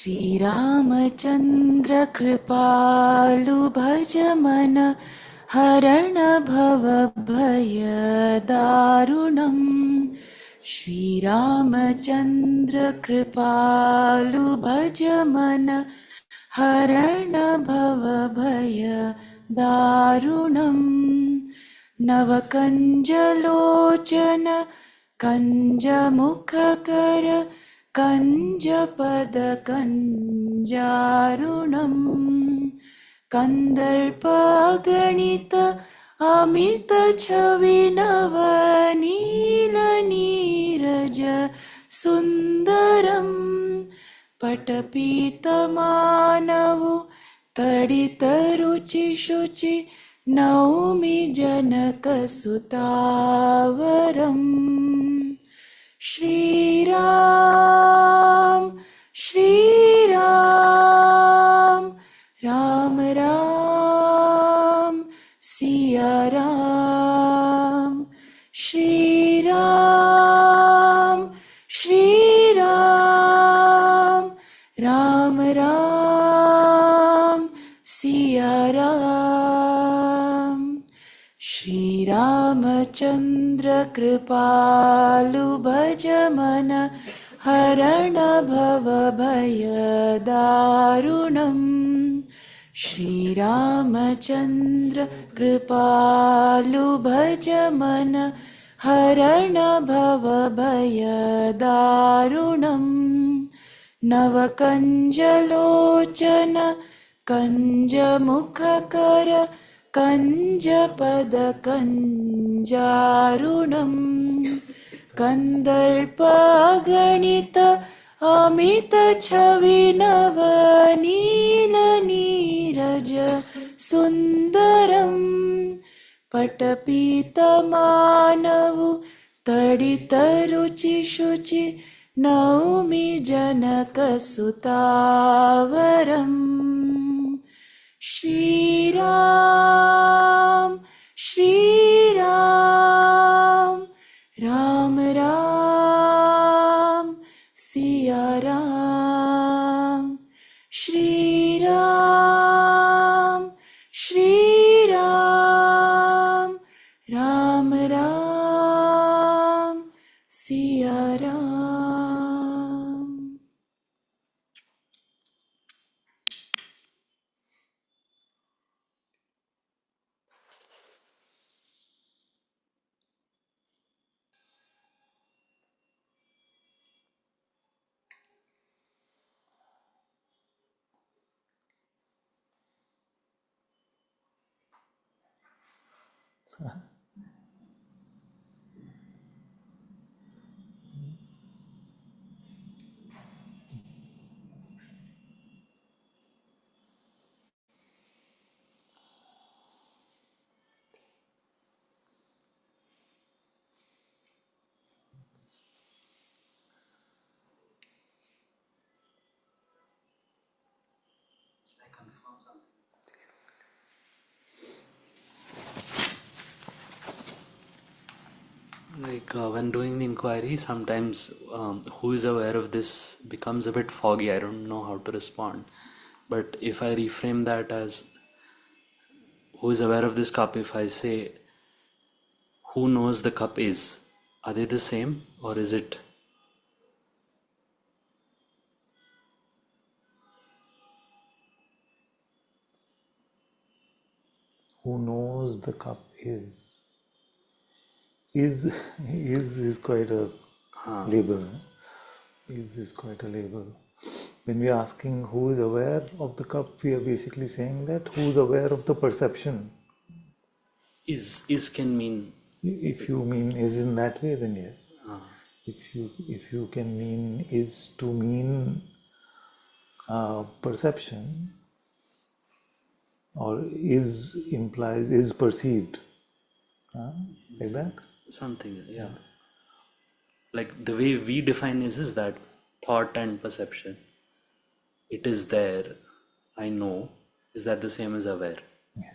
Shri Ramachandra Kripalu Bhajamana Harana Bhava Bhaya Darunam. Shri Ramachandra Kripalu Bhajamana Harana Bhava Bhaya Darunam. Navakanjalochana Kanja Mukhakara Kanjapada Kanjarunam Kandarpa Ganita Amita Chavinava Nila Niraja Sundaram Patapita Manavu Tadita Ruchi Shuchi Naumi Janaka Sutavaram Shri Ram, Shri Ram, Ram Ram, Siya Ram, Shri Ram, Shri Ram, Ram Ram, Siya Ram. Shri Ramachandra Kripalu Bhajamana Harana Bhava Bhaya Darunam. Shri Ramachandra Kripalu Bhajamana Harana Bhava Bhaya Darunam. Navakanjalochana Kanja Mukhakara Kanjapada Kanjarunam Kandarpa Ganita Amita Chavinava Nila Niraja Sundaram Patapita Manavu Tadita Ruchi Shuchi Naumi Janaka Sutavaram Shri Ram, Shri Ram, Ram Ram, Siya Ram, Shri Ram, Shri Ram, Ram Ram, Siya Ram. When doing the inquiry, sometimes who is aware of this becomes a bit foggy. I don't know how to respond. But if I reframe that as who is aware of this cup, if I say who knows the cup is, are they the same or is it? Who knows the cup is quite a label. Is quite a label. When we are asking who is aware of the cup, we are basically saying that who is aware of the perception. Is can mean. If you mean is in that way, then yes. If you can mean is to mean perception, or is implies is perceived, like that. Something, yeah. Like the way we define is that thought and perception. It is there. I know. Is that the same as aware? Yeah.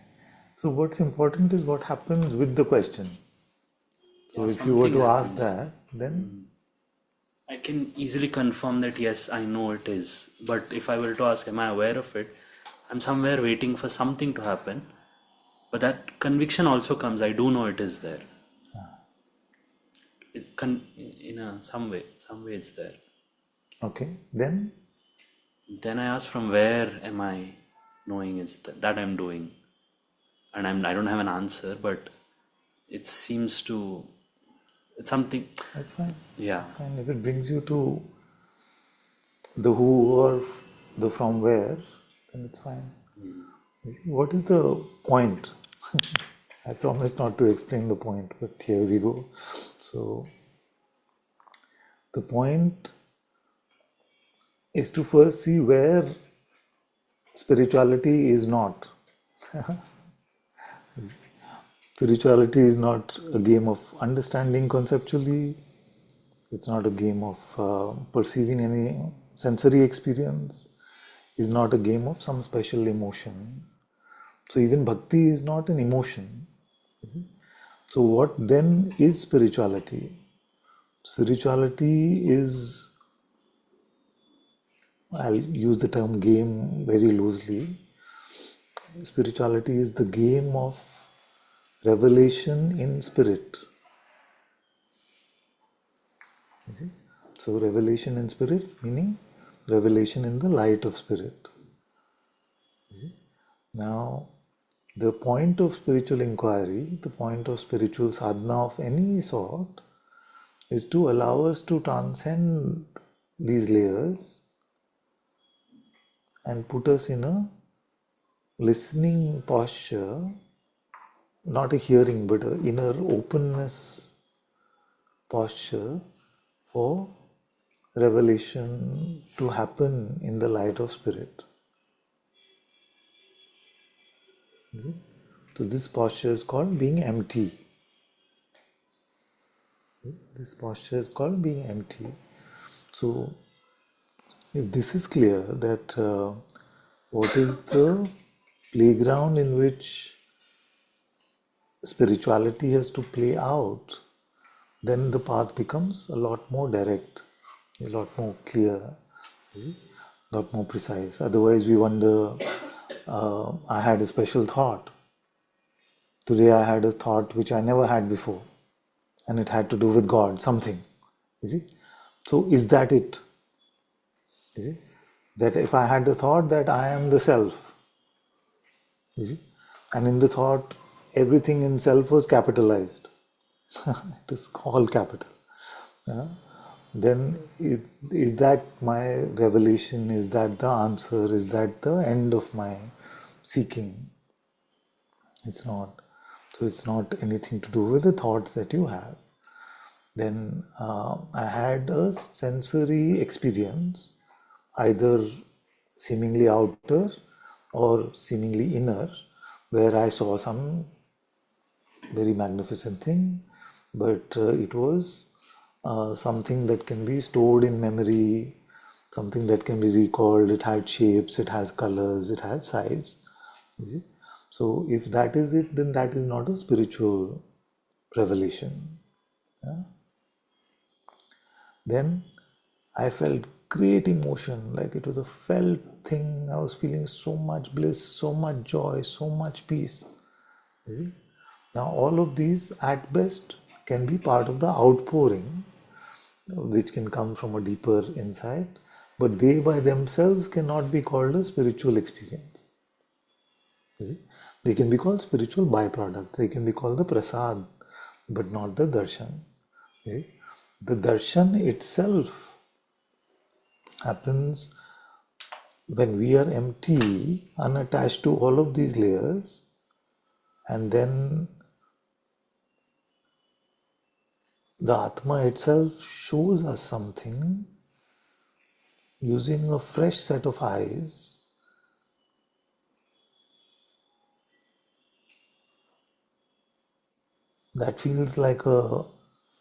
So what's important is what happens with the question. So if you were to ask that, then I can easily confirm that yes, I know it is. But if I were to ask, am I aware of it? I'm somewhere waiting for something to happen. But that conviction also comes. I do know it is there. Some way it's there. Okay, then Then I ask, from where am I knowing that I'm doing? And I don't have an answer, but it seems to, it's something. that's fine. Yeah. That's fine. If it brings you to the who or the from where, then it's fine. What is the point? I promise not to explain the point, but here we go. So, the point is to first see where spirituality is not. Spirituality is not a game of understanding conceptually, it's not a game of perceiving any sensory experience, it's not a game of some special emotion. So, even bhakti is not an emotion. So, what then is spirituality? Spirituality is, I'll use the term game very loosely. Spirituality is the game of revelation in spirit. You see? So, revelation in spirit meaning revelation in the light of spirit. You see? Now, the point of spiritual inquiry, the point of spiritual sadhana of any sort, is to allow us to transcend these layers and put us in a listening posture, not a hearing, but an inner openness posture for revelation to happen in the light of spirit. Okay? So, this posture is called being empty. Okay? This posture is called being empty. So, if this is clear that what is the playground in which spirituality has to play out, then the path becomes a lot more direct, a lot more clear, a lot more precise. Otherwise, we wonder, I had a special thought. Today, I had a thought which I never had before, and it had to do with God, something. You see? So, is that it? You see? That if I had the thought that I am the self, you see, and in the thought, everything in self was capitalized. It is all capital. Yeah? Then is that my revelation? Is that the answer? Is that the end of my seeking? It's not. So it's not anything to do with the thoughts that you have. Then I had a sensory experience, either seemingly outer or seemingly inner, where I saw some very magnificent thing, but it was something that can be stored in memory, something that can be recalled. It had shapes, it has colors, it has size. You see? So, if that is it, then that is not a spiritual revelation. Yeah? Then I felt great emotion, like it was a felt thing. I was feeling so much bliss, so much joy, so much peace. You see? Now, all of these at best can be part of the outpouring, which can come from a deeper insight, but they by themselves cannot be called a spiritual experience. You see? They can be called spiritual byproducts, they can be called the prasad, but not the darshan. You see? The darshan itself happens when we are empty, unattached to all of these layers, and then the Atma itself shows us something using a fresh set of eyes that feels like a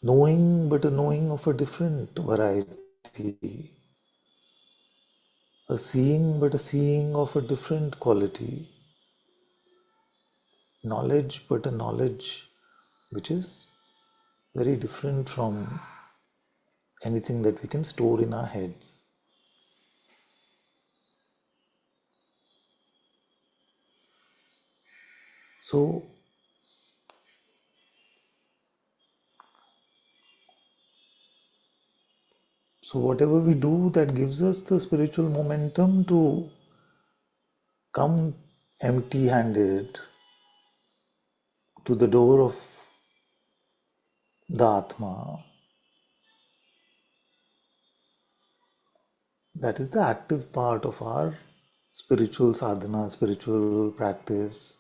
knowing, but a knowing of a different variety, a seeing, but a seeing of a different quality, knowledge, but a knowledge which is very different from anything that we can store in our heads. So whatever we do, that gives us the spiritual momentum to come empty-handed to the door of the Atma. That is the active part of our spiritual sadhana, spiritual practice,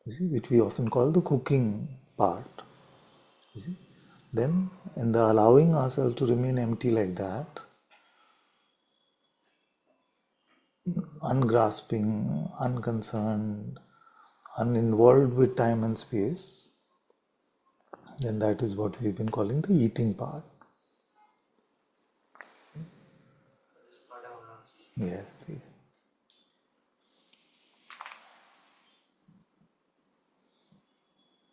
you see, which we often call the cooking part. You see? Then, in the allowing ourselves to remain empty like that, ungrasping, unconcerned, uninvolved with time and space, then that is what we've been calling the eating part. Yes, please.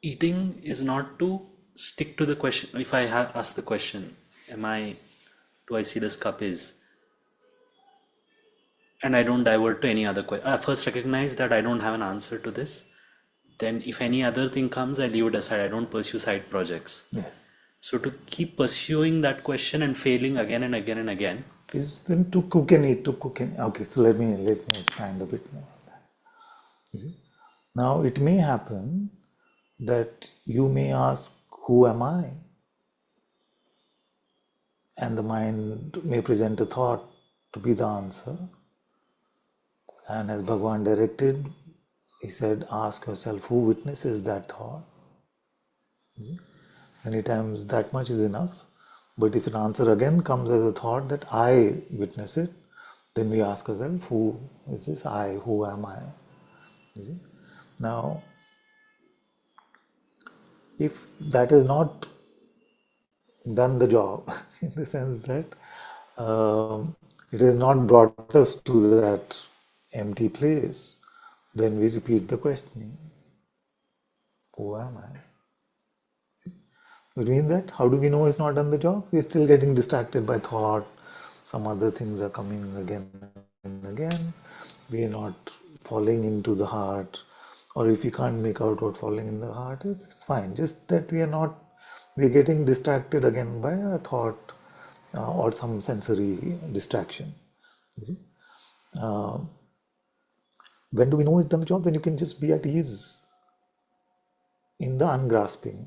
Eating is not to stick to the question. If I ask the question, do I see this cup is, and I don't divert to any other question. I first recognize that I don't have an answer to this. Then if any other thing comes, I leave it aside. I don't pursue side projects. Yes. So to keep pursuing that question and failing again and again and again Is then to cook and eat, to cook and okay. So let me expand a bit more on that. You see? Now it may happen that you may ask, "Who am I?" And the mind may present a thought to be the answer. And as Bhagavan directed, he said, "Ask yourself who witnesses that thought." Many times that much is enough. But if an answer again comes as a thought that I witness it, then we ask ourselves, who is this I? Who am I? You see? Now, if that is not done the job, in the sense that it has not brought us to that empty place, then we repeat the questioning. Who am I? Which means that how do we know it's not done the job? We're still getting distracted by thought. Some other things are coming again and again. We are not falling into the heart. Or if we can't make out what falling in the heart is, it's fine. Just that we're getting distracted again by a thought or some sensory distraction. You see? When do we know it's done the job? When you can just be at ease in the ungrasping.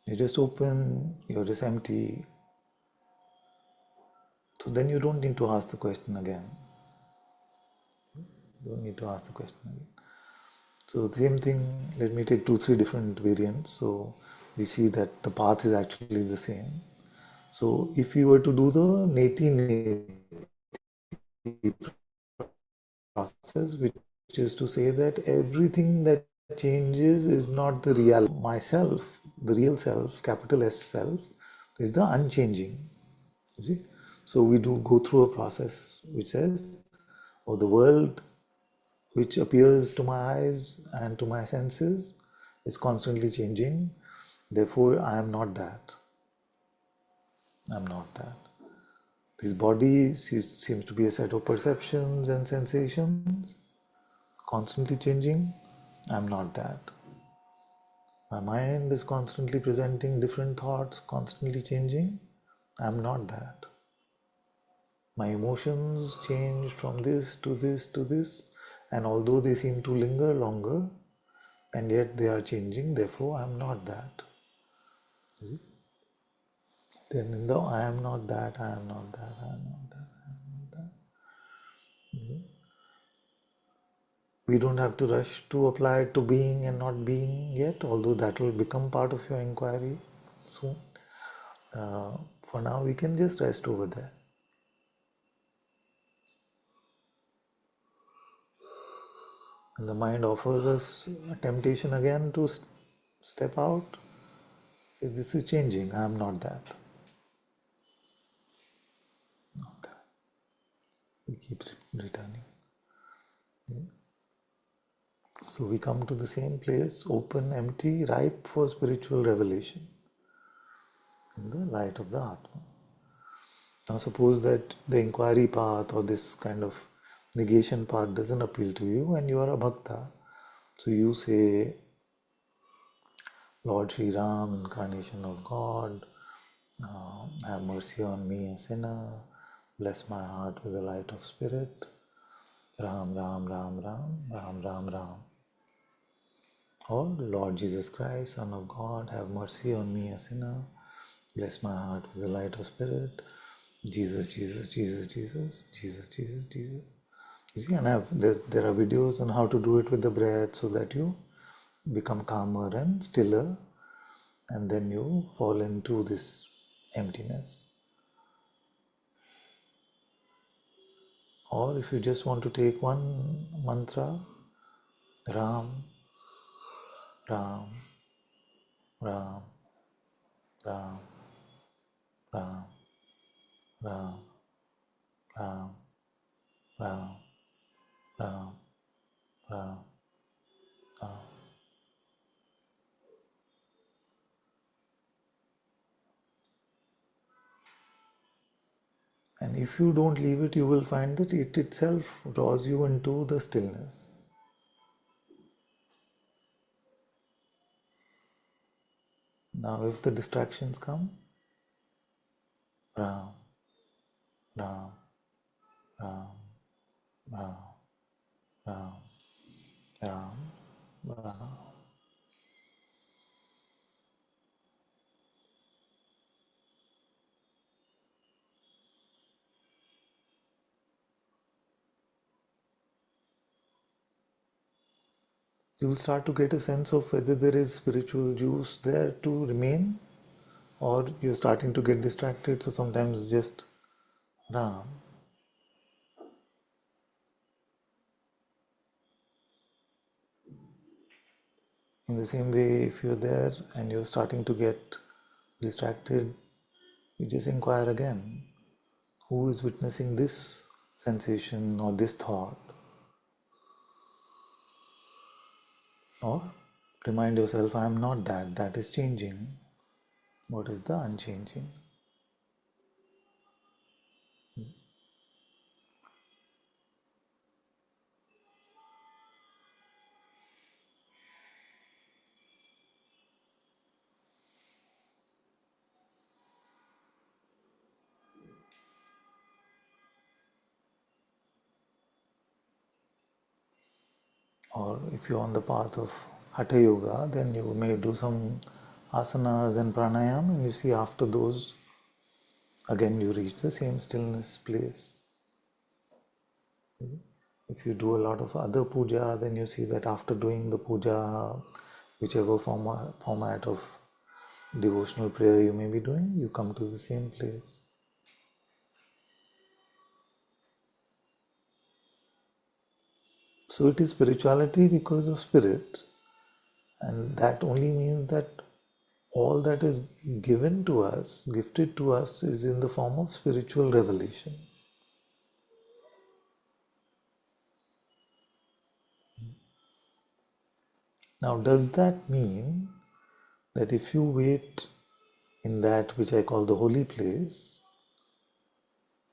You're just open, you're just empty. So then you don't need to ask the question again. You don't need to ask the question again. So same thing, let me take 2-3 different variants. So we see that the path is actually the same. So if you were to do the neti process, which is to say that everything that changes is not the real myself, the real self, capital S self, is the unchanging. You see? So we do go through a process which says, oh, the world which appears to my eyes and to my senses is constantly changing. Therefore, I am not that. I'm not that. This body seems to be a set of perceptions and sensations, constantly changing. I'm not that. My mind is constantly presenting different thoughts, constantly changing. I'm not that. My emotions change from this to this to this, and although they seem to linger longer, and yet they are changing, therefore I am not that. You see? Then in the I am not that, I am not that, I am not that, I am not that. We don't have to rush to apply it to being and not being yet, although that will become part of your inquiry soon. For now, we can just rest over there. And the mind offers us a temptation again to step out. Say, this is changing, I am not that. Not that. keep returning. So we come to the same place, open, empty, ripe for spiritual revelation in the light of the Atma. Now suppose that the inquiry path or this kind of negation path doesn't appeal to you and you are a bhakta. So you say, Lord Sri Ram, incarnation of God, have mercy on me, a sinner, bless my heart with the light of spirit, Ram, Ram, Ram, Ram, Ram, Ram, Ram. Or Lord Jesus Christ, Son of God, have mercy on me, a sinner, bless my heart with the light of spirit, Jesus, Jesus, Jesus, Jesus, Jesus, Jesus, Jesus. You see, and there are videos on how to do it with the breath so that you become calmer and stiller, and then you fall into this emptiness. Or if you just want to take one mantra, Ram, Ram, Ram, Ram, Ram, Ram, Ram, Ram, Ram, Ram, Ram. And if you don't leave it, you will find that it itself draws you into the stillness. Now, if the distractions come, Ram, Ram, Ram, Ram, Ram, Ram, Ram. You will start to get a sense of whether there is spiritual juice there to remain, or you're starting to get distracted. So sometimes just Ram. In the same way, if you're there and you're starting to get distracted, you just inquire again. Who is witnessing this sensation or this thought? Or remind yourself, I am not that. That is changing. What is the unchanging? Or if you're on the path of Hatha Yoga, then you may do some asanas and pranayam, and you see after those, again you reach the same stillness place. If you do a lot of other puja, then you see that after doing the puja, whichever format of devotional prayer you may be doing, you come to the same place. So it is spirituality because of spirit, and that only means that all that is given to us, gifted to us, is in the form of spiritual revelation. Now, does that mean that if you wait in that which I call the holy place,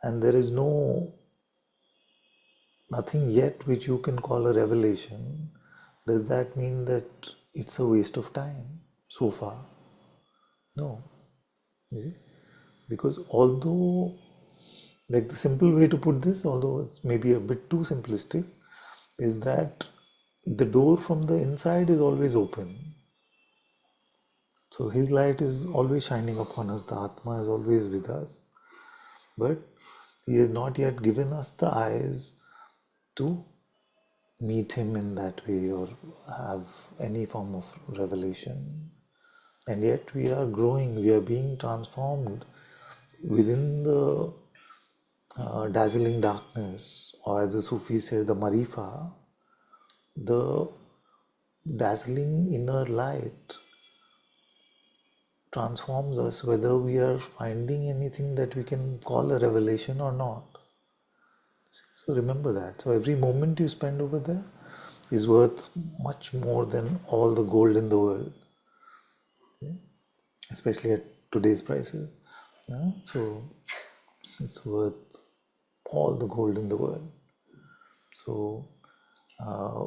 and there is nothing yet which you can call a revelation, does that mean that it's a waste of time so far? No. You see? Because although, like the simple way to put this, although it's maybe a bit too simplistic, is that the door from the inside is always open. So his light is always shining upon us, the Atma is always with us. But he has not yet given us the eyes to meet him in that way or have any form of revelation. And yet we are growing, we are being transformed within the dazzling darkness, or as the Sufis say, the marifa, the dazzling inner light transforms us whether we are finding anything that we can call a revelation or not. So remember that. So every moment you spend over there is worth much more than all the gold in the world, especially at today's prices. So it's worth all the gold in the world. So uh,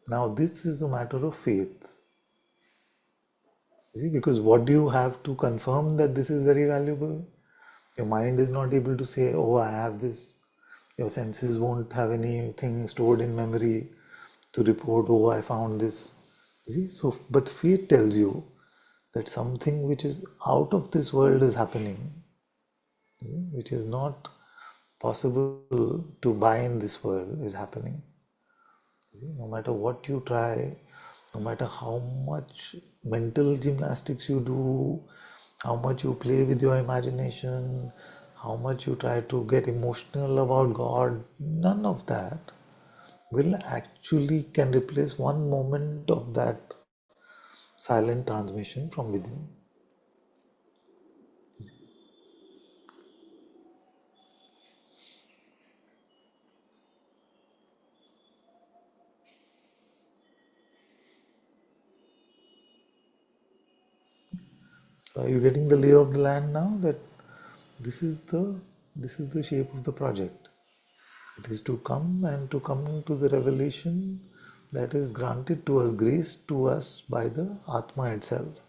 now this is a matter of faith. See, because what do you have to confirm that this is very valuable? Your mind is not able to say, oh, I have this. Your senses won't have anything stored in memory to report, oh, I found this. You see, so but faith tells you that something which is out of this world is happening, which is not possible to buy in this world is happening. See, no matter what you try, no matter how much mental gymnastics you do, how much you play with your imagination, how much you try to get emotional about God, none of that will actually can replace one moment of that silent transmission from within. So are you getting the lay of the land now that this is the this is the shape of the project. It is to come and to come to the revelation that is granted to us, grace to us by the Atma itself.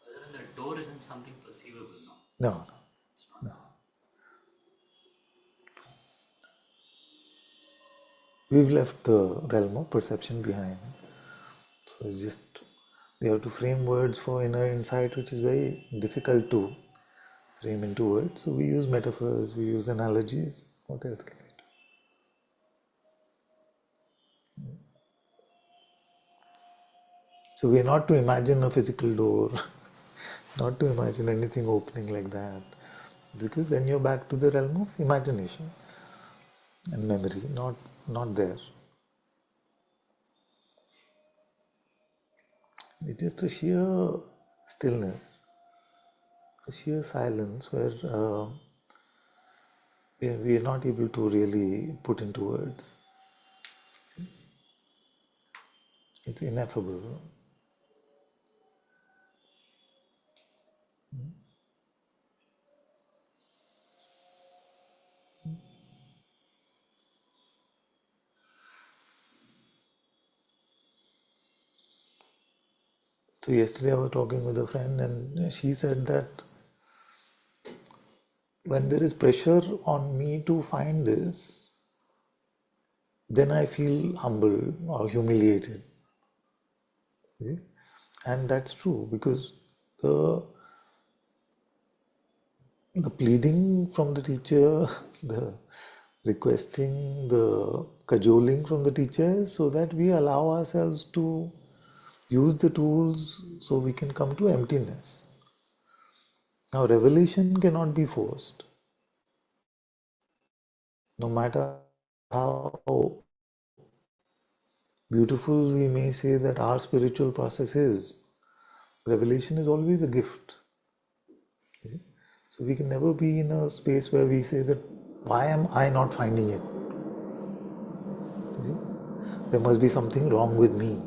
Then the door isn't something perceivable now. No, It's not. no. We've left the realm of perception behind. So it's just we have to frame words for inner insight, which is very difficult to frame into words. So we use metaphors, we use analogies. What else can we do? So we are not to imagine a physical door, not to imagine anything opening like that, because then you're back to the realm of imagination and memory, not there. It's just a sheer stillness, a sheer silence where we are not able to really put into words. It's ineffable. So yesterday I was talking with a friend and she said that when there is pressure on me to find this, then I feel humbled or humiliated. See? And that's true because the the pleading from the teacher, the requesting, the cajoling from the teacher is so that we allow ourselves to use the tools so we can come to emptiness. Now, revelation cannot be forced. No matter how beautiful we may say that our spiritual process is, revelation is always a gift. So we can never be in a space where we say that, why am I not finding it? You see? There must be something wrong with me.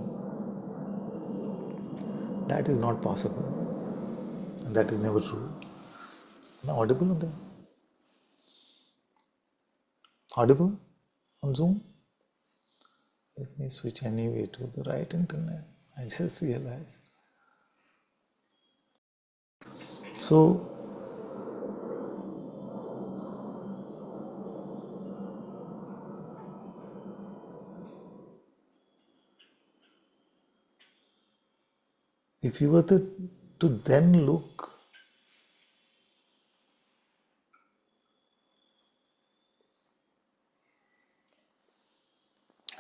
That is not possible. And that is never true. Am I audible on that? Audible on Zoom? Let me switch anyway to the right internet. I just realized. So, if you were to then look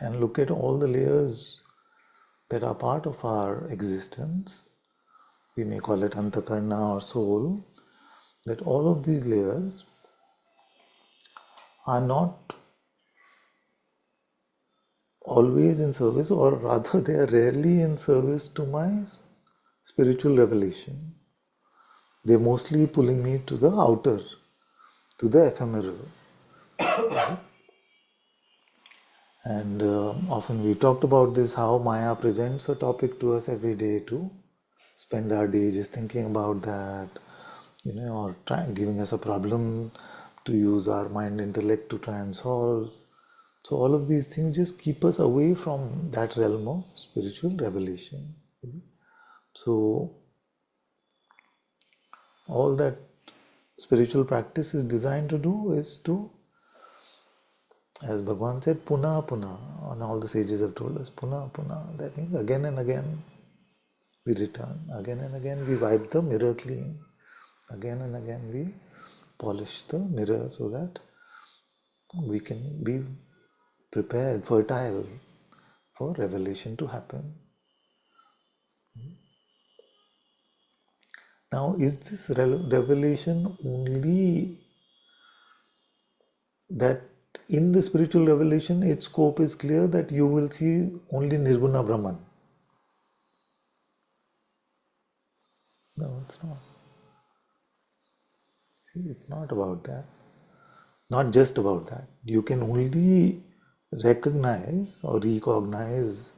and look at all the layers that are part of our existence, we may call it antakarna or soul, that all of these layers are not always in service, or rather, they are rarely in service to my spiritual revelation. They're mostly pulling me to the outer, to the ephemeral. And often we talked about this, how Maya presents a topic to us every day to spend our day just thinking about that, or giving us a problem to use our mind intellect to try and solve. So all of these things just keep us away from that realm of spiritual revelation. So all that spiritual practice is designed to do is to, as Bhagavan said, puna puna, and all the sages have told us, puna puna. That means again and again we return, again and again we wipe the mirror clean, again and again we polish the mirror so that we can be prepared, fertile for revelation to happen. Now, is this revelation only that in the spiritual revelation, its scope is clear that you will see only Nirguna Brahman? No, it's not. See, it's not about that. Not just about that. You can only recognize or recognize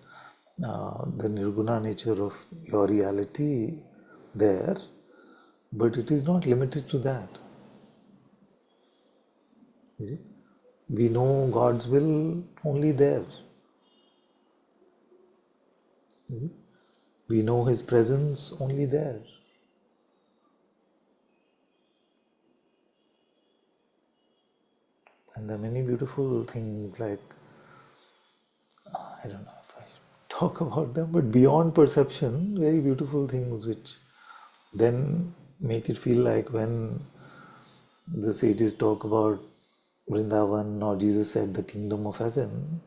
the Nirguna nature of your reality there, but it is not limited to that. Is it? We know God's will only there. Is it? We know His presence only there. And there are many beautiful things like, I don't know if I should talk about them, but beyond perception, very beautiful things which then make it feel like when the sages talk about Vrindavan, or Jesus said the kingdom of heaven,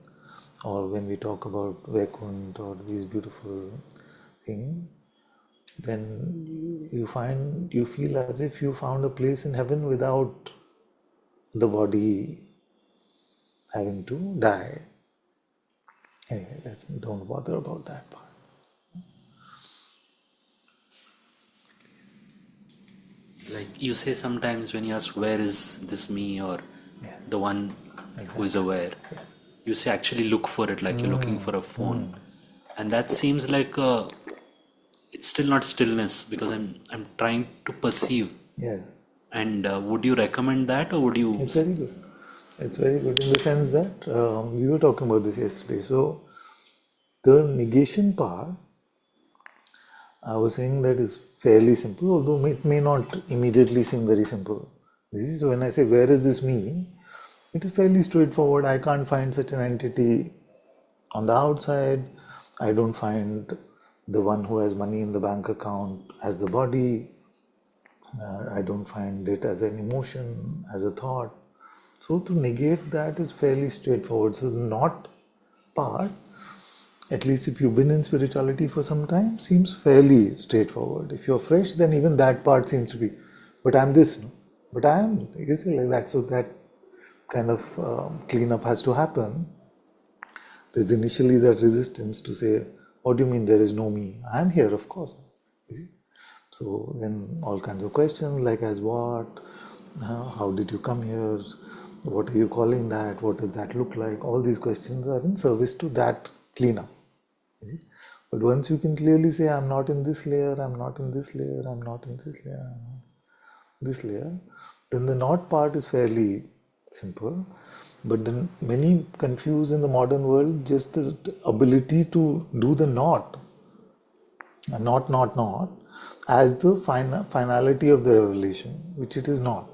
or when we talk about Vaikunt or these beautiful things, then you feel as if you found a place in heaven without the body having to die. Anyway, don't bother about that part. Like you say sometimes when you ask, where is this me, or Yeah, the one who is aware, you say actually look for it, like you're looking for a phone. And that seems like it's still not stillness, because I'm trying to perceive. yeah. And would you recommend that, or would you? It's very good. It's very good in the sense that we were talking about this yesterday. So the negation part, I was saying that is fairly simple, although it may not immediately seem very simple. So when I say where is this me, it is fairly straightforward. I can't find such an entity on the outside. I don't find the one who has money in the bank account as the body. I don't find it as an emotion, as a thought. So to negate that is fairly straightforward. So the not part, at least if you've been in spirituality for some time, seems fairly straightforward. If you're fresh, then even that part seems to be, but I'm this, no? But I am, you see, like that. So that kind of cleanup has to happen. There's initially that resistance to say, what do you mean there is no me? I'm here, of course. You see? So then all kinds of questions like as what, how did you come here, what are you calling that, what does that look like? All these questions are in service to that cleanup. You see? But once you can clearly say, I'm not in this layer, I'm not in this layer, I'm not in this layer, I'm not in this layer, then the not part is fairly simple. But then many confuse in the modern world just the ability to do the not, as the finality of the revelation, which it is not.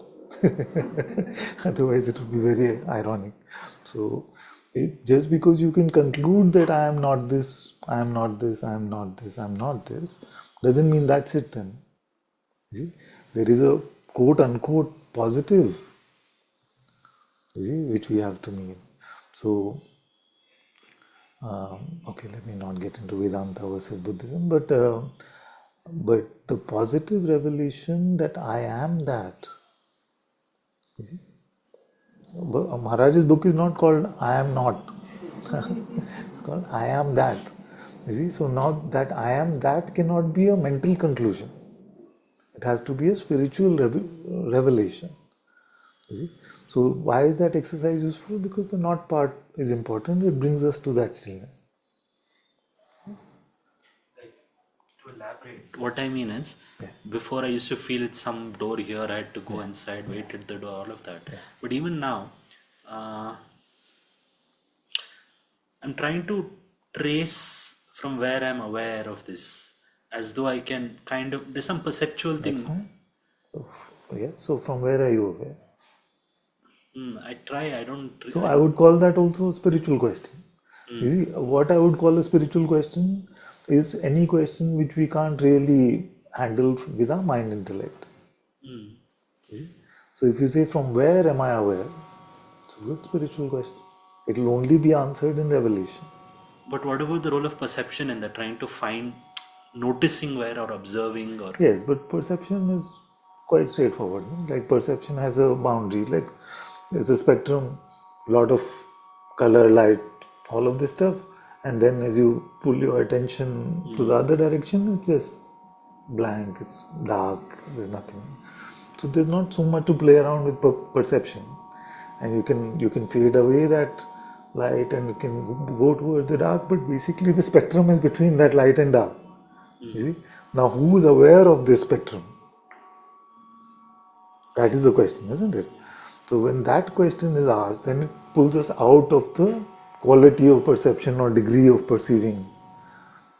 Otherwise, it would be very ironic. So, just because you can conclude that I am not this, I am not this, I am not this, I am not this, doesn't mean that's it then. You see? There is a quote unquote positive, you see, which we have to mean. So, okay, let me not get into Vedanta versus Buddhism, but the positive revelation that I am that. You see, Maharaj's book is not called I am not. It's called I am that. You see, so now that I am that cannot be a mental conclusion. It has to be a spiritual revelation. You see? So why is that exercise useful? Because the not part is important. It brings us to that stillness. To elaborate, what I mean is, Yeah. before I used to feel it's some door here, I had to go inside, wait at the door, all of that. But even now, I'm trying to trace from where I'm aware of this, as though I can kind of, there's some perceptual That's thing. fine. Yes. So from where are you aware? I try, I don't, So I I don't. would call that also a spiritual question. You see, what I would call a spiritual question is any question which we can't really handle with our mind intellect. You see? So if you say, from where am I aware? It's a good spiritual question. It will only be answered in revelation. But what about the role of perception in that, trying to find, noticing where or observing or. Yes, but perception is quite straightforward. No? Like perception has a boundary. Like there's a spectrum, lot of color, light, all of this stuff. And then as you pull your attention to the other direction, it's just blank, it's dark, there's nothing. So there's not so much to play around with perception. And you can fade away that light and you can go towards the dark, but basically the spectrum is between that light and dark. You see? Now, who is aware of this spectrum? That is the question, isn't it? So, when that question is asked, then it pulls us out of the quality of perception or degree of perceiving.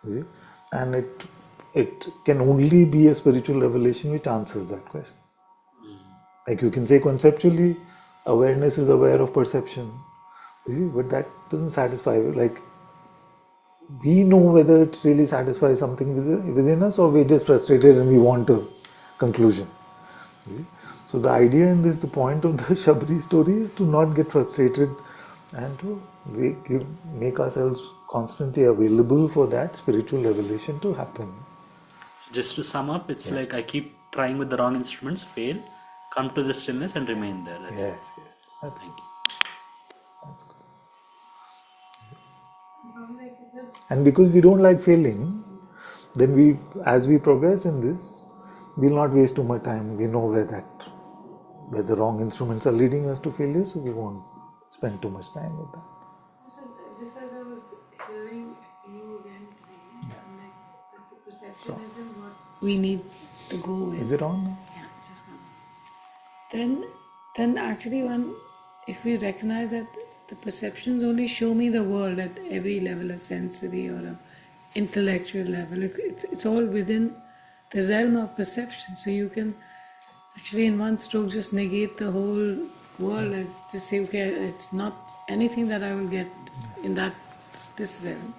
You see? And it can only be a spiritual revelation which answers that question. Like you can say conceptually, awareness is aware of perception. You see, but that doesn't satisfy. Like we know whether it really satisfies something within us, or we're just frustrated and we want a conclusion. You see? So the idea in this, the point of the Shabri story is to not get frustrated and to make ourselves constantly available for that spiritual revelation to happen. So just to sum up, it's Yeah. like I keep trying with the wrong instruments, fail, come to the stillness and remain there. That's it. Yes, yes. That's Thank good. you. That's good. And because we don't like failing, then as we progress in this, we'll not waste too much time. We know where the wrong instruments are leading us to failure, so we won't spend too much time with that. So just as I was hearing you again today, I'm like that the perception isn't what we need to go with. Is it on now? Yeah, it's just gone. Then actually if we recognize that the perceptions only show me the world at every level, a sensory or a intellectual level. It's all within the realm of perception. So you can actually in one stroke just negate the whole world as just say, okay, it's not anything that I will get in this realm.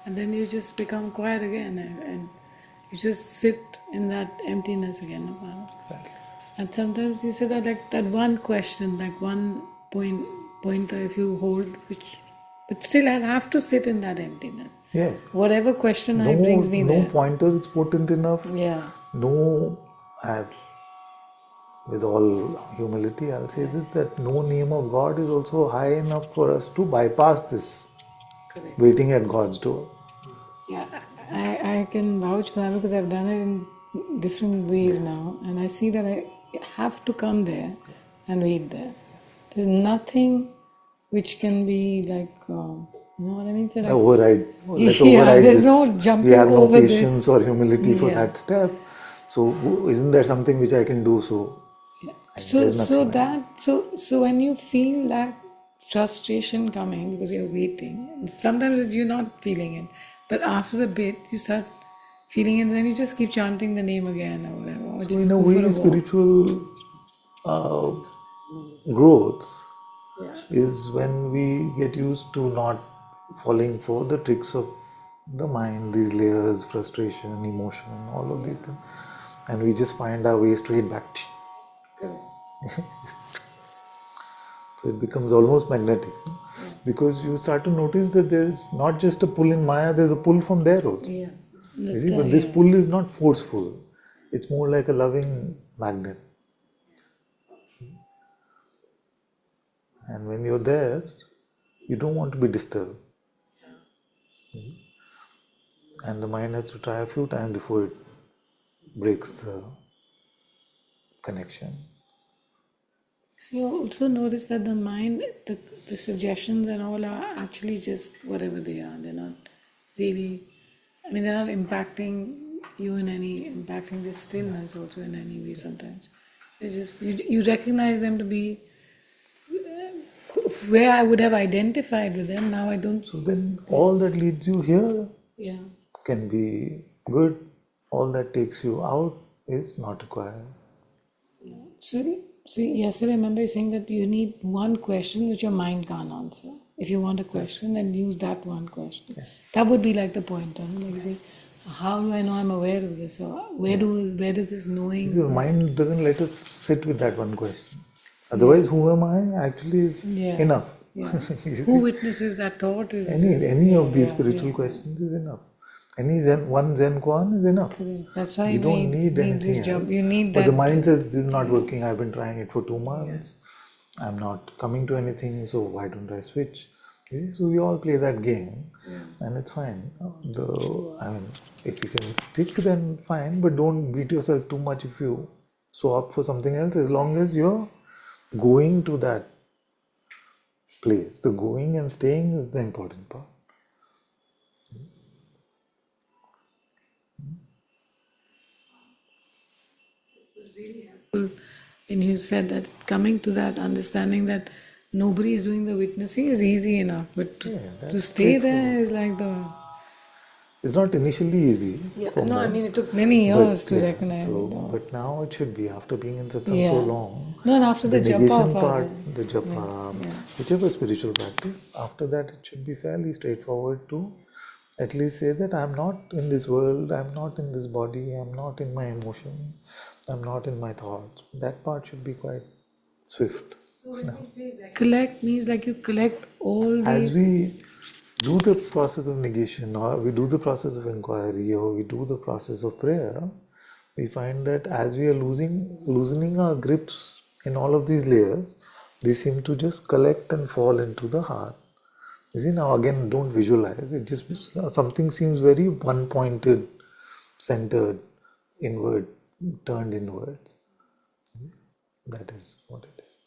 And then you just become quiet again and you just sit in that emptiness again. Exactly. And sometimes you say that like that one question, like one pointer if you hold, but still I'll have to sit in that emptiness. Yes. Whatever question I No, brings me no there. pointer is potent enough. Yeah. No, with all humility, I'll say this, that no name of God is also high enough for us to bypass this Correct. waiting at God's door. Yeah, I can vouch for that because I've done it in different ways now, and I see that I have to come there and wait there. There's nothing which can be like, you know what I mean? So like, Override. Let's yeah, override there's this. no We jumping have no over patience this. or humility for Yeah. that step. So isn't there something which I can do? So So there's so nothing like that. that so when you feel that frustration coming because you're waiting, sometimes you're not feeling it, but after a bit you start feeling it, and then you just keep chanting the name again or whatever, or So in just a go for way, a walk. spiritual uh, growth Yeah. is when we get used to not falling for the tricks of the mind, these layers, frustration, emotion, all of these things, and we just find our way straight back. Correct. So it becomes almost magnetic, no? Because you start to notice that there's not just a pull in Maya, there's a pull from there also. Yeah. You see, but this Yeah. pull is not forceful. It's more like a loving magnet. And when you're there, you don't want to be disturbed. And the mind has to try a few times before it breaks the connection. So you also notice that the mind, the suggestions and all are actually just whatever they are. They're not really, I mean, they're not impacting you in any, impacting the stillness also in any way sometimes. They just, you recognize them to be where I would have identified with them. Now I don't. So then all that leads you here Yeah. can be good. All that takes you out is not required. So yesterday, I remember you saying that you need one question which your mind can't answer. If you want a question, then use that one question. That would be like the pointer. Like you say, how do I know I'm aware of this? Or where does this knowing? Your mind doesn't let us sit with that one question. Otherwise, who am I actually is Yeah. enough. Yeah. You Who see? witnesses that thought is Any of these spiritual questions is enough. Any one Zen koan is enough. correct. That's why You don't need this anything job. else. You need But the that. mind says this is not working. I've been trying it for 2 months. I'm not coming to anything. So why don't I switch? You see, so we all play that game, and it's fine. I mean, if you can stick, then fine. But don't beat yourself too much if you swap for something else. As long as you're going to that place, the going and staying is the important part. And you said that coming to that understanding that nobody is doing the witnessing is easy enough, but Yeah, to that's stay straightforward. there is like the. It's not initially easy for No, I mean most, it took many years but to yeah. recognize So, it. No. but now it should be after being in satsang so Yeah. long. No, and after The the japa, negation Father. part, the japa, Yeah. whichever spiritual practice, after that it should be fairly straightforward to at least say that I'm not in this world, I'm not in this body, I'm not in my emotion, I'm not in my thoughts. That part should be quite swift. Collect means like you collect all As the. we do the process of negation, or we do the process of inquiry, or we do the process of prayer, we find that as we are loosening our grips in all of these layers, they seem to just collect and fall into the heart. You see, now again, don't visualize. It just something seems very one-pointed, centered, inward, turned inwards. That is what it is.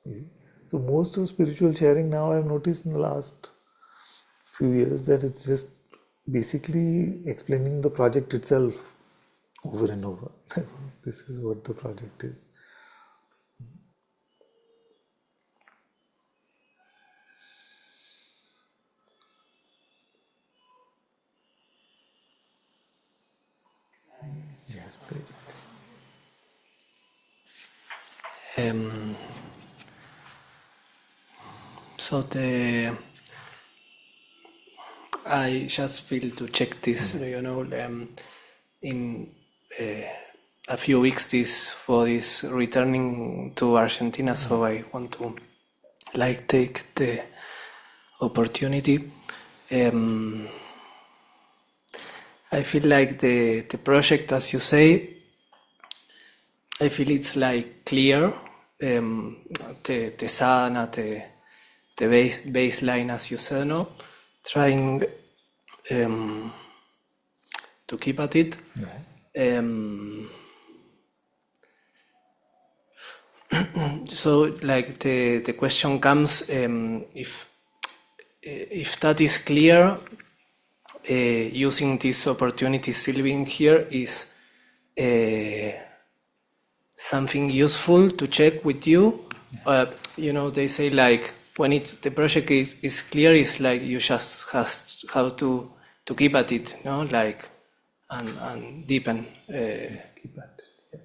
You see? So most of spiritual sharing now I've noticed in the last few years that it's just basically explaining the project itself over and over. This is what the project is. Yes, Bridget. Um, so the I just feel to check this, in a few weeks this for this returning to Argentina, so I want to like take the opportunity. I feel like the project, as you say, I feel it's like clear. Te sana, the baseline, as you said, no? Trying to keep at it. So, like the question comes, if that is clear, using this opportunity still being here is something useful to check with you. They say like when the project is clear, it's like you just have to keep at it, like and deepen. Keep at it. Yes.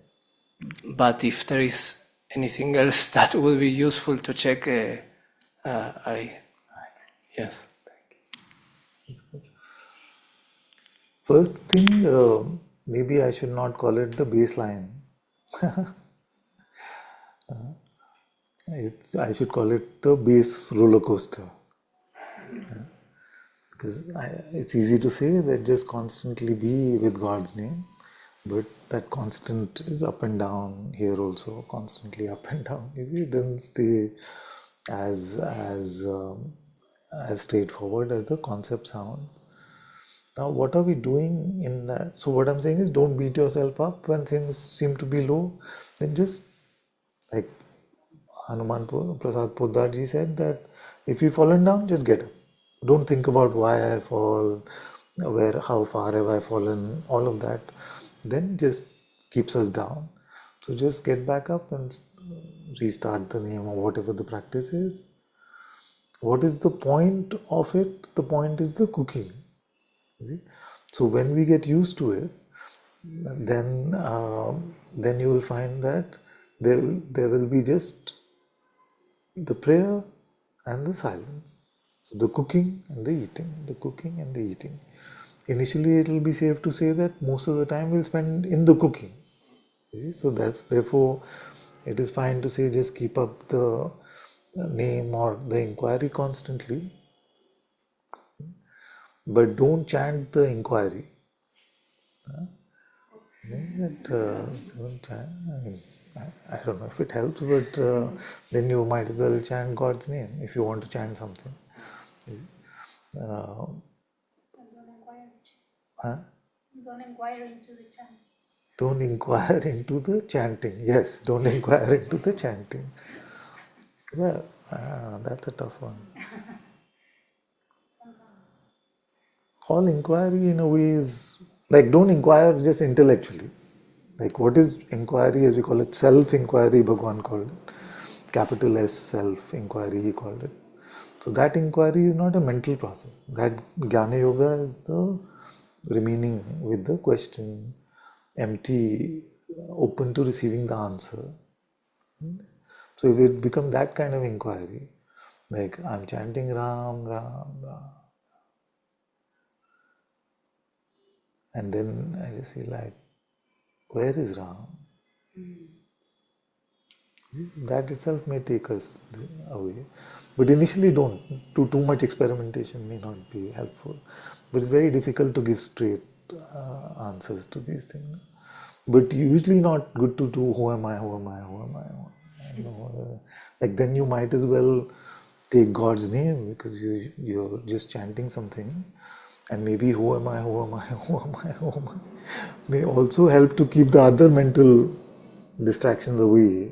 But if there is anything else that would be useful to check, I see. yes. That's good. First thing, maybe I should not call it the baseline. I should call it the base roller coaster. Because it's easy to say that just constantly be with God's name, but that constant is up and down here also, constantly up and down. You see, it doesn't stay as straightforward as the concept sounds. Now, what are we doing in that? So, what I'm saying is, don't beat yourself up when things seem to be low. Then just like Hanuman Prasad Poddar said that if you've fallen down, just get up. Don't think about why I fall, where, how far have I fallen, all of that. Then just keeps us down. So just get back up and restart the name or whatever the practice is. What is the point of it? The point is the cooking. See? So when we get used to it, then you will find that there will be just the prayer and the silence. So the cooking and the eating, the cooking and the eating. Initially, it will be safe to say that most of the time we'll spend in the cooking. You see? So that's therefore it is fine to say just keep up the name or the inquiry constantly, but don't chant the inquiry. That, don't chant, I don't know if it helps, but then you might as well chant God's name if you want to chant something. Uh, huh? Don't inquire into the chanting. Don't inquire into the chanting. Yes, don't inquire into the chanting. Well, that's a tough one. All inquiry in a way is like don't inquire just intellectually. Like what is inquiry as we call it? Self-inquiry, Bhagwan called it. Capital S, self-inquiry, he called it. So that inquiry is not a mental process. That Jnana Yoga is the remaining with the question, empty, open to receiving the answer. So if it becomes that kind of inquiry, like I'm chanting Ram, Ram, Ram, and then I just feel like, where is Ram? That itself may take us away. But initially don't. Too much experimentation may not be helpful. But it's very difficult to give straight answers to these things. But usually not good to do who am I, who am I, who am I. You know, like then you might as well take God's name because you're just chanting something. And maybe who am I, who am I, who am I, who am I may also help to keep the other mental distractions away,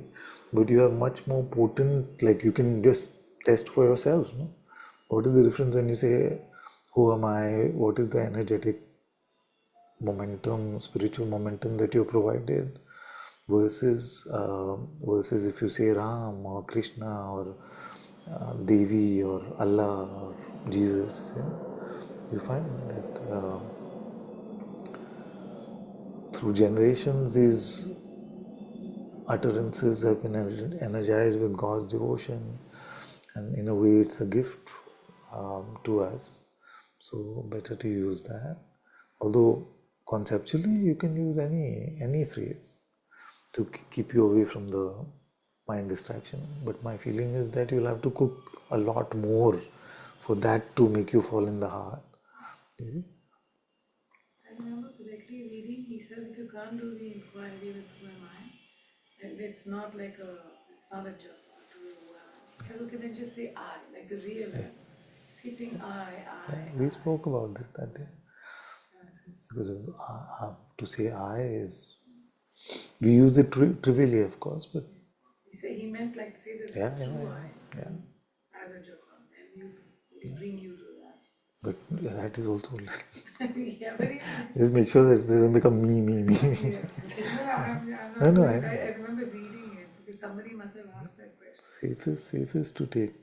but you have much more potent, like you can just test for yourselves. No? What is the difference when you say, who am I? What is the energetic momentum, spiritual momentum that you're provided versus if you say Ram or Krishna or Devi or Allah or Jesus, you find that through generations these utterances have been energized with God's devotion, and in a way it's a gift to us. So better to use that. Although conceptually you can use any phrase to keep you away from the mind distraction. But my feeling is that you'll have to cook a lot more for that to make you fall in the heart. You see? I remember correctly reading, he says if you can't do the inquiry with who am I, and it's not like it's not a job to who am I. He says, okay, then just say I, like the real I. Just keep saying I. We spoke about this that day. Because to say I is, we use it trivially, of course, but He meant like say the yeah, true yeah. I as a job, and you bring you to that. But that is also Yeah, very. just make sure that it doesn't become me. No, No, I remember reading it because somebody must have asked that question. safest to take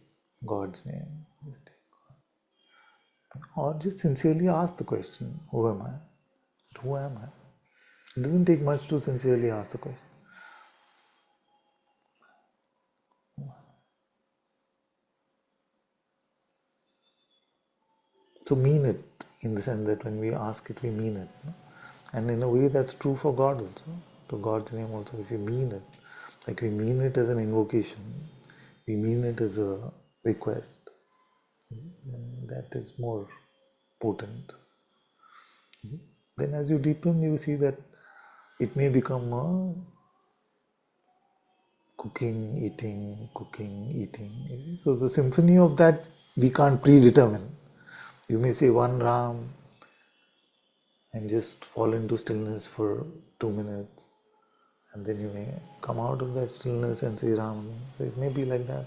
God's name. Just take God. Or just sincerely ask the question, who am I? Who am I? It doesn't take much to sincerely ask the question. So mean it in the sense that when we ask it, we mean it. No? And in a way that's true for God also, to God's name also. If you mean it, like we mean it as an invocation, we mean it as a request, and that is more potent. Then as you deepen, you see that it may become a cooking, eating. So the symphony of that we can't predetermine. You may say one Ram, and just fall into stillness for 2 minutes, and then you may come out of that stillness and say Ram again. So it may be like that.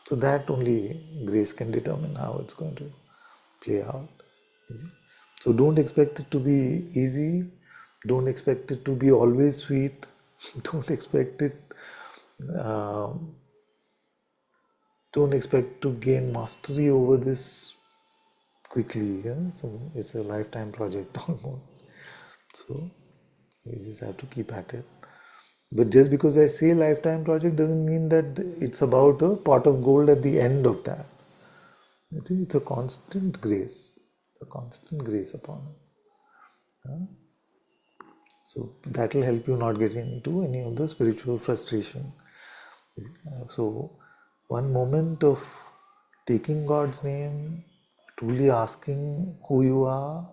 So that only grace can determine how it's going to play out. So don't expect it to be easy. Don't expect it to be always sweet. Don't expect it. Um, don't expect to gain mastery over this quickly. Yeah? It's a lifetime project almost. So you just have to keep at it. But just because I say lifetime project doesn't mean that it's about a pot of gold at the end of that. You see, it's a constant grace. It's a constant grace upon us. So that will help you not get into any of the spiritual frustration. So one moment of taking God's name, truly asking who you are,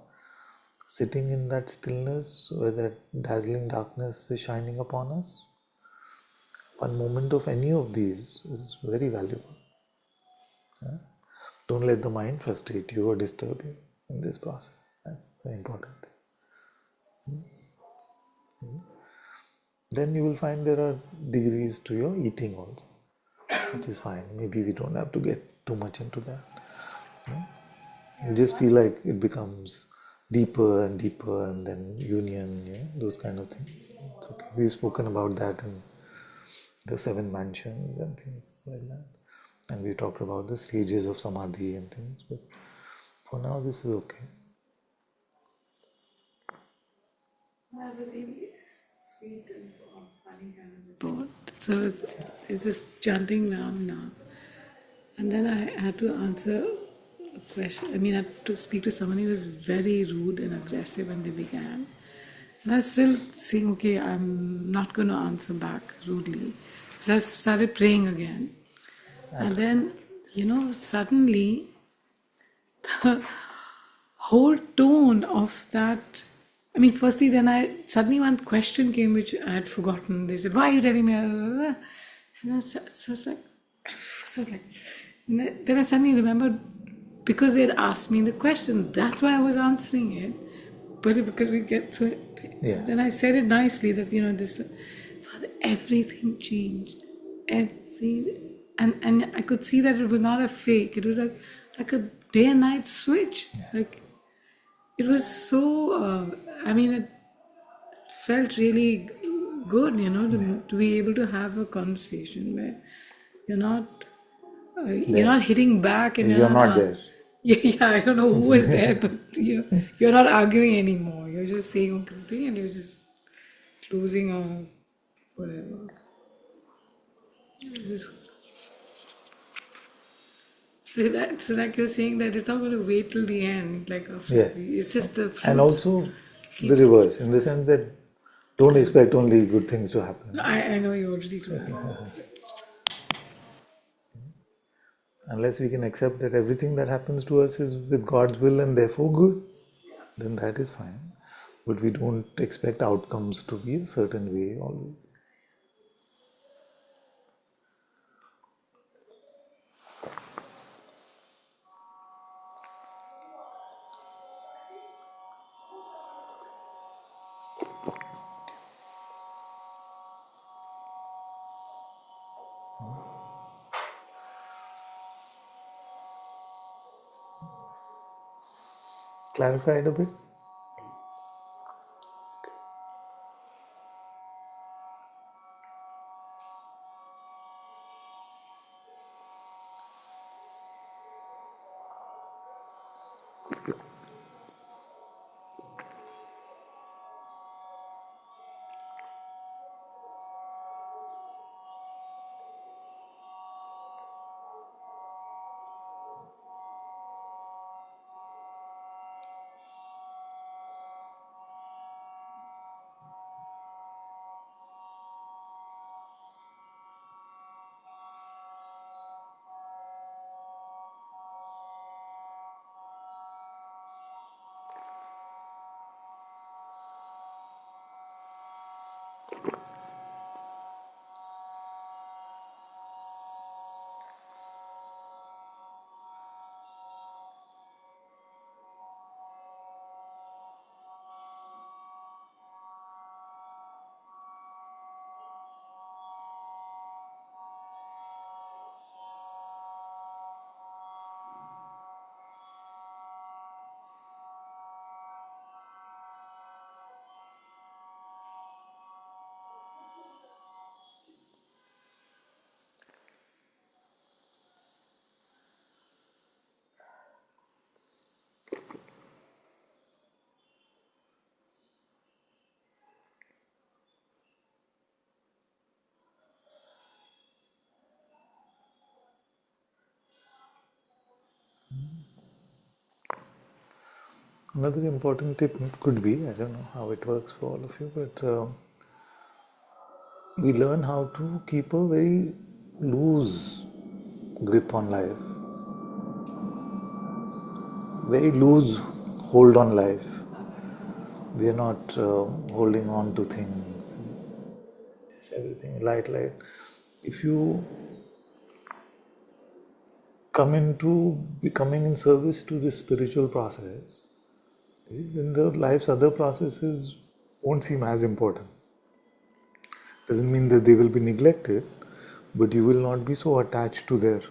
sitting in that stillness where that dazzling darkness is shining upon us, one moment of any of these is very valuable. Don't let the mind frustrate you or disturb you in this process. That's the important thing. Then you will find there are degrees to your eating also, which is fine. Maybe we don't have to get too much into that. You just feel like it becomes deeper and deeper, and then union, those kind of things. It's okay. We've spoken about that in the 7 mansions and things like that. And we talked about the stages of samadhi and things. But for now, this is okay. I have a really sweet and funny kind of thought. So it's just chanting now. And then I had to answer a question. I mean, I had to speak to someone who was very rude and aggressive when they began. And I was still saying, okay, I'm not going to answer back rudely. So I started praying again. And then, suddenly the whole tone of that. I mean, firstly, then suddenly one question came which I had forgotten. They said, "Why are you telling me?" And so I was like, then I suddenly remembered because they had asked me the question. That's why I was answering it. But because we get so then I said it nicely that this, Father, everything changed, and I could see that it was not a fake. It was like a day and night switch. Like it was so. I mean, it felt really good, to be able to have a conversation where you're not you're not hitting back and You're you're not. not there. Yeah, I don't know who was there, but you're not arguing anymore. You're just saying something and you're just closing or whatever. Just, so like you're saying that it's not going to wait till the end. Like Yeah. it's just the And fruits. also the reverse, in the sense that don't expect only good things to happen. I know you already told me. Unless we can accept that everything that happens to us is with God's will and therefore good, then that is fine. But we don't expect outcomes to be a certain way always. Clarified a bit? Another important tip could be, I don't know how it works for all of you, but we learn how to keep a very loose grip on life, very loose hold on life. We are not holding on to things, just everything light. If you come into becoming in service to this spiritual process, then the life's other processes won't seem as important. Doesn't mean that they will be neglected, but you will not be so attached to their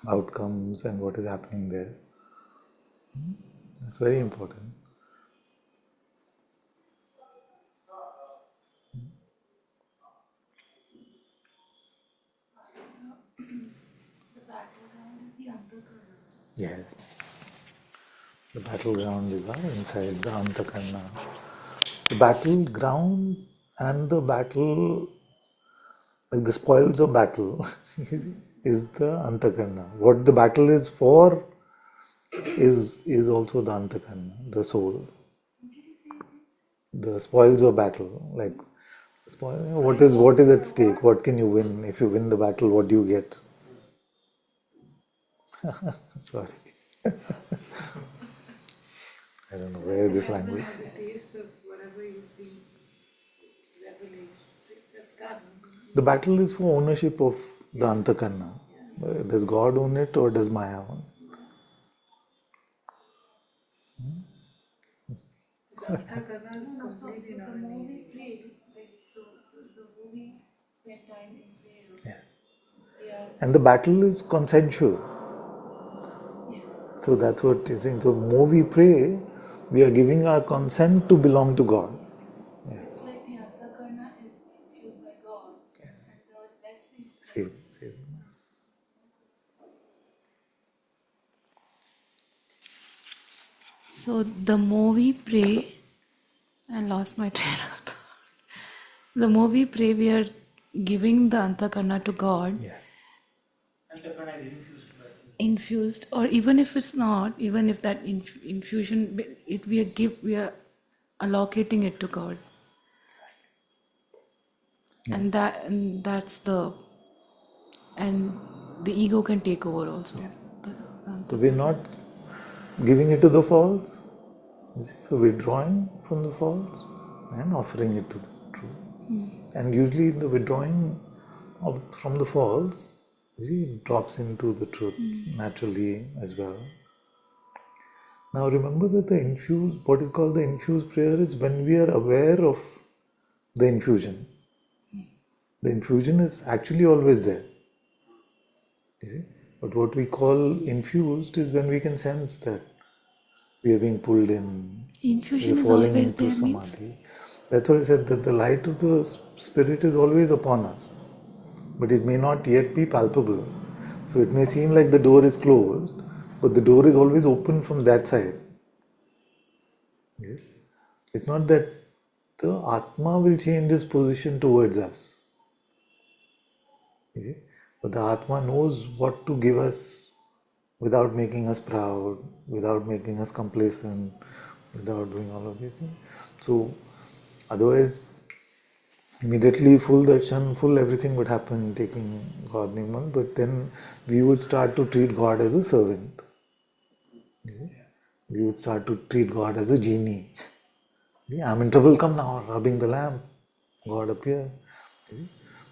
outcomes and what is happening there. That's very important. The battleground is the Ananta-Part. Yes. The battleground is inside the Antakarna. The battleground and the battle, like the spoils of battle, is the Antakarna. What the battle is for is also the Antakarna, the soul. What did you say it is? The spoils of battle, like what is at stake? What can you win? If you win the battle, what do you get? Sorry. I don't know where this language. Have the taste of whatever you've been revelation. The battle is for ownership of the Antakarna. Does God own it or does Maya own it? The Ananta-Karna is completely not an easy. Pray, like, so the more we spend time in prayer, Yes. yeah, And the battle is consensual. yeah. So that's what you're saying. So more we pray, we are giving our consent to belong to God. It's like the Ananta-Karna is infused by God, and the less we See. So the more we pray, I lost my train of thought. The more we pray, we are giving the Antakarna to God. Yeah. Infused, or even if it's not, even if that infusion, we are allocating it to God, and that's and the ego can take over also. So we're not giving it to the false. So we're drawing from the false and offering it to the true. And usually the withdrawing from the false, it drops into the truth naturally as well. Now remember that what is called the infused prayer is when we are aware of the infusion. The infusion is actually always there. You see? But what we call infused is when we can sense that we are being pulled in, Infusion we are is falling always into there samadhi. means? That's why I said that the light of the Spirit is always upon us, but it may not yet be palpable. So it may seem like the door is closed, but the door is always open from that side. Yes? It's not that the Atma will change its position towards us. You see? But the Atma knows what to give us without making us proud, without making us complacent, without doing all of these things. So, otherwise, immediately full darshan, full everything would happen taking God name, but then we would start to treat God as a servant. We would start to treat God as a genie. I'm in trouble, come now, rubbing the lamp. God appear.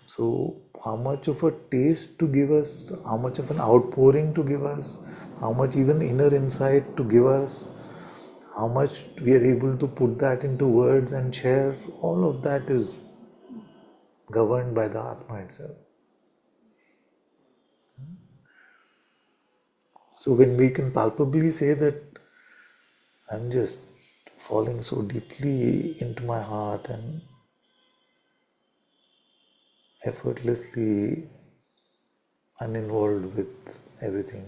So, how much of a taste to give us, how much of an outpouring to give us, how much even inner insight to give us, how much we are able to put that into words and share, all of that is governed by the Atma itself. So, when we can palpably say that I'm just falling so deeply into my heart and effortlessly uninvolved with everything,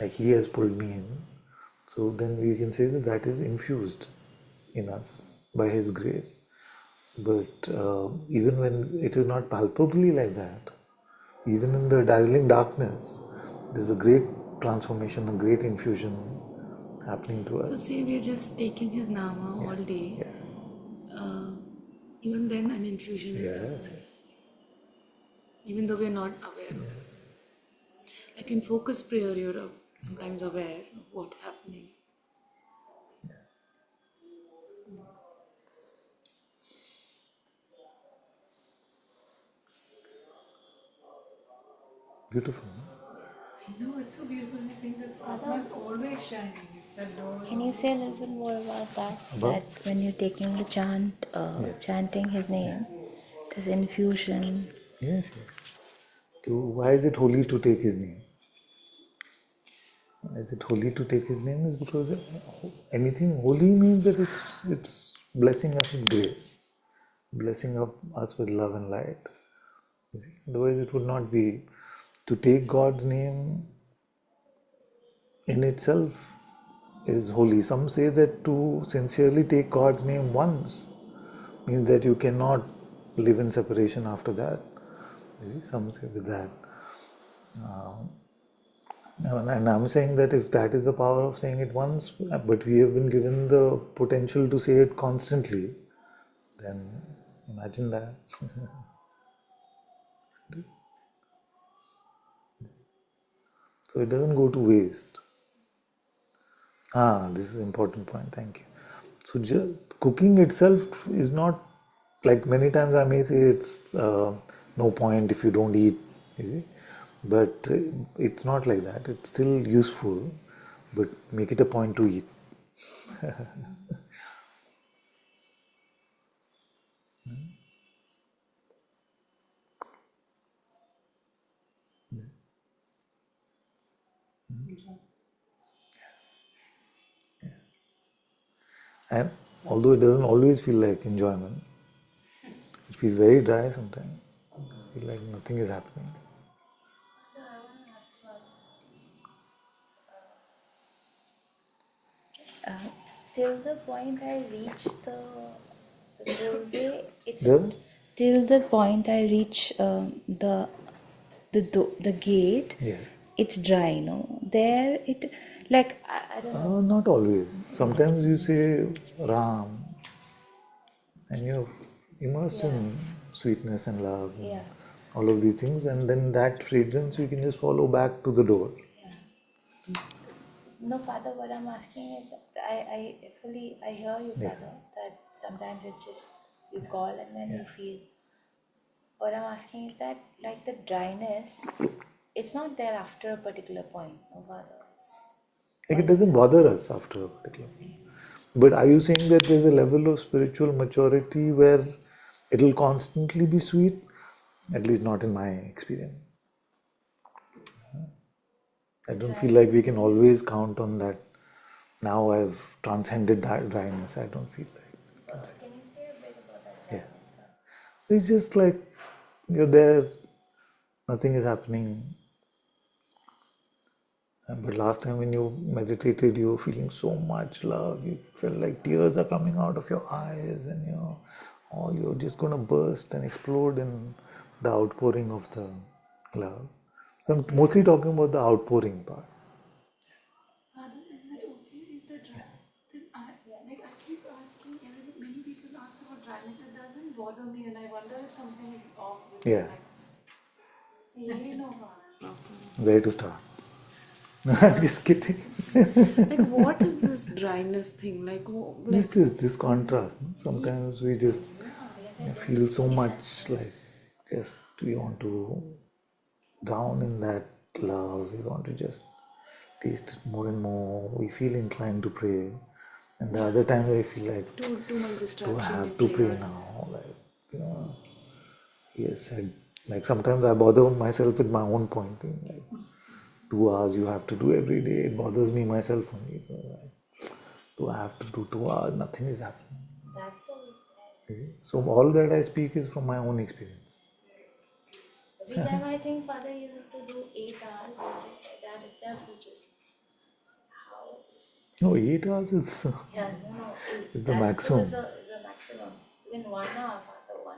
like He has pulled me in, so then we can say that that is infused in us by His grace. But even when it is not palpably like that, even in the dazzling darkness, there's a great transformation, a great infusion happening to us. So say we're just taking his nama all day. Yeah. Even then an infusion is Yes. happening. Even though we're not aware of it. Like in focus prayer, you're sometimes aware of what's happening. Beautiful. No, it's so beautiful. You're saying that Atma is always shining. That door. Can you say a little bit more about that? About? That when you're taking the chant, chanting his name, there's infusion. Yes, yes. So why is it holy to take his name? Why is it holy to take his name? Is because anything holy means that it's blessing us with grace, blessing us with love and light. You see? Otherwise, it would not be. To take God's name in itself is holy. Some say that to sincerely take God's name once means that you cannot live in separation after that. You see, some say with that. And I'm saying that if that is the power of saying it once, but we have been given the potential to say it constantly, then imagine that. So it doesn't go to waste. This is an important point. Thank you. So just cooking itself is not like many times I may say it's no point if you don't eat, you see. But it's not like that. It's still useful, but make it a point to eat. And although it doesn't always feel like enjoyment, it feels very dry sometimes. I feel like nothing is happening. No, I want to ask about Till the point I reach the doorway, it's The till the point I reach the gate. yeah. It's dry, no. There it like I don't know. Not always. Sometimes you say Ram and you're immersed in sweetness and love and Yeah. all of these things, and then that fragrance you can just follow back to the door. No, Father, what I'm asking is that I fully I hear you, Yeah. Father, that sometimes it's just you call and then you feel. What I'm asking is that like the dryness, it's not there after a particular point, no, Father. Like it doesn't bother us after a particular point. But are you saying that there's a level of spiritual maturity where it'll constantly be sweet? At least not in my experience. I don't feel like we can always count on that. Now I've transcended that dryness. I don't feel like. Can you say a bit about that Yeah. dryness? It's just like you're there, nothing is happening. But last time when you meditated, you were feeling so much love. You felt like tears are coming out of your eyes, and you're just gonna burst and explode in the outpouring of the love. So I'm mostly talking about the outpouring part. Father, is it okay if the dry? Then I keep asking. Many people ask about dryness. It doesn't bother me, and I wonder if something is off with Yeah. Say no. Where to start? Just kidding. Like what is this dryness thing? Like This contrast. No? Sometimes we just feel so much like just we want to drown in that love. We want to just taste it more and more. We feel inclined to pray, and the other times I feel like too much do distraction. I have you to play pray on. now? Like he has said, like sometimes I bother myself with my own pointing. Like 2 hours you have to do every day. It bothers me myself only. So like, do I have to do 2 hours? Nothing is happening. That too is there. You see? So all that I speak is from my own experience. Every time I think, Father, you have to do 8 hours, it's just like that itself is just how is it? No, 8 hours is Yeah, no, is the that too maximum. is a maximum. Even 1 hour, Father, 1.5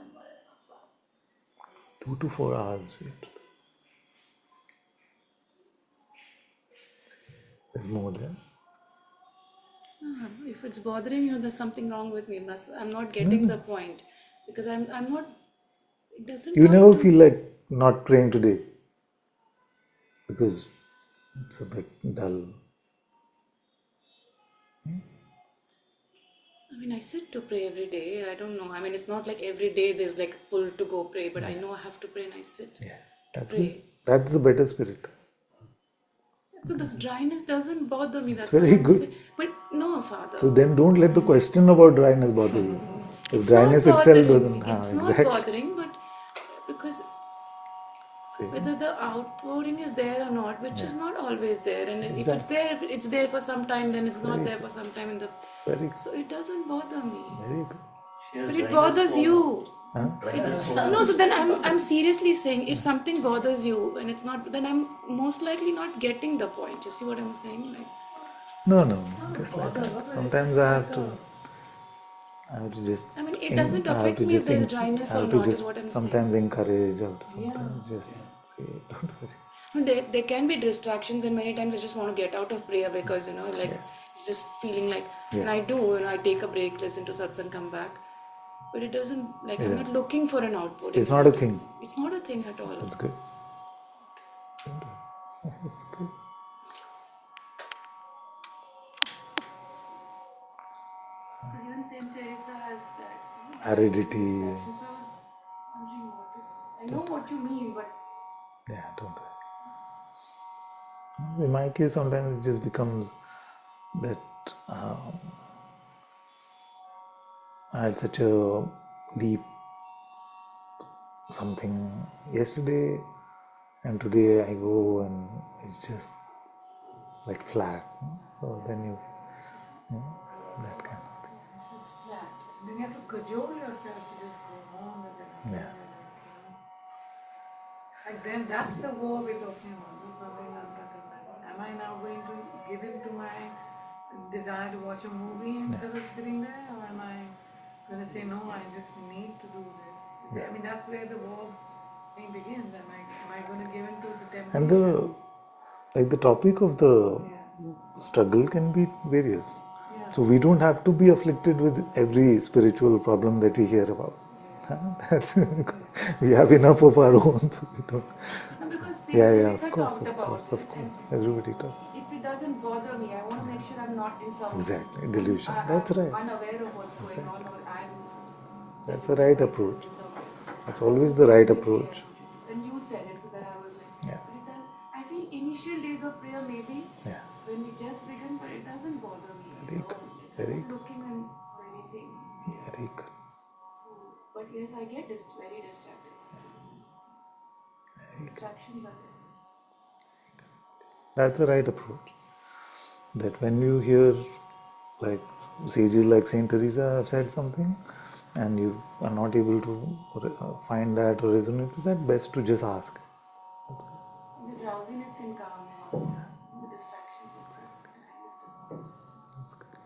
hours. 2 to 4 hours. Wait. There's more there. If it's bothering you, there's something wrong with me. I'm not getting the point because I'm not. It doesn't You come never to. feel like not praying today because it's a bit dull. I mean, I sit to pray every day. I don't know. I mean, it's not like every day there's like a pull to go pray, but I know I have to pray and I sit. Yeah, that's Pray. good. That's the better spirit. So this dryness doesn't bother me. It's That's why very I'm good. saying. But no, Father. So then don't let the question about dryness bother you. If It's not dryness itself bothering doesn't me. have It's not exactly. bothering, but because See, whether the outpouring is there or not, which is not always there, and if it's exactly. there, if it's there for some time, then it's not Very there good. for some time in the. It's very good. So it doesn't bother me. Very good. But it bothers you. Huh? No, so then I'm seriously saying if something bothers you and it's not, then I'm most likely not getting the point. You see what I'm saying? Like, No. Just like that. Sometimes I have to just. I mean, it doesn't I have affect to me if just. there's dryness I or have to not, is just what I'm saying. sometimes encourage. I have to sometimes just say, don't worry. I mean, there can be distractions, and many times I just want to get out of prayer because, like, it's just feeling like, and I do, I take a break, listen to Satsang, come back. But it doesn't, like, I'm not looking for an outpouring. It's is not a what I'm thing. saying. It's not a thing at all. That's good. That's good. Even Saint Teresa has that. Aridity. So I was wondering what is. I know what you mean, but. Yeah, don't worry. In my case, sometimes it just becomes that I had such a deep something yesterday, and today I go and it's just like flat. So then you that kind of thing. It's just flat. Then you have to cajole yourself to just go on with it. Yeah. Like then that's the war we're talking about. Am I now going to give in to my desire to watch a movie instead of sitting there? Or am I going to say, no, I just need to do this? I mean, that's where the war thing begins. Am I going to give in to the And temptation? the topic of the struggle can be various. So we don't have to be afflicted with every spiritual problem that we hear about. We have enough of our own, so we don't. No, because Saint Yeah, Teresa of course. talked about it. Everybody does. If it doesn't bother me, I want to make sure I'm not in some Exactly, delusion. That's right. unaware of what's going on, or I'm. That's the right approach. That's always the right approach. When you said it, so that I was like, Yeah. but it does. I feel initial days of prayer maybe Yeah. when we just begin, but it doesn't bother me. Very good. It's Very not good. looking or anything. Very good. So, but yes, I get very distracted sometimes. Distractions are there. That's the right approach. That when you hear like sages like Saint Teresa have said something and you are not able to find that or resonate with that, best to just ask. The drowsiness can calm down. The distractions also. Dryness doesn't. That's good.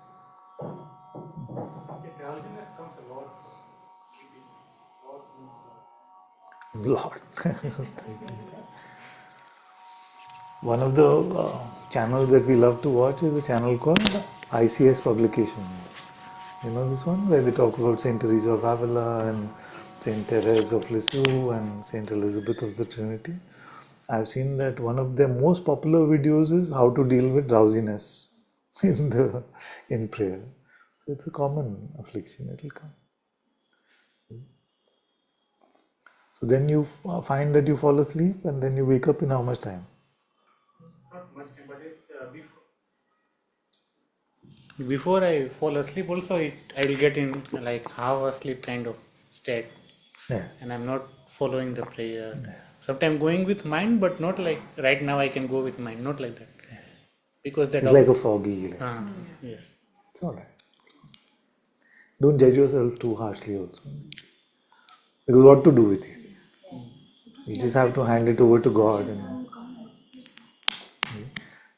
The drowsiness comes a lot from sleeping. Lot means lot. Lord. One of the channels that we love to watch is a channel called ICS Publication. You know this one where they talk about Saint Teresa of Avila and Saint Therese of Lisieux and Saint Elizabeth of the Trinity. I've seen that one of their most popular videos is how to deal with drowsiness in prayer. So it's a common affliction. It will come. So then you find that you fall asleep and then you wake up in how much time? Not much time, but it's before I fall asleep also I will get in like half asleep kind of state, Yeah. and I'm not following the prayer. Sometimes going with mind, but not like right now I can go with mind, not like that. Because that It's like a foggy. yes. It's all right. Don't judge yourself too harshly also. Because what to do with it? You just have to hand it over to God. And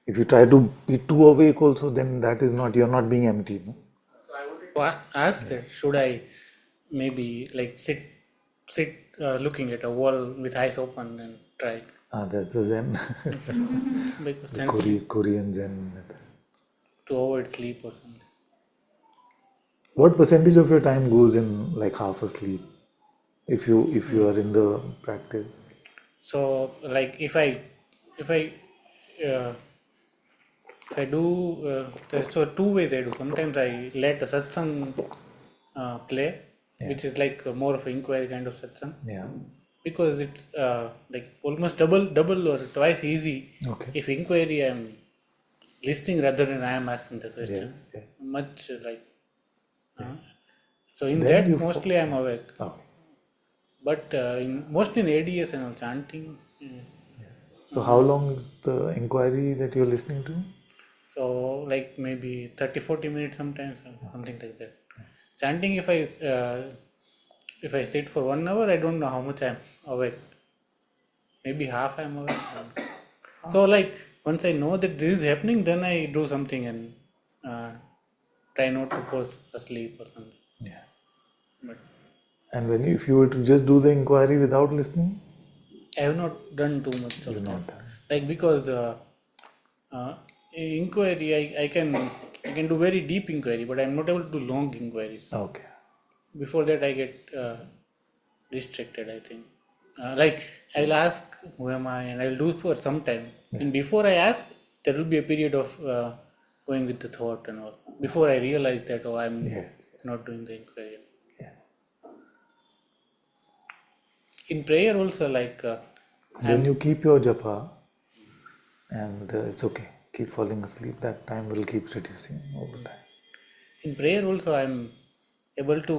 if you try to be too awake also, then that is not, you're not being empty. No? So I wanted to ask that should I maybe like sit looking at a wall with eyes open and try That's a Zen. Because The then sleep Korean Zen method. to avoid sleep or something. What percentage of your time goes in like half asleep if you are in the practice? So like if I uh, if I do so two ways I do. Sometimes I let a satsang play, Yeah. which is like more of an inquiry kind of satsang, Yeah. because it's like almost double or twice easy. Okay. If inquiry I'm listening rather than I am asking the Yeah. question. Yeah. Much like so in Then that you mostly I'm awake, okay. but mostly in ADS and all chanting. So how long is the inquiry that you're listening to? So like maybe 30-40 minutes sometimes or something like that. Chanting if I sit for 1 hour I don't know how much I'm awake. Maybe half I'm awake. So like once I know that this is happening, then I do something and try not to fall asleep or something. Yeah. But And if you were to just do the inquiry without listening, I have not done too much of you're that. not done. Like because inquiry I can do very deep inquiry, but I'm not able to do long inquiries. Okay. Before that I get distracted, I think. Like I'll ask who am I and I'll do for some time. And before I ask, there will be a period of going with the thought and all. Before I realize that, oh, I'm Yeah. not doing the inquiry. Yeah. In prayer also, like Then you keep your japa and it's okay. Keep falling asleep. That time will keep reducing over time. in prayer also, I'm able to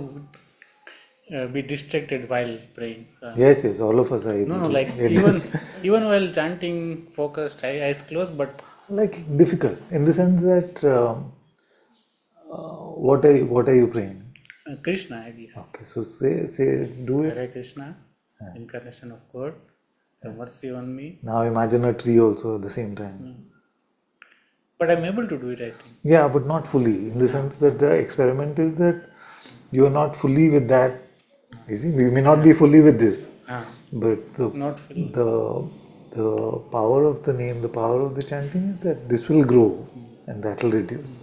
be distracted while praying. So, Yes, all of us are no, able no, to like get even this. even while chanting, focused, eyes closed, but Like difficult in the sense that what are you praying? Krishna, I guess. Okay, so say do it. Hare Krishna, incarnation of God, have mercy on me. Now imagine a tree also at the same time. But I'm able to do it, I think. Yeah, but not fully. In the sense that the experiment is that you are not fully with that. You see, we may not be fully with this, Ah, but not fully. the power of the name, the power of the chanting is that this will grow and that will reduce.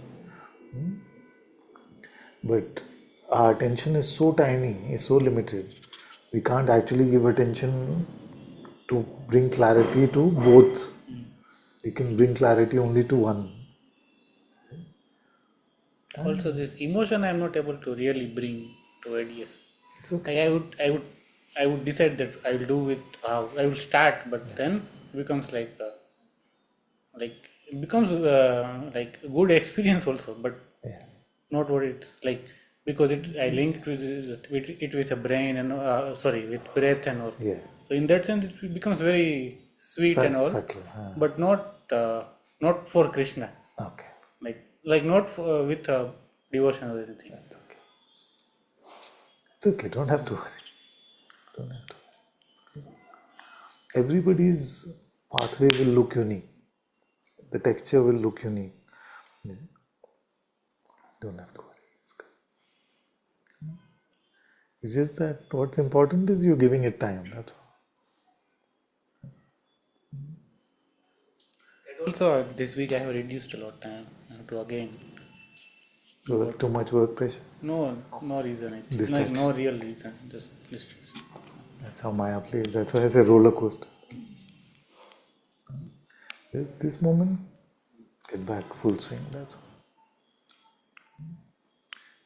But our attention is so tiny, is so limited. We can't actually give attention to bring clarity to both. We can bring clarity only to one. Also, this emotion I'm not able to really bring to ideas. It's okay. Like I would decide that I will do it. I will start, but then it becomes like it becomes like a good experience also, but Yeah. not what it's like, because I linked with it with a brain and sorry, with breath and all. Yeah. So in that sense, it becomes very sweet and all, Subtle. but not for Krishna. Okay. Like not for, with devotion or anything. That's okay. It's okay. Don't have to worry. Don't have to. Everybody's pathway will look unique. The texture will look unique. Don't have to worry. It's good. It's just that what's important is you're giving it time. That's all. Also, this week I have reduced a lot time to again. So too much work pressure. No reason actually. Like Distraction. no real reason, just distraction. That's how Maya plays. That's why I say roller coaster. This moment, get back full swing. That's all.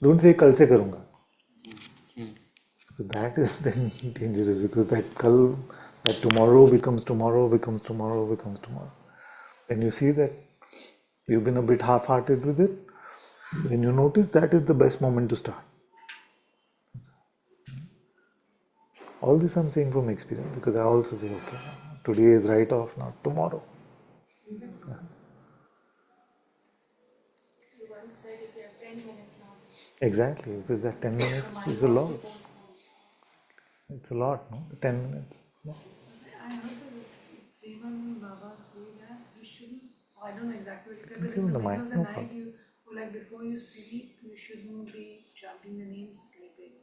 Don't say कल से करूँगा. That is then dangerous because that tomorrow becomes tomorrow, becomes tomorrow, becomes tomorrow. When you see that you've been a bit half-hearted with it, when you notice that is the best moment to start. All this I'm saying from experience because I also say, okay, today is right off, not tomorrow. You once said if you have 10 minutes now, just Exactly, because that 10 minutes is a lot. It's a lot, no? 10 minutes. No? I heard the Devan Baba say that you shouldn't, I don't know exactly what he said, but It's in in the the middle mind, of the no night, problem. like before you sleep, you shouldn't be chanting the name sleeping.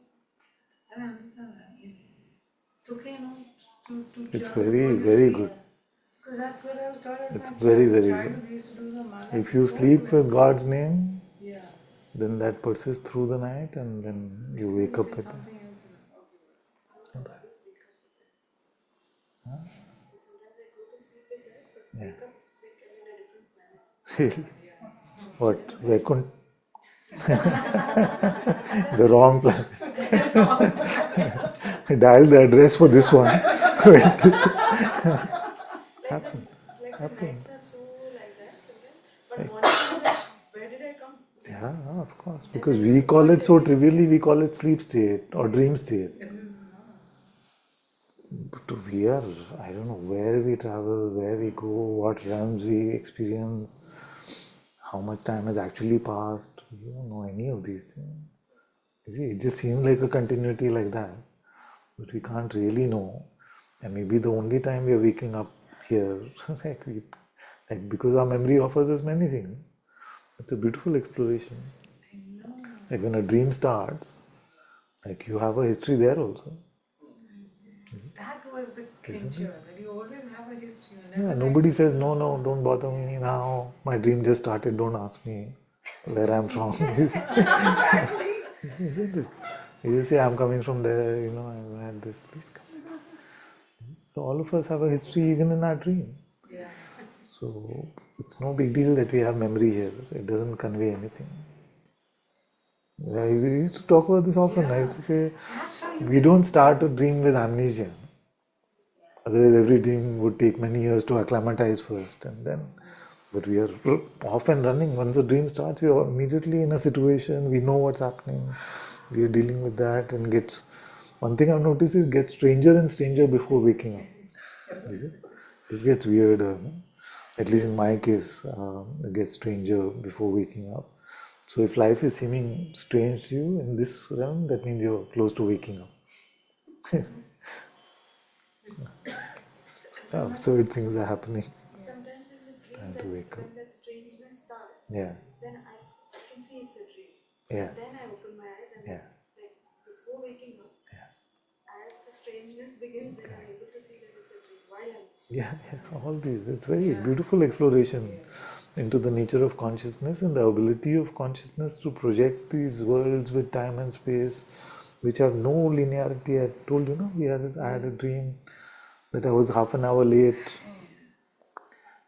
I don't understand that. It's okay, to It's chant before very, you very sleep. good. Because that's what I was taught as It's my very, child. very Childhood we used to do the mala. If you sleep with God's name, Yeah. then that persists through the night and then you wake up with that. Something else. Yeah. What? Vaikunt? The wrong plan. Dial the address for this one. Happen. Like the Happen. nights are so like that sometimes. But morning I'm like, where did I come? Yeah, of course. Because we call it so trivially, we call it sleep state or dream state. But we are, I don't know where we travel, where we go, what realms we experience, how much time has actually passed. We don't know any of these things. You see, it just seems like a continuity like that. But we can't really know. And maybe the only time we are waking up here, like because our memory offers us many things. It's a beautiful exploration. Like when a dream starts, like you have a history there also. That was the clincher, that you always have a history. Yeah, nobody says, no, no, don't bother me now. My dream just started, don't ask me where I'm from. Isn't it? You just say, I'm coming from there, I had this. Please come. So all of us have a history even in our dream. Yeah. So it's no big deal that we have memory here. It doesn't convey anything. We used to talk about this often. I used to say, we don't start a dream with amnesia. Otherwise, every dream would take many years to acclimatize first, and then. But we are off and running. Once the dream starts, we are immediately in a situation. We know what's happening. We are dealing with that, and gets. One thing I've noticed is it gets stranger and stranger before waking up. Is it? This gets weirder. No? At least in my case, it gets stranger before waking up. So if life is seeming strange to you in this realm, that means you're close to waking up. Absurd things are happening. Sometimes in the dream, Time to wake up. when that strangeness starts, Yeah, then I can see it's a dream. yeah, Then I open my eyes and yeah, like before waking up, as the strangeness begins, then I'm able to see that it's a dream while I'm yeah. All these. It's very beautiful exploration into the nature of consciousness and the ability of consciousness to project these worlds with time and space, which have no linearity. I told you, I had a dream that I was half an hour late,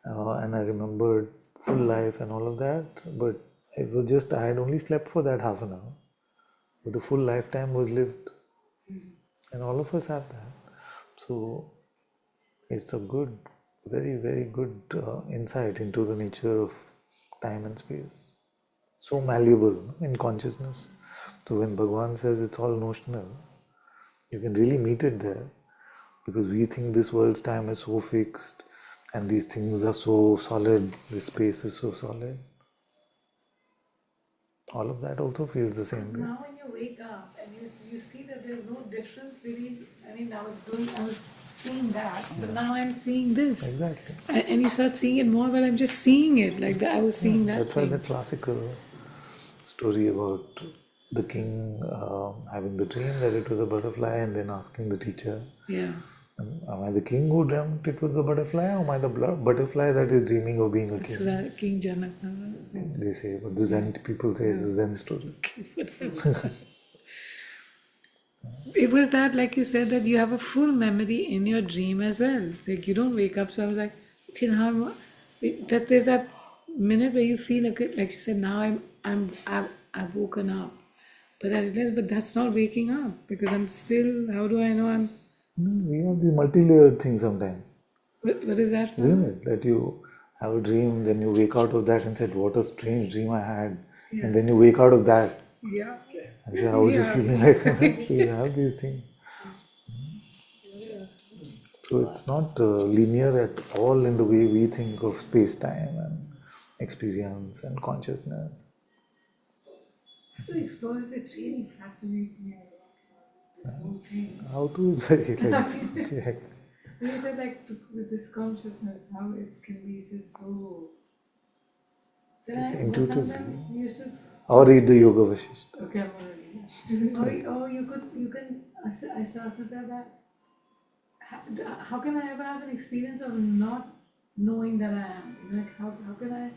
and I remembered full life and all of that. But it was just I had only slept for that half an hour, but a full lifetime was lived, and all of us have that. So it's a good, very, very good insight into the nature of time and space. So malleable in consciousness. So when Bhagavan says it's all notional, you can really meet it there, because we think this world's time is so fixed and these things are so solid, this space is so solid. All of that also feels the same way. Now when you wake up and you see that there's no difference between, I was seeing that, but now I'm seeing this. Exactly. And you start seeing it more, but I'm just seeing it, like that I was seeing that That's why thing. the classical story about the king having the dream that it was a butterfly and then asking the teacher, Yeah. am I the king who dreamt it was a butterfly, or am I the butterfly that is dreaming of being a It's king? that King Janak. They say, but the Zen people say it's a Zen story. It was that, like you said, that you have a full memory in your dream as well. Like you don't wake up. So I was like, okay, now that there's that minute where you feel like you said, now I've woken up. But I realized, but that's not waking up, because I'm still. How do I know I'm? We have these multi-layered things sometimes, What is that? isn't it? That you have a dream, then you wake out of that and said, what a strange dream I had. And then you wake out of that. Yeah. And say, I was just feeling like, so you have these things. So it's not linear at all in the way we think of space-time and experience and consciousness. To explore this, it really fascinates me a lot. This whole thing. How to is very like, yeah. You said like with this consciousness, how it can be just so. Just Then intuitively. sometimes you used to. Or read the Yoga Vasishtha. Okay, I'm already. Or you can. I used to ask myself that. How can I ever have an experience of not knowing that I am. Like how can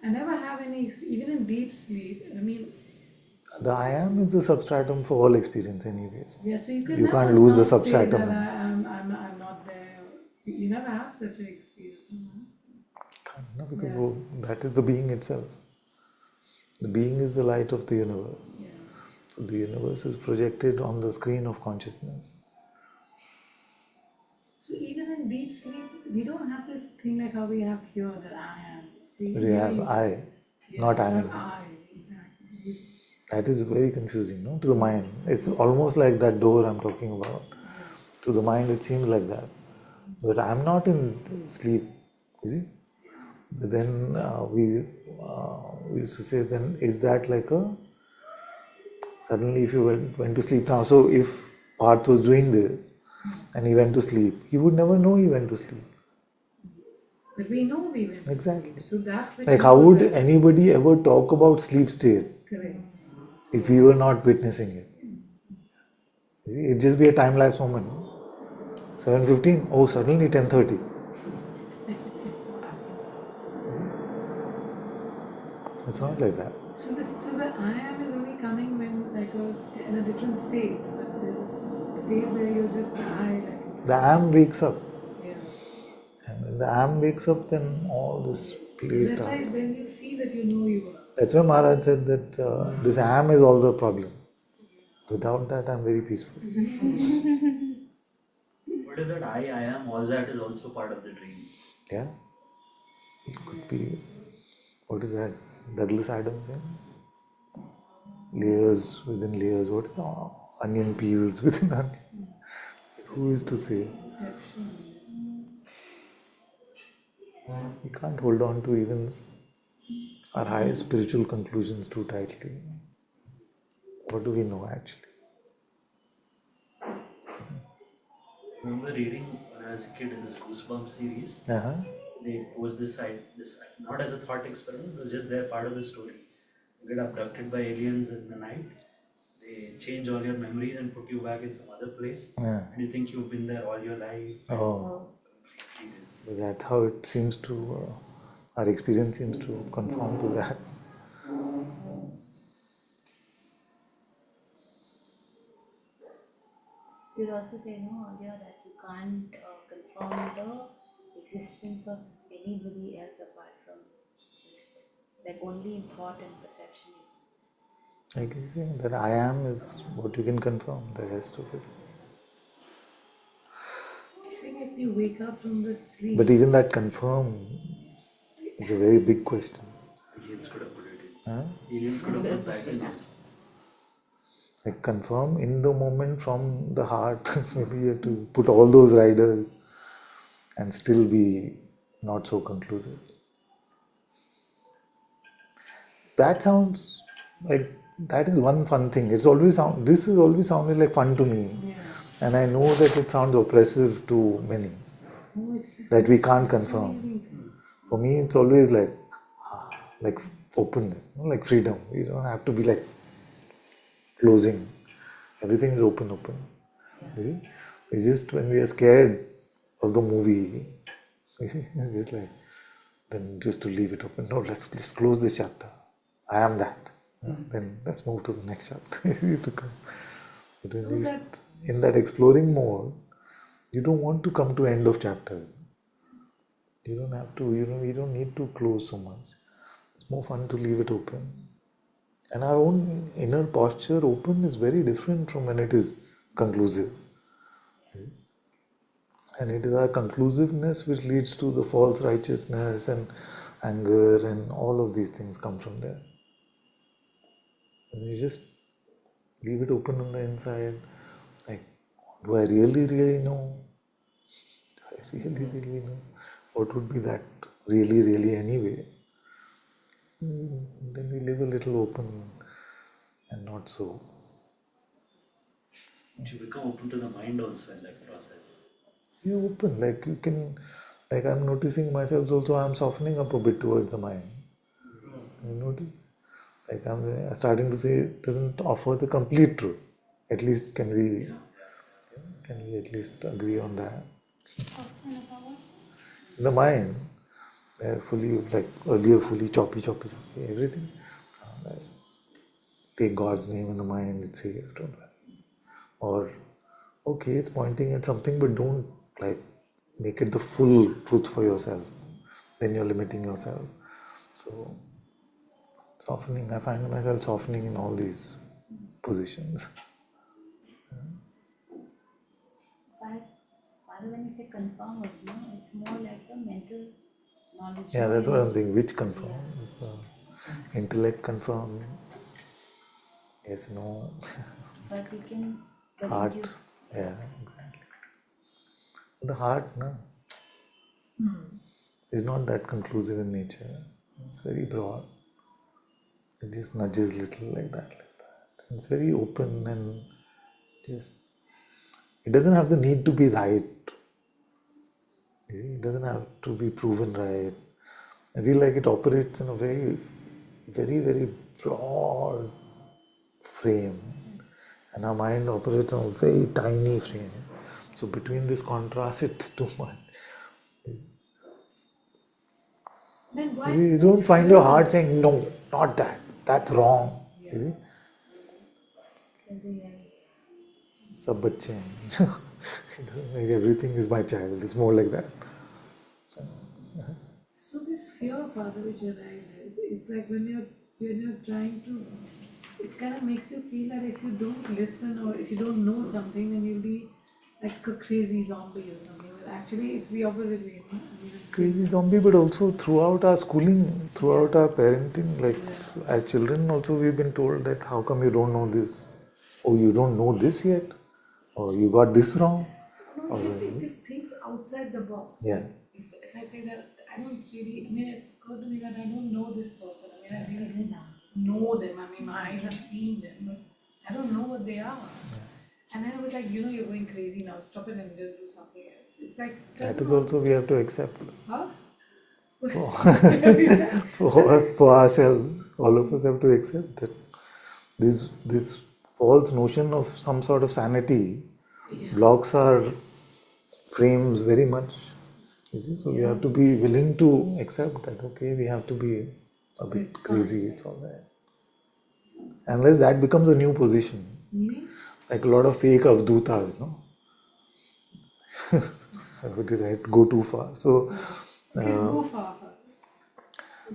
I never have any, even in deep sleep. I mean, The I am is the substratum for all experience, anyways. yeah. So you can You never can't lose the not say substratum. that I'm not there. You never have such an experience. No, because Yeah. that is the being itself. The being is the light of the universe. Yeah. So the universe is projected on the screen of consciousness. So even in deep sleep, we don't have this thing like how we have here that I am. We have I, not I am. I, exactly. That is very confusing, no? To the mind. It's almost like that door I'm talking about. To the mind, it seems like that. But I'm not in sleep, you see? But then we used to say, then is that like a suddenly if you went to sleep now? So if Parth was doing this and he went to sleep, he would never know he went to sleep. But we know we went. Exactly. So that which Like how knows would that. anybody ever talk about sleep state Correct. if we were not witnessing it? You see, it'd just be a time lapse moment. 7:15. Oh, suddenly 10:30. It's not like that. So the I am is only coming when like in a different state. But there's a state where you're just the I, like The am wakes up. yeah. And when the am wakes up, then all this play That's why starts. when you feel that you know you are. That's why Maharaj said that this am is all the problem. Without that, I'm very peaceful. What is that I am, all that is also part of the dream. Yeah? It could be, what is that? Douglas Adams saying? Layers within layers. What? Onion peels within onion. Who is to say? We can't hold on to even our highest spiritual conclusions too tightly. What do we know actually? I remember reading when I was a kid in this Goosebumps series. Uh-huh. They posed this not as a thought experiment, it was just their part of the story. You get abducted by aliens in the night, they change all your memories and put you back in some other place, Yeah. and you think you've been there all your life. Oh. So that's how it seems to, our experience seems to conform to that. You also say no earlier that you can't confirm the existence of anybody else apart from just like only in thought and perception. Like he's saying that I am is what you can confirm, the rest of it. I think if you wake up from the sleep. But even that confirm is a very big question. Aliens could have put it in. Huh? Aliens could have put that in also. Like confirm in the moment from the heart. Maybe you have to put all those riders and still be not so conclusive. That sounds like that is one fun thing. This is always sounded like fun to me. Yeah. And I know that it sounds oppressive to many. That we can't confirm. For me it's always like openness, like freedom. You don't have to be like closing. Everything is open. You see? It's just when we are scared of the movie, it's like, then just to leave it open. No, let's just close this chapter. I am that. Then let's move to the next chapter. To come. But in that exploring mode, you don't want to come to end of chapter. You don't have to, you don't need to close so much. It's more fun to leave it open. And our own inner posture open is very different from when it is conclusive. And it is our conclusiveness which leads to the false righteousness and anger and all of these things come from there. And you just leave it open on the inside. Like, do I really know? Do I really know? What would be that really anyway? Then we live a little open and not so. You become open to the mind also in that process. You're open, like you can, like I'm noticing myself also, I'm softening up a bit towards the mind. You notice? Like I'm starting to say it doesn't offer the complete truth. At least can we at least agree on that? In the mind, they're fully, like earlier, fully choppy, everything. Like, take God's name in the mind, it's safe, don't worry. Or, okay, it's pointing at something, but don't like make it the full truth for yourself. Then you're limiting yourself. So, softening, I find myself softening in all these positions. But rather when you say confirm also, it's more like a mental knowledge. Yeah, that's what I'm saying. Which confirm? Is intellect confirm? Yes, no. But you can, but Heart. you, Yeah, exactly. The heart, no, is not that conclusive in nature. It's very broad. It just nudges little like that, like that. It's very open and just. It doesn't have the need to be right. You see, it doesn't have to be proven right. I feel like it operates in a very, very broad frame, and our mind operates on a very tiny frame. So between this contrast, it's too much. Then why You don't find your heart saying, no, not that, that's wrong. You see? Sab bachche hain. Like everything is my child, it's more like that. So this fear of other which arises is like when you're trying to, it kind of makes you feel that if you don't listen or if you don't know something, then you'll be like a crazy zombie or something. But actually, it's the opposite way. No? I mean, it's Crazy zombie, but also throughout our schooling, throughout our parenting, like as children also we've been told that how come you don't know this? Oh, you don't know this yet? Or you got this wrong? no, Or it this? thinks outside the box. Yeah. If I say that I don't really, I mean, it occurred to me that I don't know this person. I mean, I really don't know them. I mean, my eyes have seen them, but I don't know what they are. And then it was like, you're going crazy now. Stop it and just do something else. It's like That is also we have to accept. Huh? For ourselves, all of us have to accept that this false notion of some sort of sanity blocks our frames very much. You see? So we have to be willing to accept that, okay, we have to be a bit crazy, it's all right. Unless that becomes a new position. Like a lot of fake avdutas, no? Did I go too far? So, go far.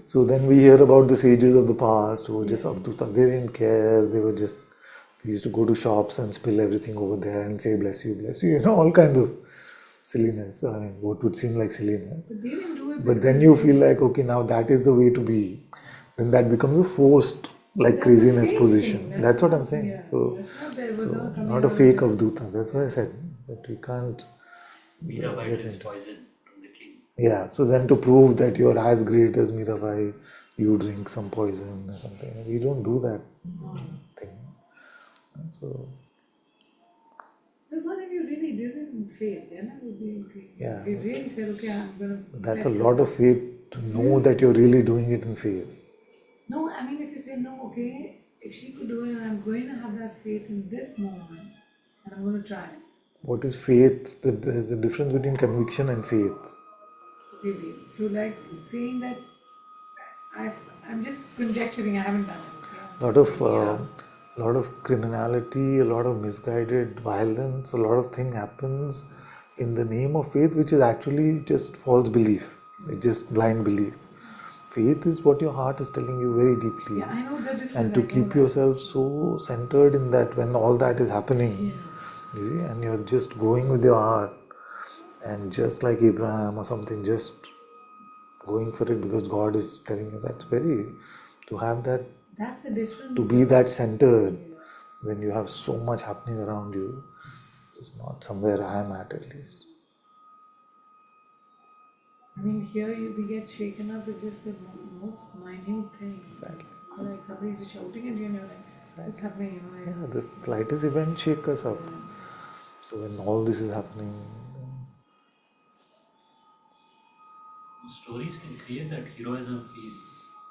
so then we hear about the sages of the past who were just avdutas. They didn't care. They used to go to shops and spill everything over there and say, bless you, all kinds of silliness. I mean, what would seem like silliness. They didn't do it. But then you feel like, okay, now that is the way to be. Then that becomes a forced, like craziness position. That's what I'm saying. Yeah. So, That's not a fake avduta. That's why I said that we can't. Mirabai drinks poison from the king. Yeah, so then to prove that you're as great as Mirabai, you drink some poison or something. We don't do that thing. So, But what if you really didn't fail? Then I would be okay. yeah. If you really said, okay, I'm going to. That's a lot of faith to know that you're really doing it in faith. No, I mean, if you say, no, okay, if she could do it, and I'm going to have that faith in this moment, and I'm going to try. What is faith? There's the difference between conviction and faith. Really. So, like saying that I'm just conjecturing, I haven't done it. Lot of criminality, a lot of misguided violence, a lot of thing happens in the name of faith, which is actually just false belief. It's just blind belief. Faith is what your heart is telling you very deeply. Yeah, I know the difference. And to keep yourself so centered in that when all that is happening, you see, and you're just going with your heart, and just like Abraham or something, just going for it because God is telling you. That's very, to have that, that's a different. to be that centered when you have so much happening around you, is not somewhere I am at least. I mean, here we get shaken up with just the most minute things. Exactly. Like somebody's just shouting at you and you're like, what's happening? Yeah, the slightest event shake us up. So when all this is happening, Stories can create that heroism feel.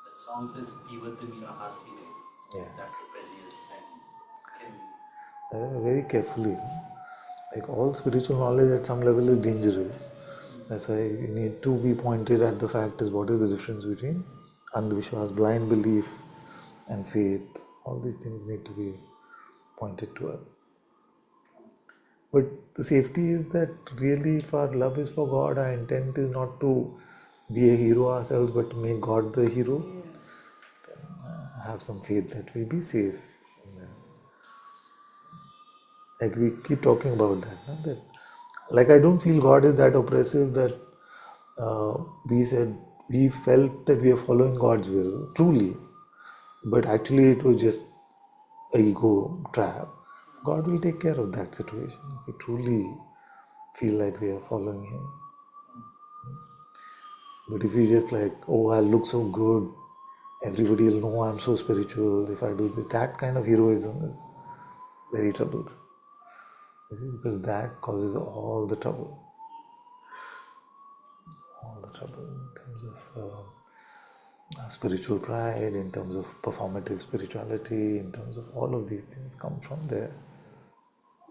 That song says, Pivat Mira Hasine. Yeah. That rebellious and can. very carefully. Like all spiritual knowledge at some level is dangerous. That's why you need to be pointed at the fact is what is the difference between Andhvishwas, blind belief, and faith. All these things need to be pointed to us. But the safety is that really, if our love is for God, our intent is not to be a hero ourselves, but to make God the hero. Have some faith that we'll be safe. Like we keep talking about that, no? That like I don't feel God is that oppressive that we felt that we are following God's will truly, but actually it was just a ego trap. God will take care of that situation if we truly feel like we are following Him. But if we just like, oh, I look so good, everybody will know I'm so spiritual if I do this, that kind of heroism is very troublesome. Because that causes all the trouble. All the trouble in terms of spiritual pride, in terms of performative spirituality, in terms of all of these things come from there.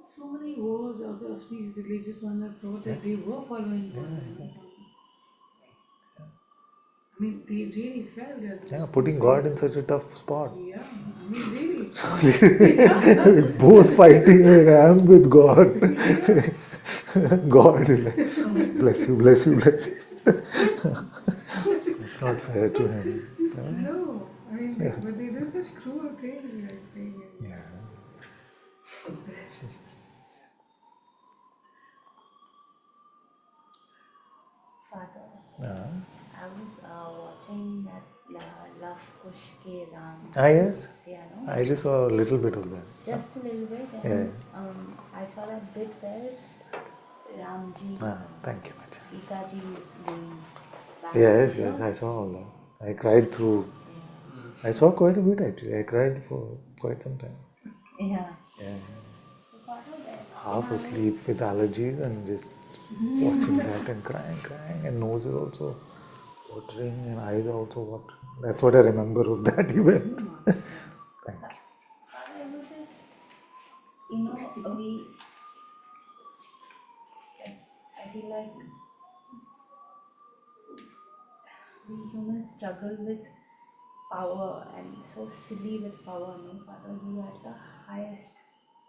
So many wars of these religious ones that thought that they were following God. I mean, they really felt that. Yeah, putting God in such a tough spot. Yeah, I mean, really. Both fighting, like, I am with God. God is like, bless you, bless you, bless you. It's not fair to him. No, I mean, but they do such cruel things, like saying it. Yeah. Father, I was watching that Love Kush Ke Ram. Yes. Yeah, no? I just saw a little bit of that. Just a little bit. And, I saw that bit where Ramji, Thank you much. Sita ji is going back. Yes, I saw all that. I cried through. I saw quite a bit actually. I cried for quite some time. Yeah. Yeah. So Father, that Half asleep with allergies and just watching that and crying, and nose is also watering and eyes are also watering. That's what I remember of that event. Thank you. Father, it was just, I feel like we humans struggle with power and so silly with power, no? Father, you had the highest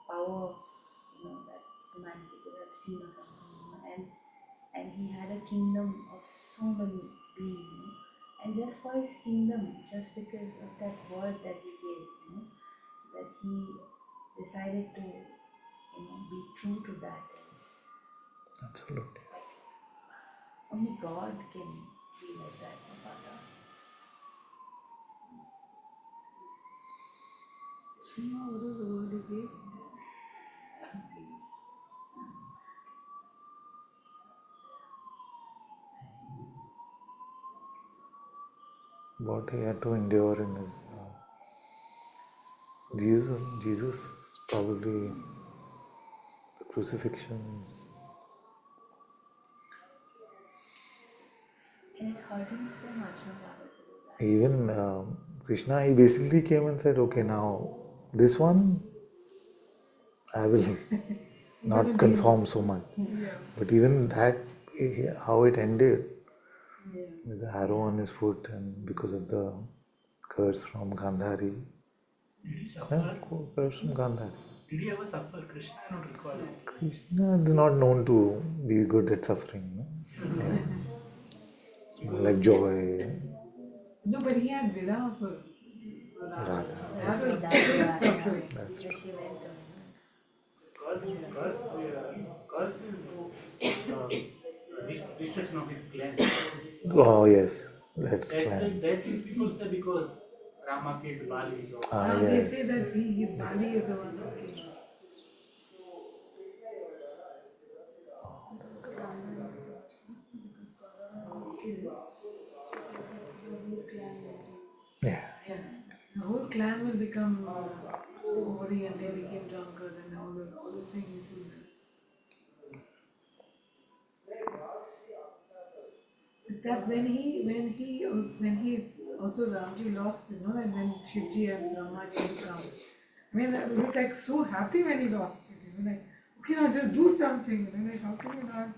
power, that humanity could have seen or something, and he had a kingdom of so many beings, and just for his kingdom, just because of that word that he gave, that he decided to, be true to that. Absolutely. Only God can be like that, no, Father. Shima, what is the word you gave? I haven't seen it. What he had to endure in his Jesus probably the crucifixions. And it hurt him so much, no, Father, to do that. Even Krishna, he basically came and said, okay, now this one I will not conform so much. But even that, how it ended with the arrow on his foot and because of the curse from Gandhari. Did he suffer? Curse from Gandhari. Did he ever suffer? Krishna, I don't recall. Krishna is not known to be good at suffering. No? Yeah. It's more like joy. No, but he had Vira for Radha. That was That's big why, suffering. That's which true. he went through. Curse is destruction of his clan. Oh, yes. That clan. That is people say because Rama killed Bali. So They say Yes. that Bali is the one who came. Because Kaura got killed, she says that the whole clan will be. Yeah. Yeah. The whole clan will become Hori, and they became drunkard, and all the singing through this. But that when he also Ramji lost, and when Shivji and Rama came to come. I mean, I was like so happy when he lost it. Like, okay, now just do something. Like, how can you not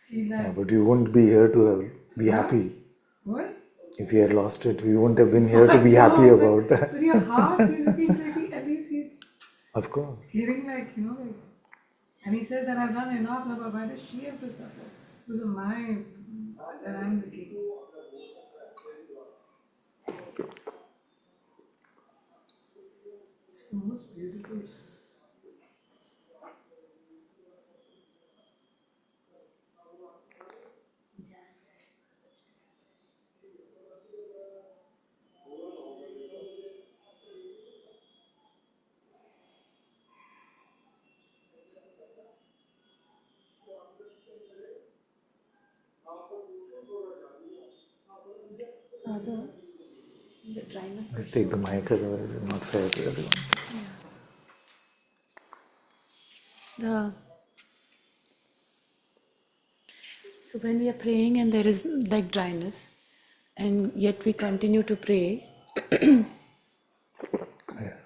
feel Yeah, that. but we wouldn't be here to be happy. What? If we had lost it, we wouldn't have been here to be happy about But that. your heart is feels like at least he's Of course. hearing like, like, and he says that I've done enough, but why does she have to suffer? Those are my, that I'm the king. It's the most beautiful. Others, the dryness Let's is take the so mic, otherwise it's not fair to everyone. The So when we are praying and there is like dryness, and yet we continue to pray, Yes.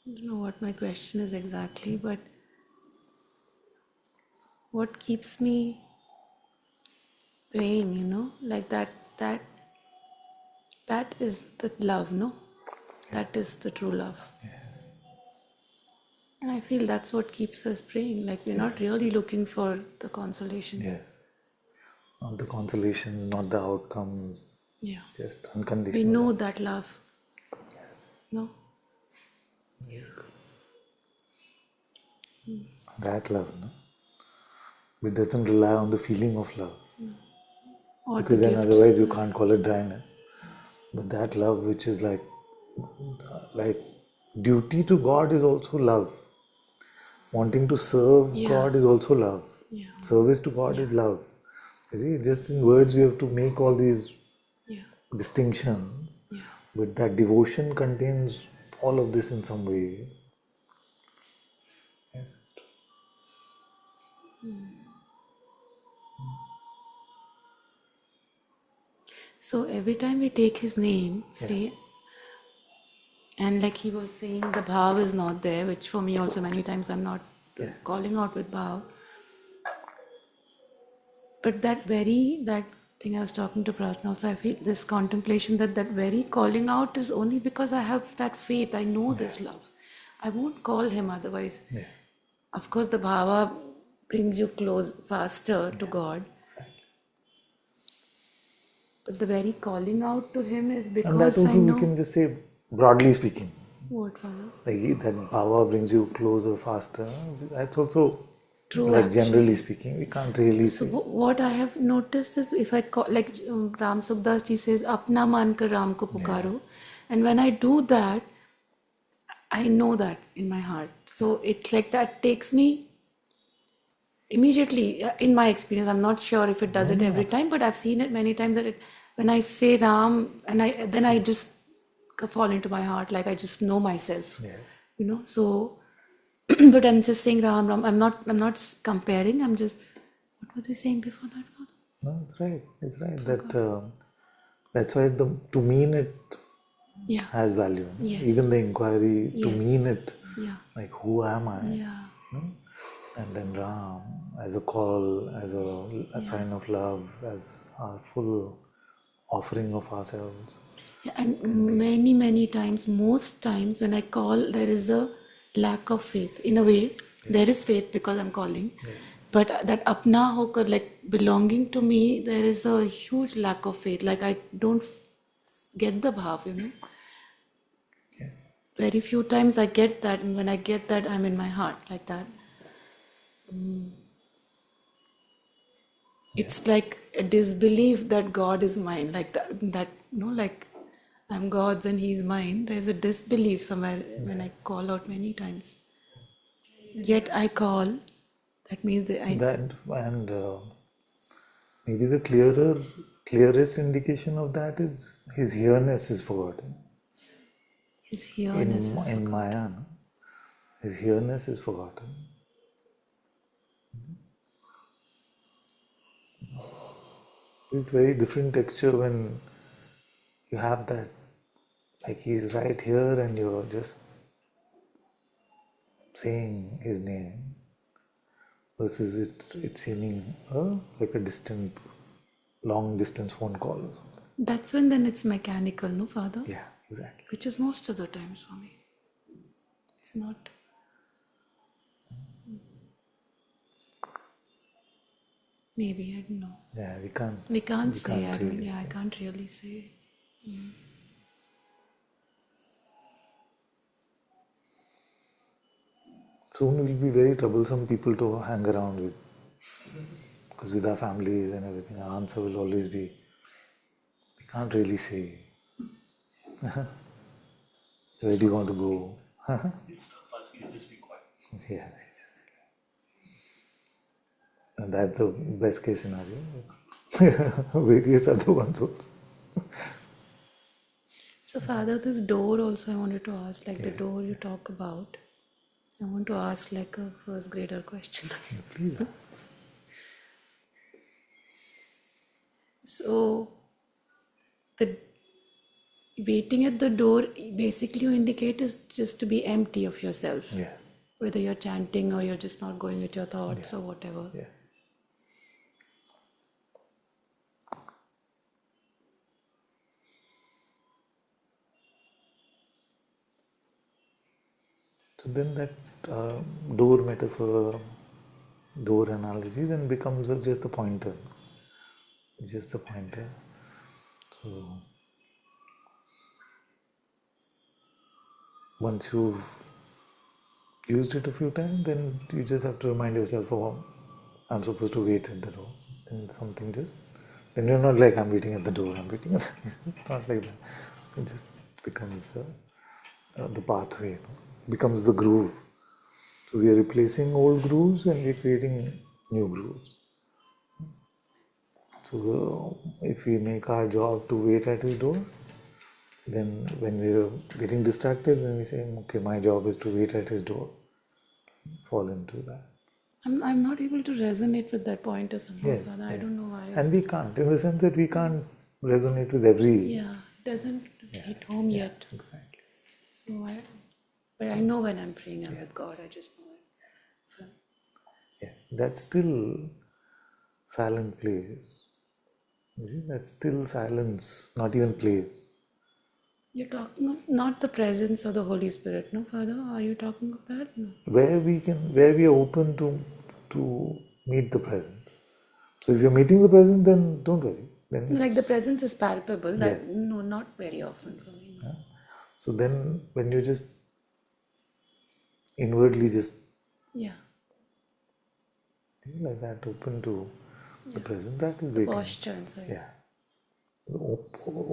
I don't know what my question is exactly, but what keeps me praying, like that that is the love, no? That is the true love. And I feel that's what keeps us praying. Like we're not really looking for the consolations. Yes. Not the consolations, not the outcomes, Yeah. just We unconditional know love. that love. Yes. No? That love, no? It doesn't rely on the feeling of love. Or the Because then gifts. otherwise you can't call it dryness. But that love which is like duty to God is also love. Wanting to serve Yeah. God is also love. Yeah. Service to God is love. You see, just in words we have to make all these Yeah. distinctions, Yeah. but that devotion contains all of this in some way. Yes, it's true. So every time we take his name, Yeah. say, and like he was saying, the bhav is not there, which for me also many times I'm not Yeah. calling out with bhav. But that thing I was talking to Pratna also, I feel this contemplation that very calling out is only because I have that faith. I know this love. I won't call him otherwise. Yeah. Of course, the bhava brings you close faster to God. Exactly. But the very calling out to him is And that because I also we know can just say, broadly speaking, what, Father? like that bhava brings you closer, faster. That's also, True, like generally actually. speaking, we can't really So say. what I have noticed is if I call, like Ram Sukdas ji says, "Apna man kar Ram ko pukaro," and when I do that, I know that in my heart. So it's like that takes me immediately. In my experience, I'm not sure if it does it every time, but I've seen it many times that when I say Ram, and I just fall into my heart, like I just know myself, Yes. So, but I'm just saying Ram, Ram. I'm not comparing. I'm just. What was he saying before that? Father? No, it's right. It's right. Forgot. That's why to mean it Yeah. has value. Yes. Even the inquiry, to Yes. mean it, Yeah. like who am I? Yeah. And then Ram as a call, as a sign of love, as our full offering of ourselves. Yeah, and many times, most times when I call, there is a lack of faith. In a way, there is faith because I'm calling. But that apna hokar, like belonging to me, there is a huge lack of faith. Like I don't get the bhav. Yes. Very few times I get that, and when I get that, I'm in my heart like that. It's like a disbelief that God is mine, like that like I'm God's and He's mine. There's a disbelief somewhere when I call out many times. Yet I call, that means that That and maybe the clearest indication of that is his here-ness is forgotten. His here-ness is In forgotten. Maya, no? His here-ness is forgotten. It's very different texture when you have that, like he's right here and you're just saying his name versus it seeming like a distant, long distance phone call or something. That's when then it's mechanical, no, Father? Yeah, exactly. Which is most of the times for me. It's not. Maybe, I don't know. Yeah, we can't. We can't say, I don't, really yeah, I say. can't really say. Soon we'll be very troublesome people to hang around with. Because with our families and everything, our answer will always be, we can't really say. Where do you want to go? It's not possible, just be quiet. Yeah. And that's the best case scenario. Various other ones also. So, Father, this door also I wanted to ask, like the door you talk about. I want to ask like a first grader question. Please. So, the waiting at the door basically you indicate is just to be empty of yourself. Yeah. Whether you're chanting or you're just not going with your thoughts or whatever. Yeah. So then that door metaphor, door analogy then becomes just a pointer. It's just a pointer. So once you've used it a few times, then you just have to remind yourself, oh, I'm supposed to wait at the door. And something just, then you're not like, I'm waiting at the door, I'm waiting at the It's not like that. It just becomes the pathway, becomes the groove. So we are replacing old grooves and we're creating new grooves. So if we make our job to wait at his door, then when we're getting distracted, then we say, okay, my job is to wait at his door. Fall into that. I'm not able to resonate with that point or somehow, Yes, Father. I yes. don't know why. And we can't, in the sense that we can't resonate with every. Yeah, it doesn't hit home yet. Exactly. So but I know when I'm praying, I'm with God. I just know it. Yeah, that's still silent place. You see, that's still silence, not even place. You're talking of not the presence of the Holy Spirit, no, Father? Are you talking of that? No. Where we are open to meet the presence. So if you're meeting the presence, then don't worry. Then Like the it's, presence is palpable. That Yes. no, not very often for me. No. so then when you just inwardly just Yeah, like that, open to the present, that is the waiting. posture inside. Yeah.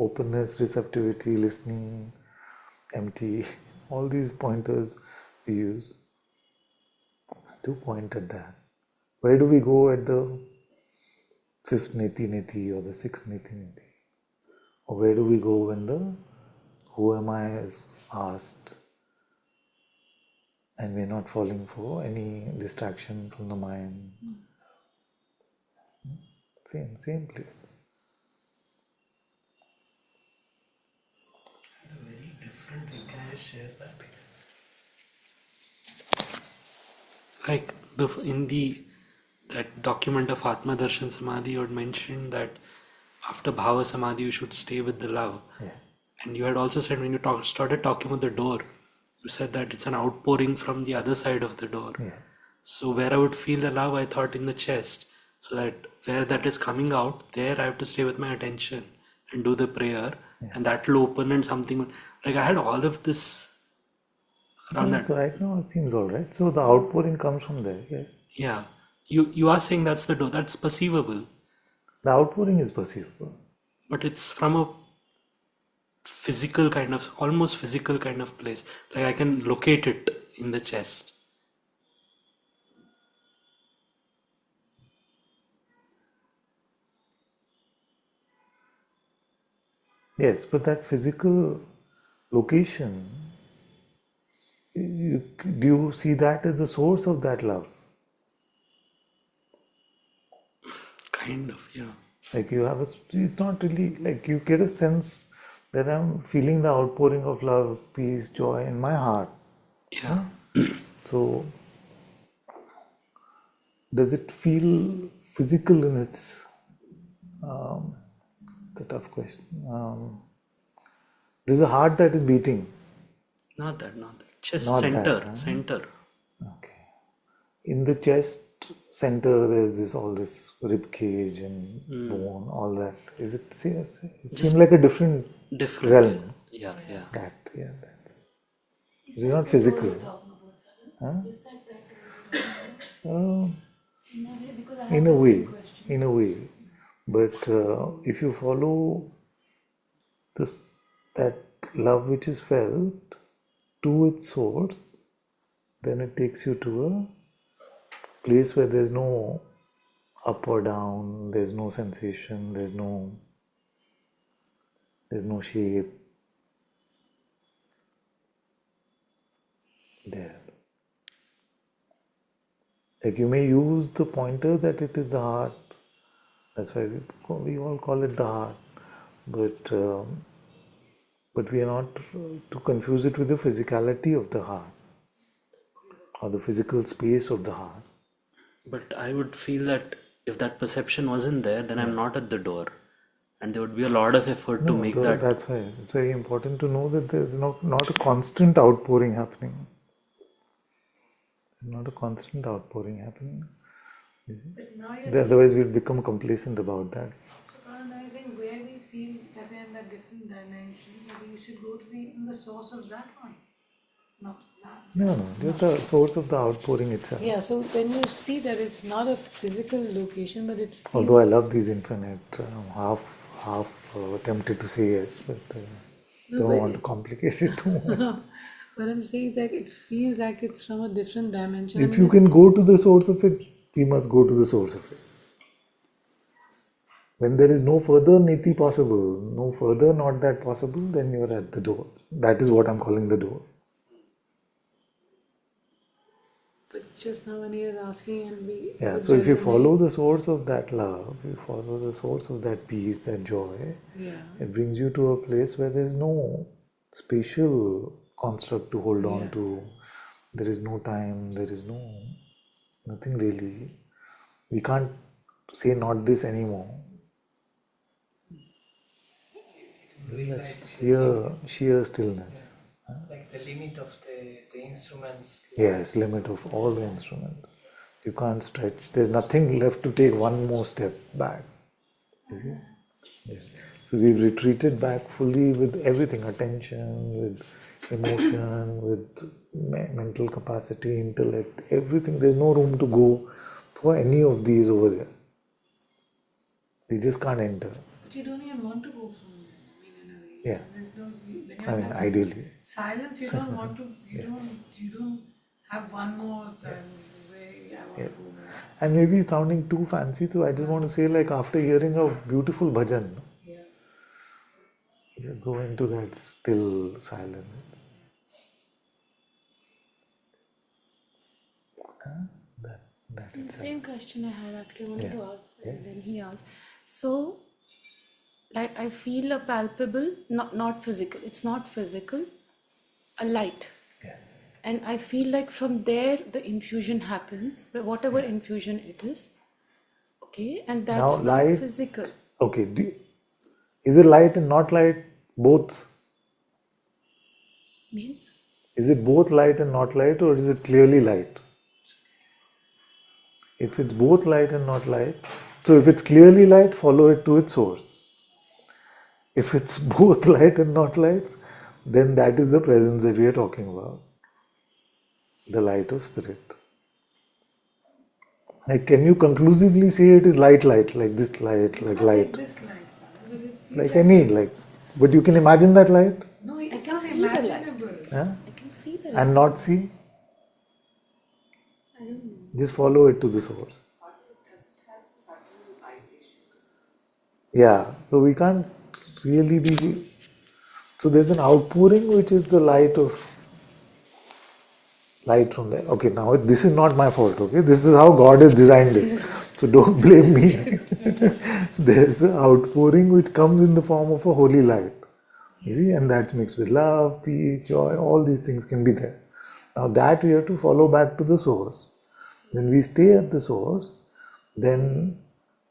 Openness, receptivity, listening, empty, all these pointers we use to point at that. Where do we go at the fifth neti neti or the sixth neti neti? Or where do we go when the who am I is asked and we're not falling for any distraction from the mind? Same place. Very different. Can I share that? Like in that document of Atma Darshan Samadhi, you had mentioned that after Bhava Samadhi you should stay with the love. Yeah. And you had also said when you started talking about the door, you said that it's an outpouring from the other side of the door. Yeah. So where I would feel the love, I thought in the chest. So that where that is coming out, there I have to stay with my attention and do the prayer, and that will open and something. Like I had all of this around that. So right now it seems all right. So the outpouring comes from there. Yes. Yeah, you are saying that's the door. That's perceivable, The outpouring is perceivable. but it's from a physical kind of, almost physical kind of place. Like I can locate it in the chest. Yes, but that physical location, do you see that as the source of that love? Kind of, yeah. Like you have it's not really like you get a sense that I'm feeling the outpouring of love, peace, joy in my heart. Yeah. So, does it feel physical in its? It's a tough question. There's a heart that is beating. Not that, not that. Chest Not center, that, huh? center. Okay. In the chest center, there's all this rib cage and bone, all that. Is it? It seems like a different Different. realm. Yeah, yeah. That. It is not physical. Huh? Is that door? Uh, In a way, because I in have a the way, same question. in a way. But if you follow this, that love which is felt to its source, then it takes you to a place where there's no up or down, there's no sensation, there's no shape there. Like you may use the pointer that it is the heart. That's why we all call it the heart. But we are not to confuse it with the physicality of the heart or the physical space of the heart. But I would feel that if that perception wasn't there, then I'm not at the door. And there would be a lot of effort to make that. That's why it's very important to know that there's not a constant outpouring happening. Not a constant outpouring happening. But now you're Otherwise, we'd become complacent about that. so analyzing where we feel that we're in that different dimension, maybe you should go to the source of that one. Not that. No, just the source of the outpouring itself. Yeah, so then you see that it's not a physical location, but it feels. Although I love these infinite, half tempted to say yes, but don't want to complicate it too much. But I'm saying that it feels like it's from a different dimension. If you can go to the source of it, we must go to the source of it. When there is no further niti possible, no further not that possible, then you are at the door. That is what I'm calling the door. But just now when he was asking and we. Yeah, so if you follow the source of that love, you follow the source of that peace, that joy, it brings you to a place where there is no spatial construct to hold on to. There is no time, there is nothing really. We can't say not this anymore. Sheer stillness. Like the limit of the instruments. Yes, limit of all the instruments. You can't stretch. There's nothing left to take one more step back. You see? Yes. So we've retreated back fully with everything, attention, with emotion, with mental capacity, intellect, everything. There's no room to go for any of these over there. They just can't enter. But you don't even want to go from there. I mean, in a way. Yeah. There's no. I mean, ideally. Silence, you don't want to. You don't have one more time where I want to go more. And maybe sounding too fancy, so I just want to say, like after hearing a beautiful bhajan, just go into that still silence. That The itself. same question I had actually wanted to ask, and then he asked. So, like I feel a palpable, not physical. It's not physical, a light. Yeah. And I feel like from there the infusion happens, whatever infusion it is. Okay, and that's Now, not light, physical. Okay, is it light and not light? Both? Means? Is it both light and not light, or is it clearly light? If it's both light and not light, so if it's clearly light, follow it to its source. If it's both light and not light, then that is the presence that we are talking about. The light of spirit. Like, can you conclusively say it is light, like this light, like light? This light. Like any, but you can imagine that light? No, I can see the light. Huh? I can see the light. And not see? I don't know. Just follow it to the source. Yeah, so we can't really be. So there's an outpouring which is the light from there. Okay, now this is not my fault, okay? This is how God has designed it. So don't blame me. There's an outpouring which comes in the form of a holy light. You see, and that's mixed with love, peace, joy, all these things can be there. Now that we have to follow back to the source. When we stay at the source, then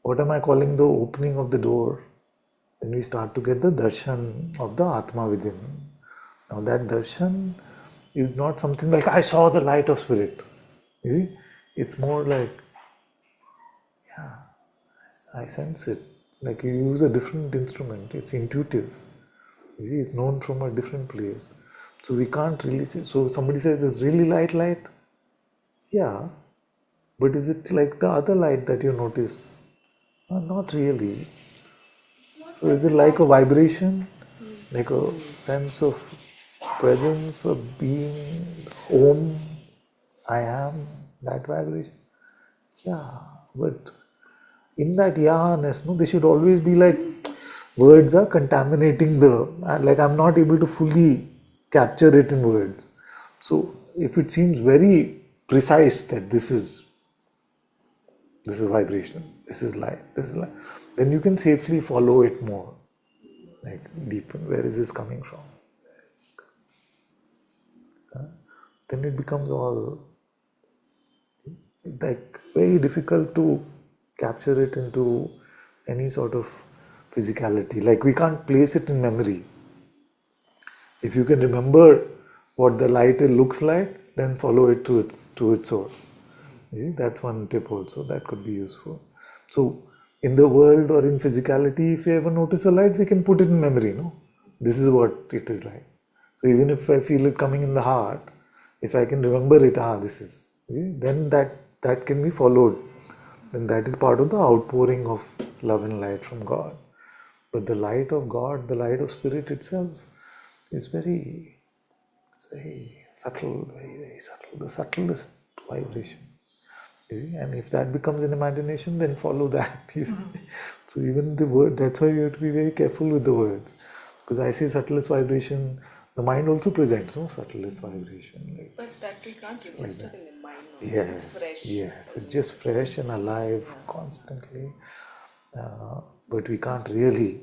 what am I calling the opening of the door? When we start to get the darshan of the Atma within. Now that darshan is not something like I saw the light of spirit. You see? It's more like, yeah, I sense it. Like you use a different instrument. It's intuitive. You see, it's known from a different place. So we can't really say. So somebody says it's really light. Yeah. But is it like the other light that you notice? Not really. So is it like a vibration? Like a sense of presence, of being, Om, I am, that vibration? Yeah, but in that yahness, no, they should always be like words are contaminating like I'm not able to fully capture it in words. So if it seems very precise that this is vibration, this is light, then you can safely follow it more, like deepen. Where is this coming from? Then it becomes all like very difficult to capture it into any sort of physicality. Like we can't place it in memory. If you can remember what the light looks like, then follow it to its source. See, that's one tip also that could be useful. So in the world or in physicality, if you ever notice a light, we can put it in memory. No, this is what it is like. So even if I feel it coming in the heart, if I can remember it, this is, then that can be followed. Then that is part of the outpouring of love and light from God. But the light of God, the light of Spirit itself, is very subtle, very subtle, the subtlest vibration. You see? And if that becomes an imagination, then follow that. You see? So even the word, that's why you have to be very careful with the words. Because I say subtlest vibration, the mind also presents subtlest vibration. Like, but that we can't register in the mind. No? yes, It's fresh. yes, it's just fresh and alive constantly. But we can't really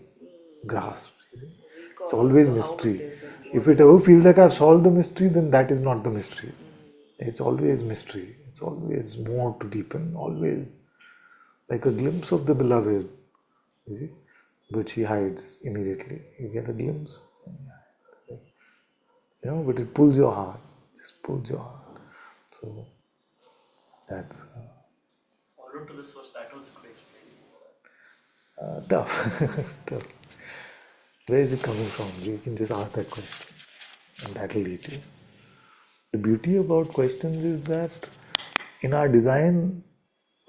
grasp. You see? It's always mystery. If it ever feels like I've solved the mystery, then that is not the mystery. It's always mystery. It's always more to deepen. Always like a glimpse of the beloved. You see, but she hides immediately. You get a glimpse, but it pulls your heart. Just pulls your heart. So that's Follow to the source. That was a great explaining. tough. Tough. Where is it coming from? You can just ask that question, and that'll lead you. The beauty about questions is that in our design,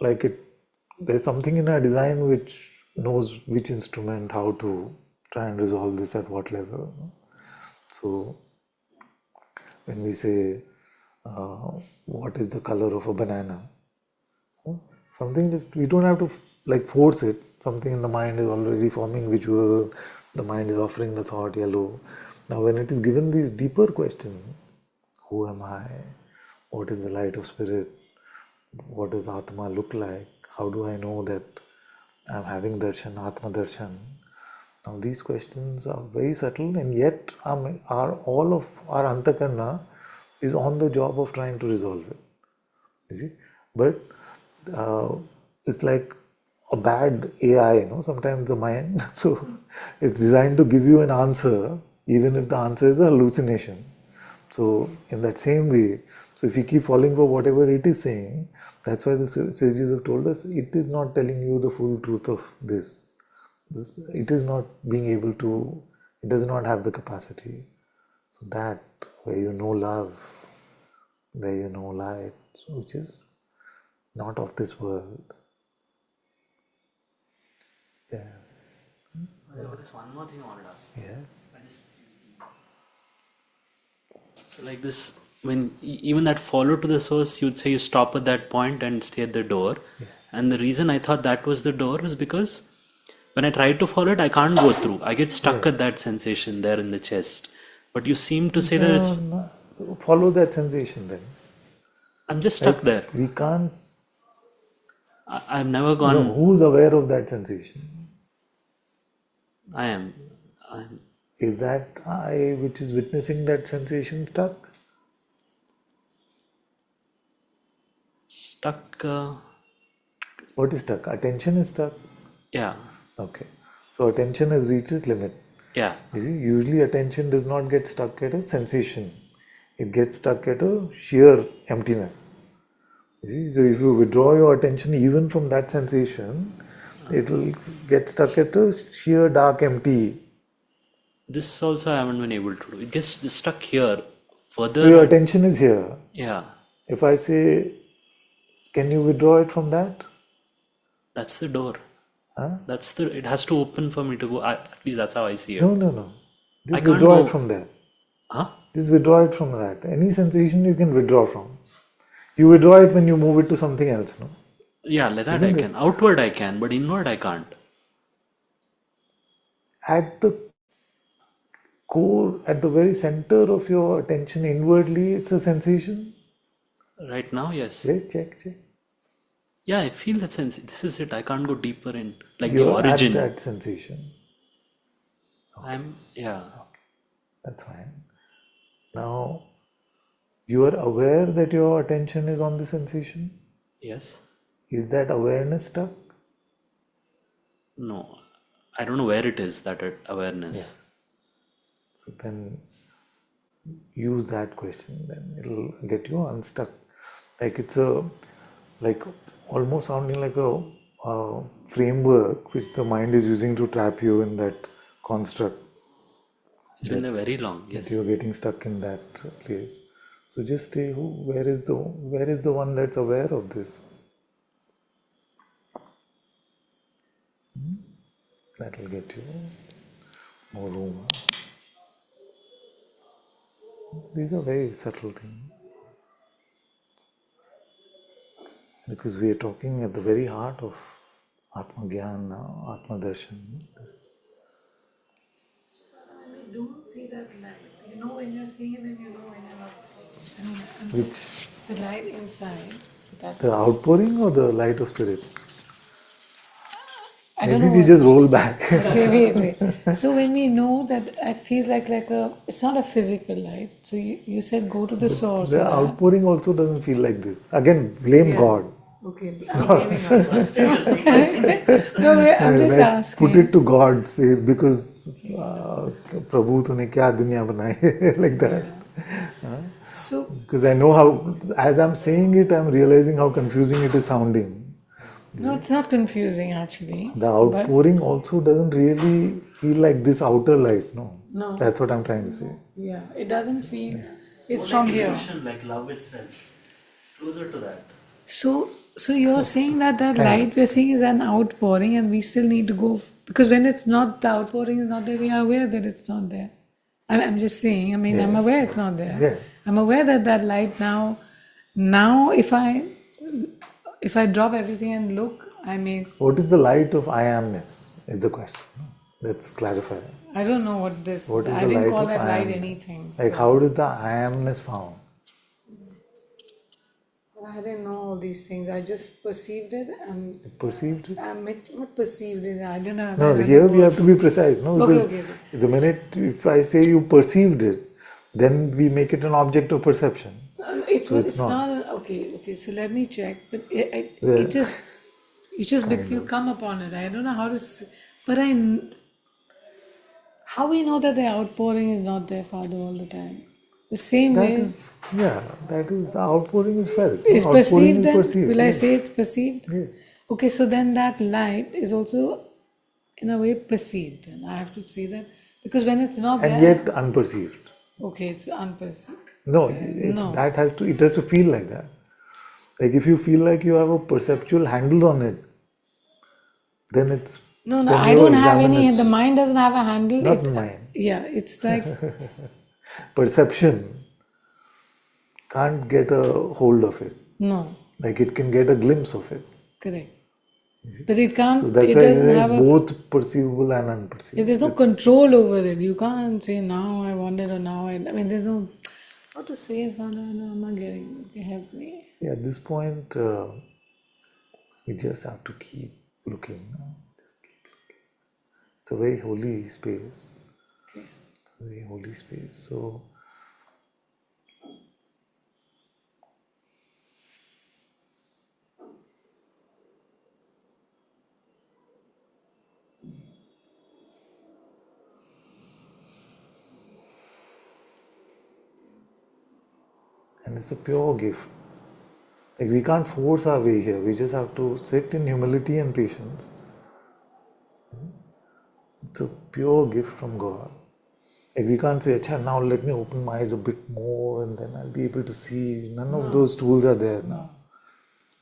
there's something in our design which knows which instrument, how to try and resolve this at what level. So when we say, what is the color of a banana? Something just, we don't have to force it. Something in the mind is already forming visual, the mind is offering the thought yellow. Now when it is given these deeper questions, who am I? What is the light of spirit? What does Atma look like? How do I know that I'm having darshan, Atma darshan? Now these questions are very subtle, and yet all of our antakarna is on the job of trying to resolve it. You see? But it's like a bad AI, sometimes the mind. So it's designed to give you an answer, even if the answer is a hallucination. So in that same way, so if you keep falling for whatever it is saying, that's why the sages have told us it is not telling you the full truth of this. It is not being able to, it does not have the capacity. So that, where you know love, where you know light, which is not of this world. Yeah. There's one more thing I wanted to ask. Yeah. So like this, when even that follow to the source, you'd say you stop at that point and stay at the door. Yeah. And the reason I thought that was the door was because when I try to follow it, I can't go through. I get stuck at that sensation there in the chest. But you seem to say that it's, So follow that sensation then. I'm just stuck there. We can't. I've never gone. No, who's aware of that sensation? I am. Is that I which is witnessing that sensation stuck? Stuck, What is stuck? Attention is stuck. yeah, Okay. So attention has reached its limit. yeah. You see, usually attention does not get stuck at a sensation. It gets stuck at a sheer emptiness. You see, so if you withdraw your attention even from that sensation, it will get stuck at a sheer dark empty. This also I haven't been able to do. It gets stuck here. So your Further, attention is here. yeah, If I say, can you withdraw it from that? that's the door. Huh? It has to open for me to go. At least that's how I see it. No. I Just can't withdraw go. it from there. Huh? Just withdraw it from that. Any sensation you can withdraw from. You withdraw it when you move it to something else, no? Yeah, like that Isn't I it? can. Outward I can, but inward I can't. At the core, at the very center of your attention inwardly, it's a sensation. Right now, yes. Check. Yeah, I feel that sense. This is it. I can't go deeper in. Like the You're at origin. that sensation. Yeah. That's fine. Now, you are aware that your attention is on the sensation. Yes. Is that awareness stuck? No. I don't know where it is, that awareness. So then use that question, then it'll get you unstuck. Like it's like almost sounding like a framework which the mind is using to trap you in that construct. It's been there very long. Yes. That you're getting stuck in that place. So just stay. Where is the one that's aware of this? That will get you more room. These are very subtle things. Because we are talking at the very heart of Atma Gyan, Atma Darshan. When we don't see that light, you know when you're seeing it and you know when you're not seeing it. I mean, I'm Which? just the light inside. That The outpouring or the light of spirit? I don't Maybe know we what. just roll back. Wait. So when we know that it feels like a, it's not a physical light. So you said go to the source The of that. outpouring also doesn't feel like this. Again, blame Yeah. God. Okay, I'm blaming God first. No, I'm just Like, asking. put it to God, say, because Prabhu tune kya duniya banai, like that. So Because I know how, as I'm saying it, I'm realizing how confusing it is sounding. no, it's not confusing actually. The outpouring also doesn't really feel like this outer light, no? No. That's what I'm trying to say. Yeah, it doesn't feel. It's from here. Like love itself. Closer to that. So you're saying that light we're seeing is an outpouring, and we still need to go because when it's not, the outpouring is not there. We are aware that it's not there. I'm just saying. I mean, I'm aware it's not there. Yeah. I'm aware that light now. If I drop everything and look, I may. What is the light of I amness is the question. Let's clarify. I don't know what this. What is I the didn't light call of that I light amness? anything. Like so- how is the I amness found? I didn't know all these things. I just perceived it and. Perceived it? Not perceived it. I don't know. No, here we have to be precise, no? Because Okay. the minute if I say you perceived it, then we make it an object of perception. It's not. Okay. So let me check. But it just you come upon it. I don't know how to. But how we know that the outpouring is not there, Father, all the time. The same That way is, the outpouring is felt. it's Outpouring perceived. is Then perceived. will I Yes. say it's perceived? Yes. Okay. So then that light is also, in a way, perceived. Then I have to say that because when it's not And there. yet unperceived. Okay, it's unperceived. No, No. it has to feel like that. Like if you feel like you have a perceptual handle on it, then it's No, then I you don't have examine any. its The mind doesn't have a handle. Not mind. Yeah, it's like perception can't get a hold of it. no, Like it can get a glimpse of it. correct. But it can't. So that's It why doesn't it's have a. both perceivable and unperceivable. There's no control over it. You can't say now I wanted or now I mean, there's no. How to say it, Father? No, I'm not getting. Okay, help me. Yeah, at this point, you just have to keep looking. Just keep looking. It's a very holy space. Okay. It's a very holy space. So, and it's a pure gift. Like we can't force our way here. We just have to sit in humility and patience. It's a pure gift from God. Like we can't say, "Acha, now let me open my eyes a bit more, and then I'll be able to see." None of those tools are there now.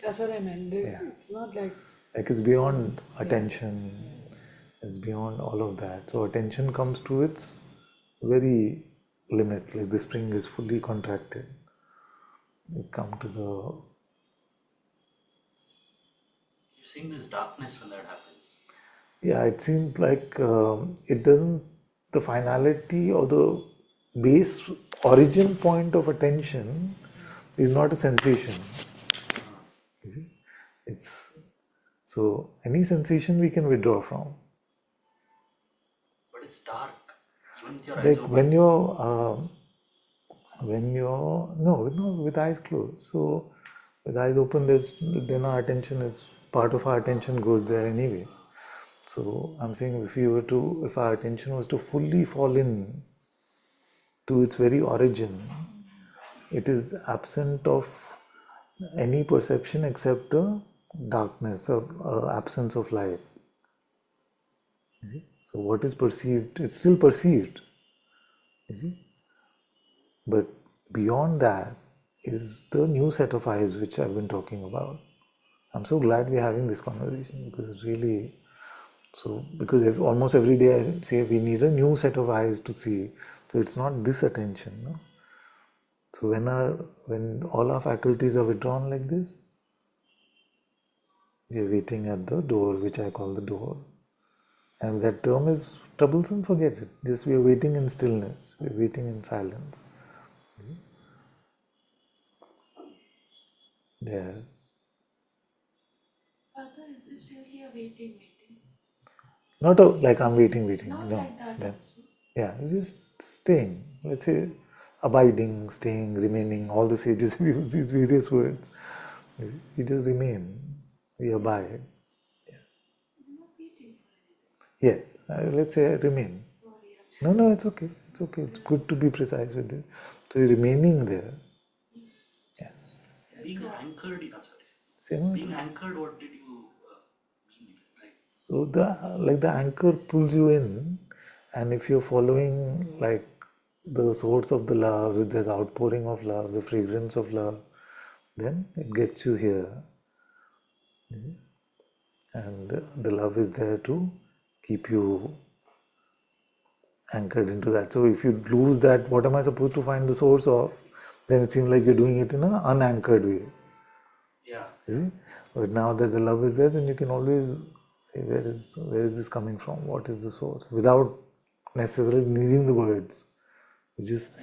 That's what I meant. It's not like It's beyond attention. It's beyond all of that. So attention comes to its very limit. Like the spring is fully contracted. You come to the. You're seeing this darkness when that happens. Yeah, it seems like it doesn't. The finality or the base origin point of attention is not a sensation. You see, it's so any sensation we can withdraw from. But it's dark, even with your eyes Like open. when you're no with eyes closed. So with eyes open, then our attention is part of our attention goes there anyway. So I'm saying if our attention was to fully fall in to its very origin, it is absent of any perception except the darkness or absence of light. You see? So what is perceived, it's still perceived. You see? But beyond that is the new set of eyes which I've been talking about. I'm so glad we're having this conversation because it's really because almost every day I say we need a new set of eyes to see. So it's not this attention. No? So when all our faculties are withdrawn like this, we are waiting at the door, which I call the door. And if that term is troublesome, forget it. Just we are waiting in stillness. We are waiting in silence. There. Father, is this really a waiting? Not like I'm waiting. Not No. like that Then, also. yeah, just staying. Let's say abiding, staying, remaining. All the sages use these various words. We just remain. We abide. I'm not waiting for anything. Yeah, let's say remain. Sorry, No, it's okay. It's okay. It's good to be precise with it. So you're remaining there. Yeah. Being anchored, sorry. Say no, Being anchored, what did you mean? Like, so the anchor pulls you in, and if you're following like the source of the love, with the outpouring of love, the fragrance of love, then it gets you here. And the love is there to keep you anchored into that. So if you lose that, what am I supposed to find the source of? Then it seems like you're doing it in an unanchored way. yeah. See? But now that the love is there, then you can always say, where is this coming from? What is the source? Without necessarily needing the words. You just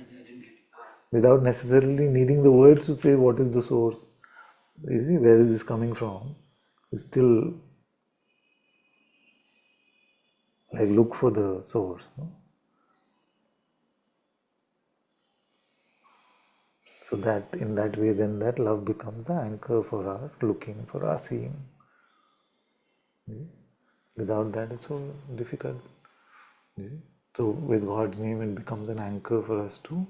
without necessarily needing the words to say what is the source. You see, where is this coming from? You still like look for the source. No? So that in that way, then that love becomes the anchor for our looking, for our seeing. Without that, it's so difficult. So with God's name, it becomes an anchor for us to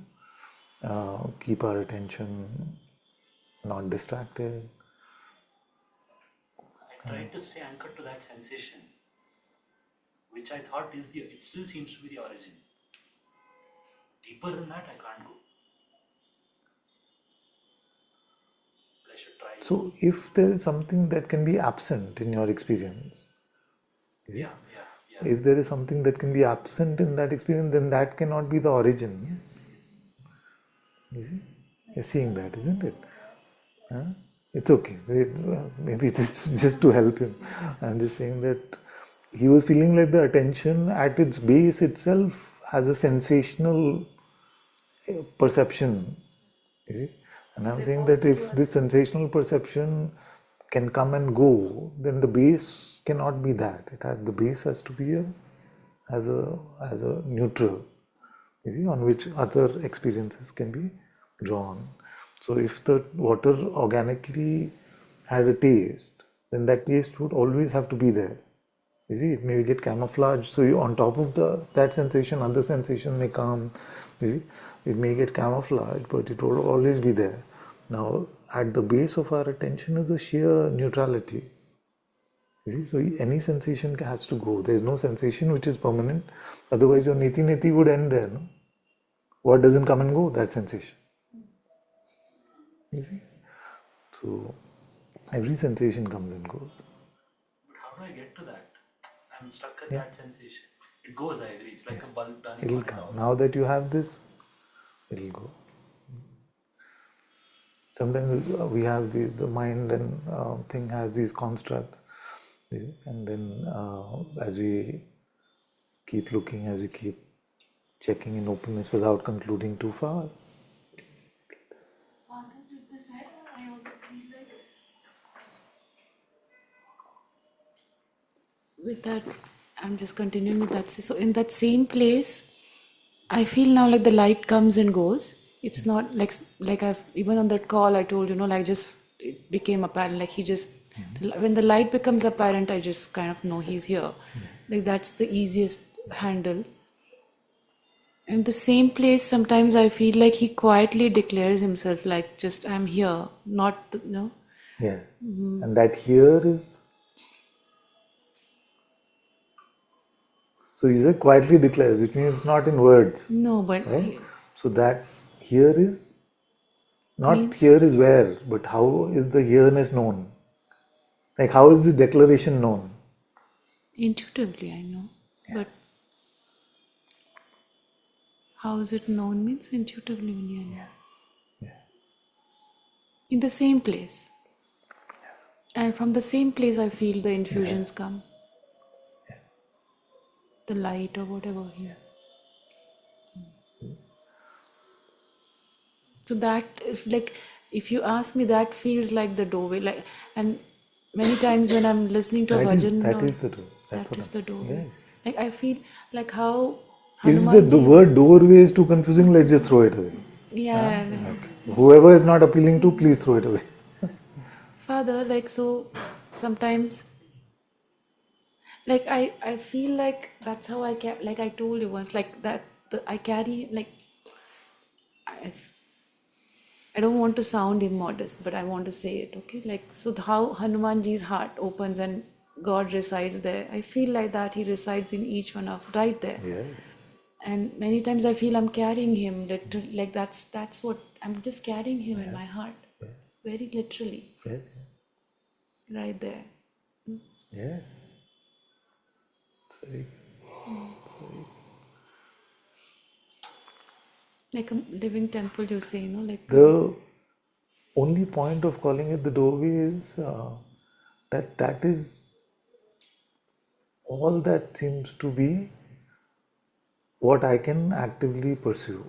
keep our attention not distracted. I tried to stay anchored to that sensation, which I thought it still seems to be the origin. Deeper than that, I can't go. But I should try. So if there is something that can be absent in your experience, Yeah. if there is something that can be absent in that experience, then that cannot be the origin. Yes. You see? You're seeing that, isn't it? Huh? It's okay. Maybe this is just to help him. I'm just saying that he was feeling like the attention at its base itself has a sensational perception. You see? And I'm saying that if this sensational perception can come and go, then the base cannot be that. The base has to be as a neutral, you see, on which other experiences can be drawn. So if the water organically had a taste, then that taste would always have to be there. You see, it may get camouflaged. So on top of that sensation, other sensation may come. You see, It may get camouflaged, but it will always be there. Now, at the base of our attention is a sheer neutrality. You see? So any sensation has to go. There is no sensation which is permanent. Otherwise, your neti would end there. No? What doesn't come and go? That sensation. You see? So every sensation comes and goes. But how do I get to that? I'm stuck at that sensation. It goes, I agree. It's like a bulb turning It'll on and come. off. Now that you have this, it'll go. Sometimes we have these, the mind and thing has these constructs. And then as we keep looking, as we keep checking in openness without concluding too fast. With that, I'm just continuing with that. So in that same place, I feel now like the light comes and goes. It's not like I've even on that call I told like just it became apparent like he just when the light becomes apparent I just kind of know he's here. Like that's the easiest handle. In the same place, sometimes I feel like he quietly declares himself like just I'm here, not Yeah. And that here is, so you say quietly declares, which means it's not in words. no, but Right? So that here is, not means here is where, but how is the here-ness known? Like how is this declaration known? intuitively I know, but how is it known means intuitively only I know. In the same place. And from the same place I feel the infusions come. The light or whatever here. So that if you ask me that feels like the doorway. And many times when I'm listening to a That is bhajan the door. That's that what is the I'm saying. doorway. Yes. Like I feel like how Is the Hanumanji's word doorway is too confusing? Let's just throw it away. yeah. Whoever is not appealing to, please throw it away. Father, so sometimes I feel like that's how like I told you once, like that I carry I, I don't want to sound immodest, but I want to say it, okay? So how Hanumanji's heart opens and God resides there. I feel like that he resides in each one of right there. Yeah. And many times I feel I'm carrying him, like that's what I'm just carrying him in my heart, very literally, Yes. right there. Yeah. Sorry. Like a living temple, you say, The only point of calling it the doorway is that is all that seems to be what I can actively pursue.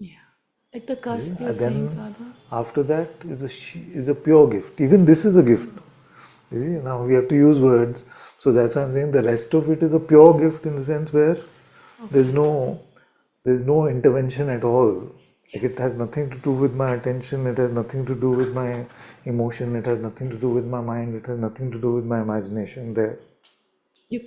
yeah, like the See? cusp you're And saying, then Father. after that is a pure gift. Even this is a gift. You see? Now we have to use words. So that's why I'm saying the rest of it is a pure gift in the sense where there's no intervention at all. Like it has nothing to do with my attention, it has nothing to do with my emotion, it has nothing to do with my mind, it has nothing to do with my imagination there.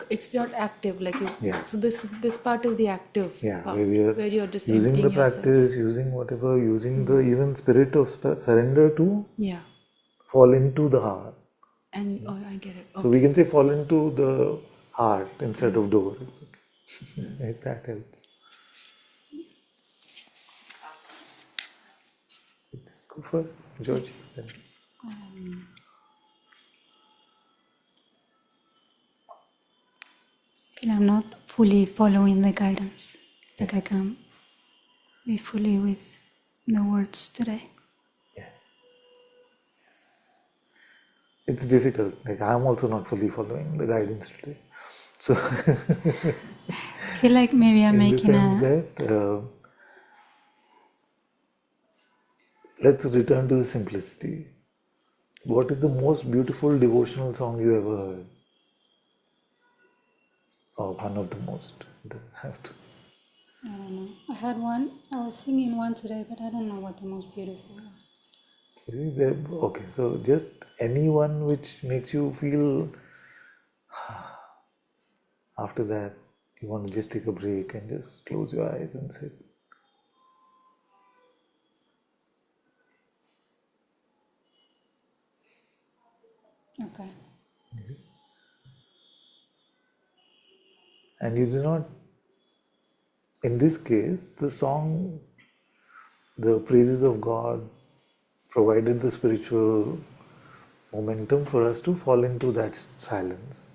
It's not active, Yeah. So this part is the active Yeah, part, where we are where you're just using the emptying yourself. practice, using whatever, using the even spirit of surrender to Yeah, fall into the heart. and I get it. So we Okay. can say fall into the heart instead of door. It's okay. If that helps. Go first, George. Then. Feel I'm not fully following the guidance. Like I can be fully with the words today. Yeah. It's difficult. Like I'm also not fully following the guidance today. So I feel like maybe I'm in the making sense a that let's return to the simplicity. What is the most beautiful devotional song you ever heard? Or one of the most. You don't have to. I don't know. I had one. I was singing one today, but I don't know what the most beautiful was. Okay, so just anyone which makes you feel after that you want to just take a break and just close your eyes and sit. Okay. And you do not, in this case, the song, the praises of God provided the spiritual momentum for us to fall into that silence.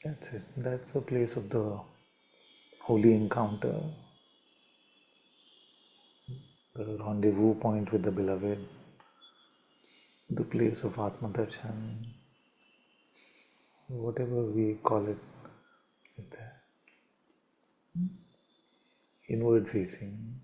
That's it. That's the place of the holy encounter, the rendezvous point with the beloved, the place of Atma Darshan, whatever we call it, is there. Inward facing.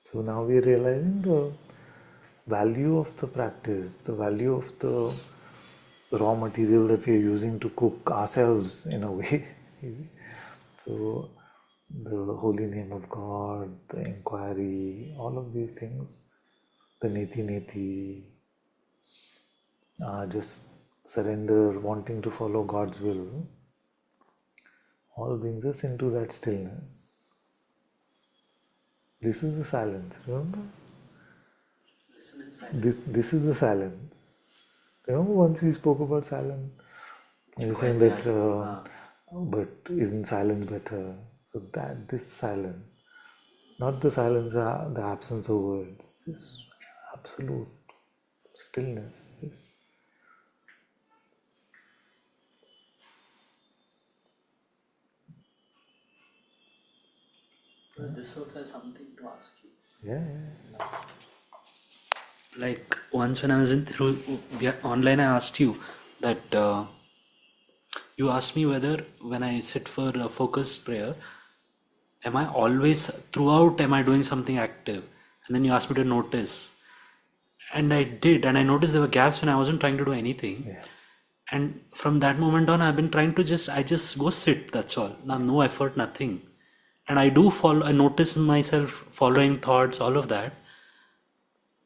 So now we are realizing the value of the practice, the value of the raw material that we are using to cook ourselves in a way. So the holy name of God, the inquiry, all of these things, the neti neti, just surrender, wanting to follow God's will, all brings us into that stillness. This is the silence, remember? Listen in silence. This is the silence. Remember once we spoke about silence? You're saying that, but isn't silence better? So that this silence, not the silence, the absence of words, this absolute stillness, this. This also has something to ask you. Yeah. Like once when I was online, I asked you that you asked me whether when I sit for a focused prayer, am I always throughout am I doing something active? And then you asked me to notice. And I did, and I noticed there were gaps when I wasn't trying to do anything. Yeah. And from that moment on, I've been trying to I just go sit, that's all. Now, no effort, nothing. And I do follow, I notice myself following thoughts, all of that.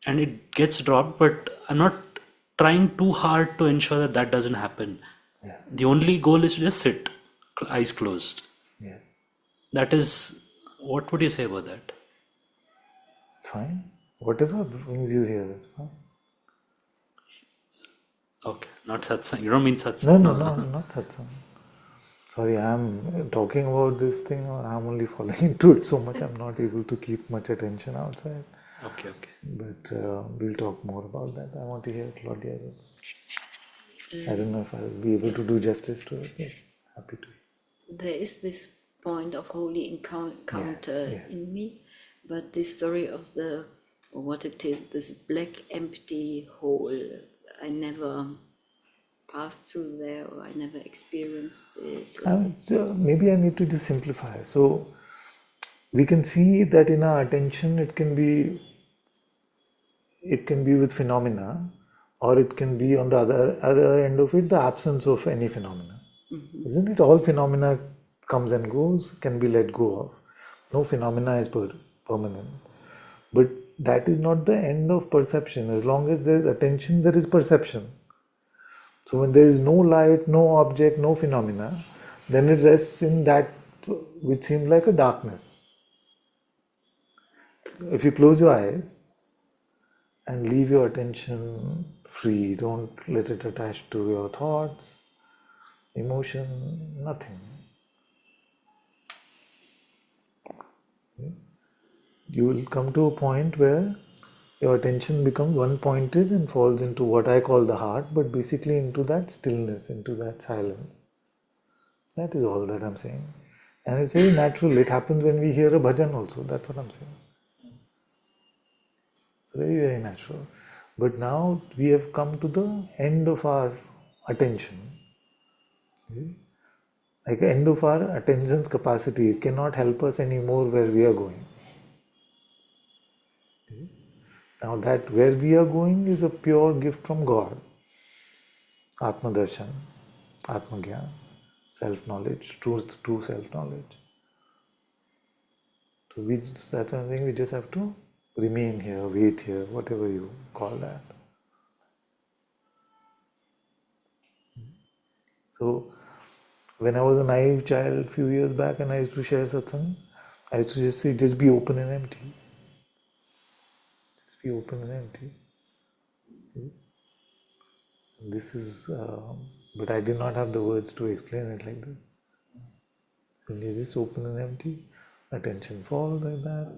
And it gets dropped, but I'm not trying too hard to ensure that that doesn't happen. Yeah. The only goal is to just sit, eyes closed. Yeah. That is, what would you say about that? It's fine. Whatever brings you here, it's fine. Okay, not satsang. You don't mean satsang? No, not satsang. Sorry, I'm talking about this thing, or I'm only falling into it so much, I'm not able to keep much attention outside. Okay. But we'll talk more about that. I want to hear Claudia. I don't know if I'll be able to do justice to it, but happy to. There is this point of holy encounter in me, but this story of what it is, this black empty hole, I never passed through there, or I never experienced it. So maybe I need to just simplify. So we can see that in our attention it can be with phenomena, or it can be on the other end of it, the absence of any phenomena. Mm-hmm. Isn't it? All phenomena comes and goes, can be let go of. No phenomena is permanent. But that is not the end of perception. As long as there is attention, there is perception. So when there is no light, no object, no phenomena, then it rests in that which seems like a darkness. If you close your eyes, and leave your attention free. Don't let it attach to your thoughts, emotion, nothing. You will come to a point where your attention becomes one-pointed and falls into what I call the heart, but basically into that stillness, into that silence. That is all that I'm saying. And it's very natural. It happens when we hear a bhajan also. That's what I'm saying. It's very, very natural. But now we have come to the end of our attention. See? Like the end of our attention's capacity. It cannot help us anymore where we are going. See? Now that where we are going is a pure gift from God. Atma Darshan, Atma Gyan, self-knowledge, true self-knowledge. So that's one thing, we just have to remain here, wait here, whatever you call that. So when I was a naive child a few years back and I used to share satsang, I used to just say, just be open and empty. Just be open and empty. This is, but I did not have the words to explain it like that. When you just open and empty, attention falls like that,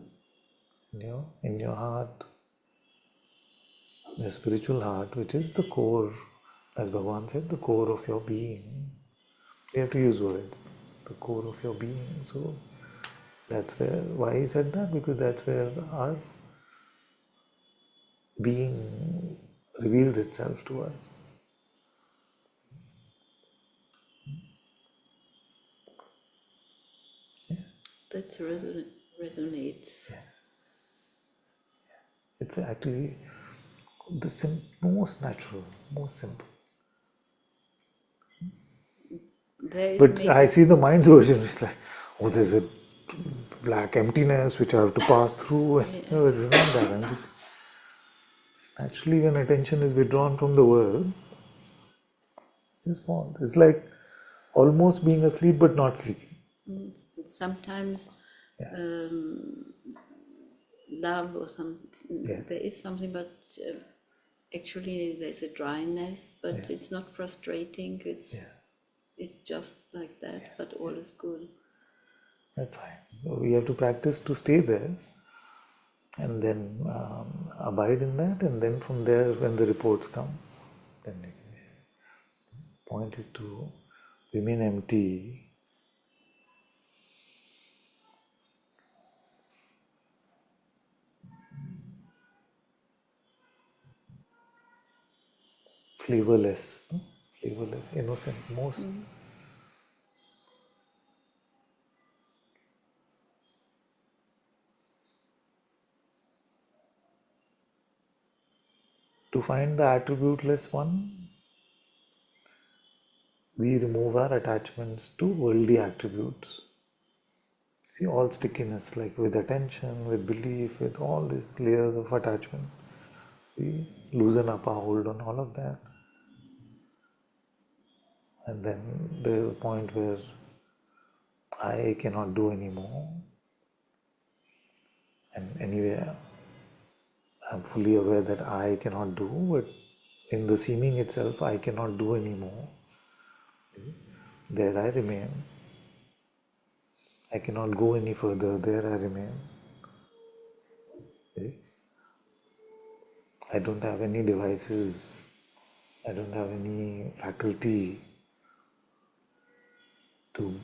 in your heart, the spiritual heart, which is the core, as Bhagavan said, the core of your being. We have to use words. It's the core of your being. So that's where, why he said that? Because that's where our being reveals itself to us. That resonates. Yes. It's actually the most natural, most simple. But I see the mind's version. It's like, oh, there's a black emptiness which I have to pass through. No, it's not that. I'm just naturally, when attention is withdrawn from the world, it's like almost being asleep but not sleeping. Sometimes love or something, there is something, but actually there's a dryness, but it's not frustrating. It's just like that, but all is good. That's fine. So we have to practice to stay there and then abide in that, and then from there, when the reports come, then we can see. The point is to remain empty. Flavorless, innocent, most. To find the attributeless one, we remove our attachments to worldly attributes. See, all stickiness, like with attention, with belief, with all these layers of attachment, we loosen up our hold on all of that. And then there's a point where I cannot do anymore. And anyway, I'm fully aware that I cannot do, but in the seeming itself, I cannot do anymore. There I remain. I cannot go any further. There I remain. I don't have any devices. I don't have any faculty to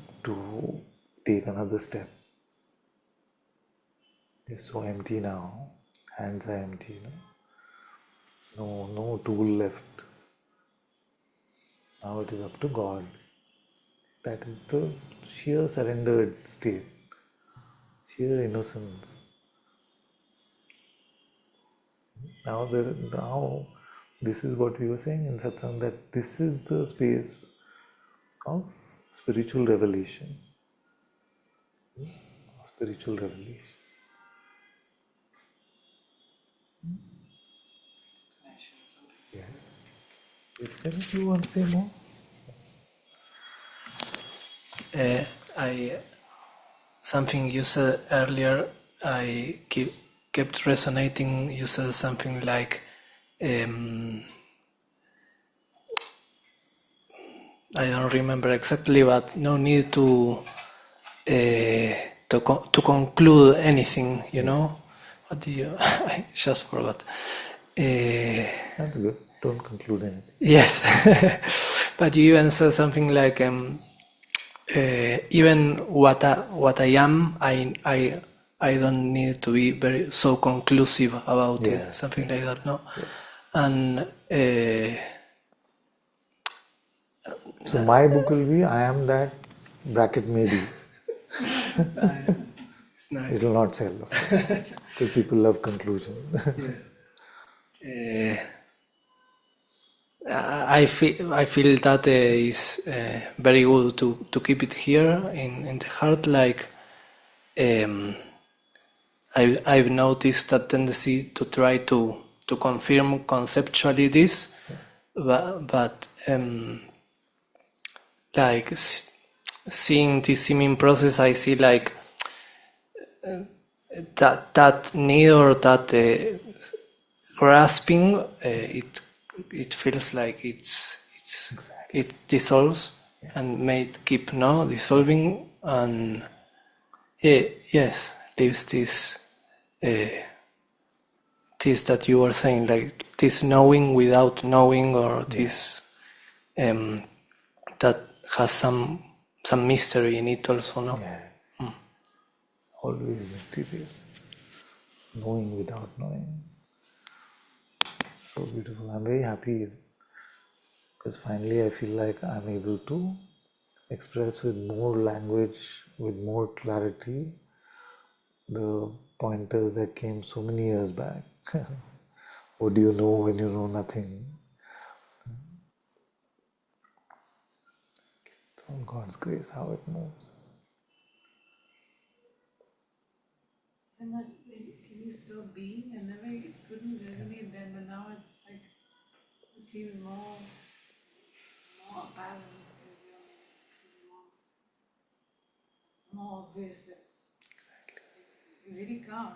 take another step. It's so empty now. Hands are empty. No tool left. Now it is up to God. That is the sheer surrendered state, sheer innocence. Now this is what we were saying in Satsang, that this is the space of spiritual revelation. Spiritual revelation. Yeah. If you want to say more? Something you said earlier, I keep kept resonating. You said something like, I don't remember exactly, but no need to to conclude anything, you know. What do you? I just forgot. That's good. Don't conclude anything. Yes, but you even said something like, even what I am, I don't need to be very so conclusive about it, something like that, no? And so my book will be I am that bracket maybe. it's nice. It will not sell, of course, because people love conclusion. I feel that is very good to keep it here in the heart. Like I've noticed that tendency to try to confirm conceptually this, but like seeing this seeming process, I see like that need or that grasping, it feels like it dissolves and may keep dissolving, and yes, leaves this that you were saying, like this knowing without knowing, or this that has some mystery in it also, no? Always mysterious. Knowing without knowing. So beautiful. I'm very happy because finally I feel like I'm able to express with more language, with more clarity, the pointers that came so many years back. What do you know when you know nothing? It's all God's grace how it moves. And that, can you stop being? I never couldn't resonate then, but now it's like it feels more apparent, because you're more obvious that you really can't.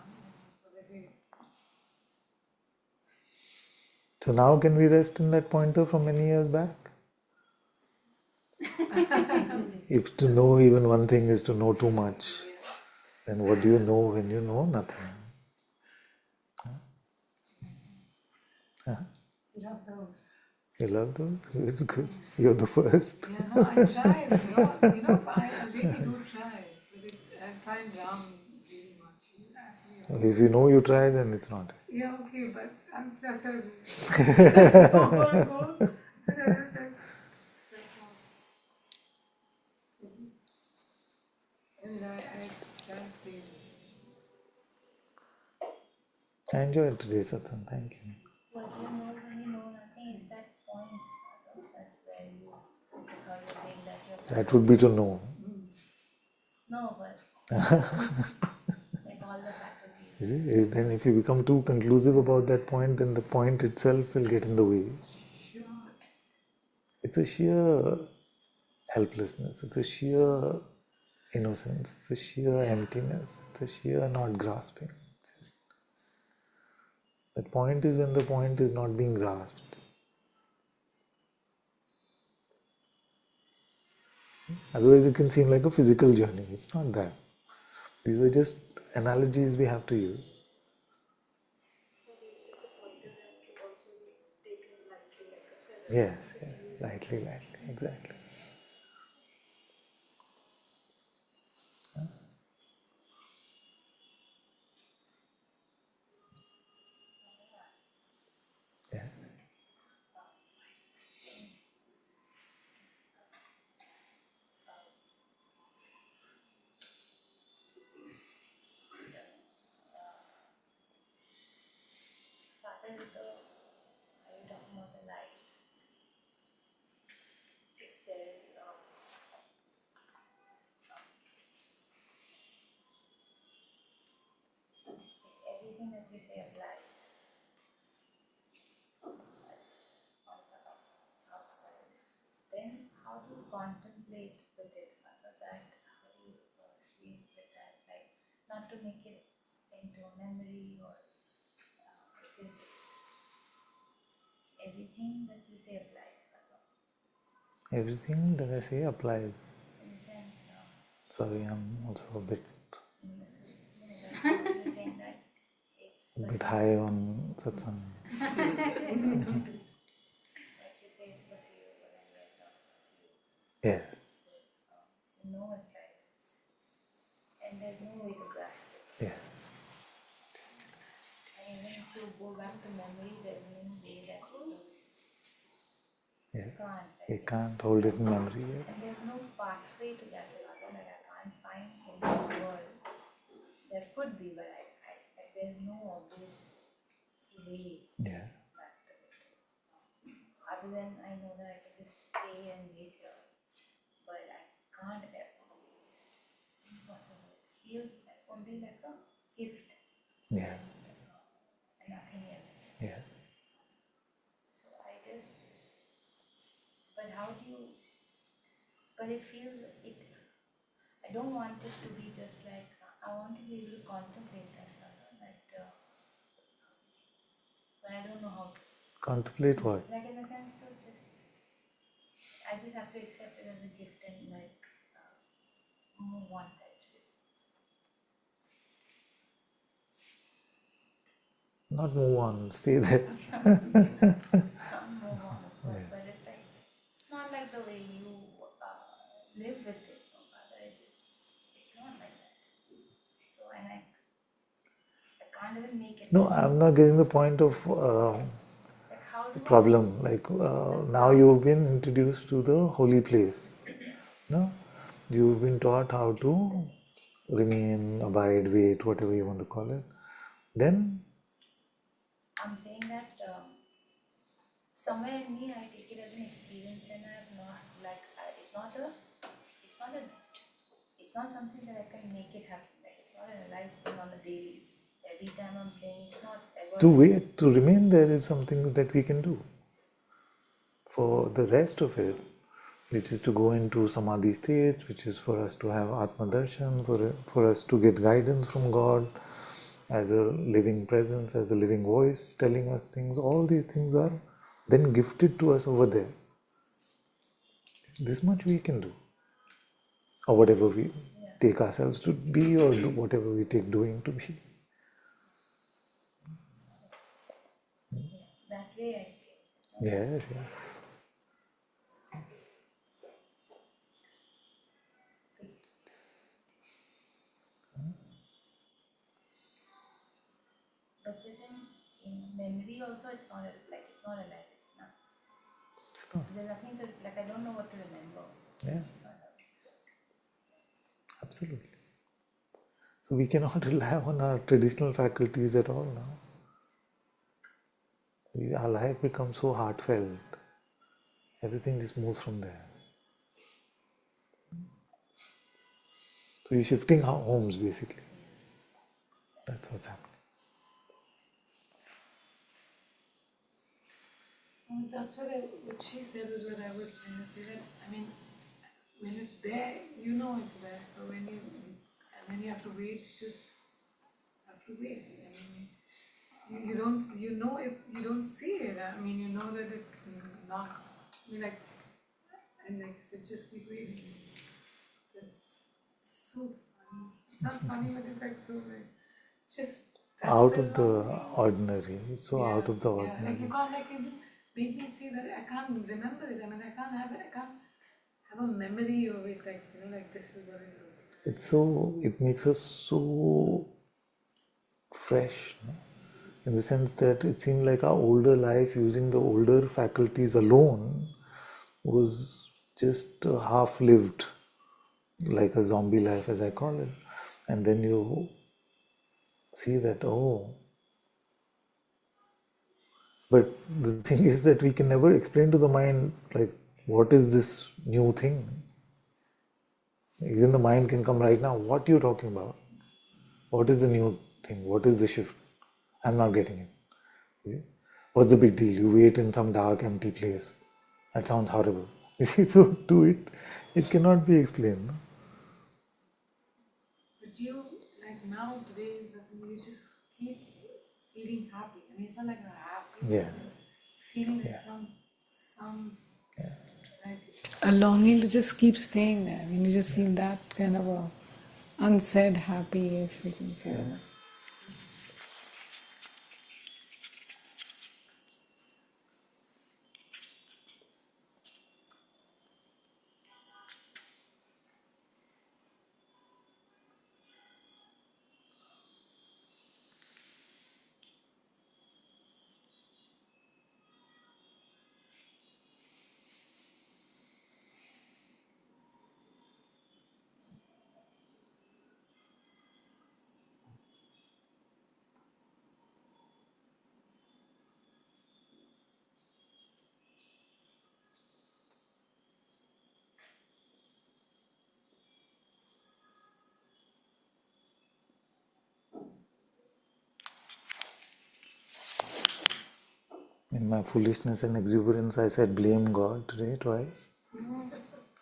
So now can we rest in that pointer from many years back? If to know even one thing is to know too much, then what do you know when you know nothing? You love those. You love those? It's good. You're the first. Yeah, no, I try. I really do try. But I find Ram really much. If you know you try, then it's not. Yeah, okay, but I'm just a sober goal. Just and I can't stay. I enjoyed today's satsang. Thank you. What you know when you know nothing is that point. That's where you, how you're saying that you're. That would be to know. No, but like all the faculties. Then if you become too conclusive about that point, then the point itself will get in the way. It's a sheer helplessness. It's a sheer innocence. It's a sheer emptiness. It's a sheer not grasping. That point is when the point is not being grasped. Otherwise, it can seem like a physical journey. It's not that. These are just analogies we have to use. Yes, lightly, exactly. Yeah. Father, are you talking about the life? If there is if everything that you say applies, that's on the outside, then how do you contemplate with it, Father? That how do you sleep with that? Like, not to make it into a memory, or because it's everything that you say applies for God. Everything that I say applies. In a sense, Sorry, I'm also a bit you're saying that it's high on satsang. like you say it's perceivable and yet not perceivable. Yes. You know it's like and there's no way to grasp it. Yes. And even if you go back to memory, there's no way that Yes. can't. You can't hold it in memory yet. And there's no pathway to that rather that I can't find in this world. There could be, but there's no obvious way Yeah. back to it. Other than I know that I can just stay and wait here, but I can't ever. It's just impossible. It feels only like a gift. Yeah. And nothing else. Yeah. So I just, but how do you, but it feels, I don't want it to be just like, I want to be able to contemplate that, but I don't know how to. Contemplate what? Like in the sense to just, I just have to accept it as a gift and like move on types. It's Not move on, stay there. not move on, of course, but it's like, it's not like the way you live with it, no matter. It's not like that. So, and I can't even make it. No, I'm not getting the point of Like how do problem. Like now you've been introduced to the holy place. No? You've been taught how to remain, abide, wait, whatever you want to call it. Then I'm saying that somewhere in me I take it as an experience and I have not like it's not something that I can make it happen. Like it's not a life thing on a daily. Every time I'm playing, it's not ever. to wait, to remain there is something that we can do. For the rest of it, which is to go into samadhi states, which is for us to have Atma Darshan, for us to get guidance from God as a living presence, as a living voice telling us things, all these things are then gifted to us over there. This much we can do. Or whatever we take ourselves to be, or do whatever we take doing to be. That way I see it. Yes, yes. But in memory also it's not it's not a life, it's not. It's not. There's nothing to, like I don't know what to remember. Yeah. Absolutely. So we cannot rely on our traditional faculties at all now. Our life becomes so heartfelt. Everything just moves from there. So you're shifting our homes basically. That's what's happening. That's what she said is what I was trying to say. That I mean, when it's there, you know it's there. But when you have to wait, you just have to wait. I mean, you don't, you know, if you don't see it. I mean, you know that it's not. I mean, like, and like, so just keep waiting. But it's so funny. It's not funny, but it's like so like just Out of the ordinary. So yeah, out of the yeah. ordinary. Like you can't like it make me see that I can't remember it. I mean, I can't have it. I can't have a memory of it. Like like this is what it is. It makes us so fresh, no? In the sense that it seemed like our older life using the older faculties alone was just half lived, like a zombie life as I call it. And then you see that, oh, but the thing is that we can never explain to the mind, like, what is this new thing? Even the mind can come right now, what are you talking about? What is the new thing? What is the shift? I'm not getting it. You see? What's the big deal? You wait in some dark, empty place. That sounds horrible. You see, so to it cannot be explained. No? But you, like now today you just keep feeling happy. I mean, it's not like a happy Yeah. feeling, like Yeah. some like a longing to just keep staying there. I mean, you just feel that kind of a unsaid happy, if we can say that. In my foolishness and exuberance, I said blame God today twice.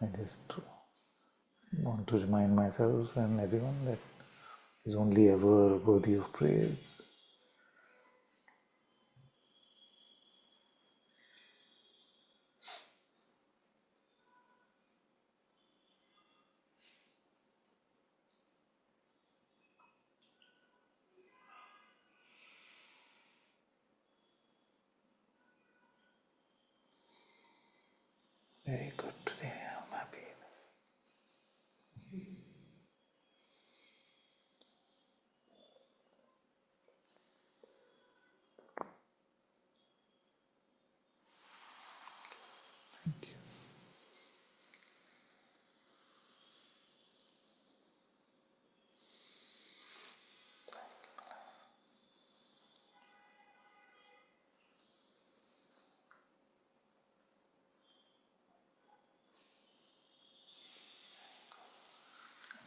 I just want to remind myself and everyone that He's only ever worthy of praise. Very good today. I'm happy. Thank you.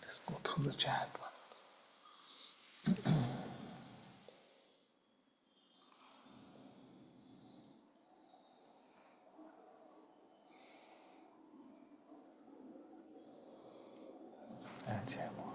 Let's go through the chat one. Ajay.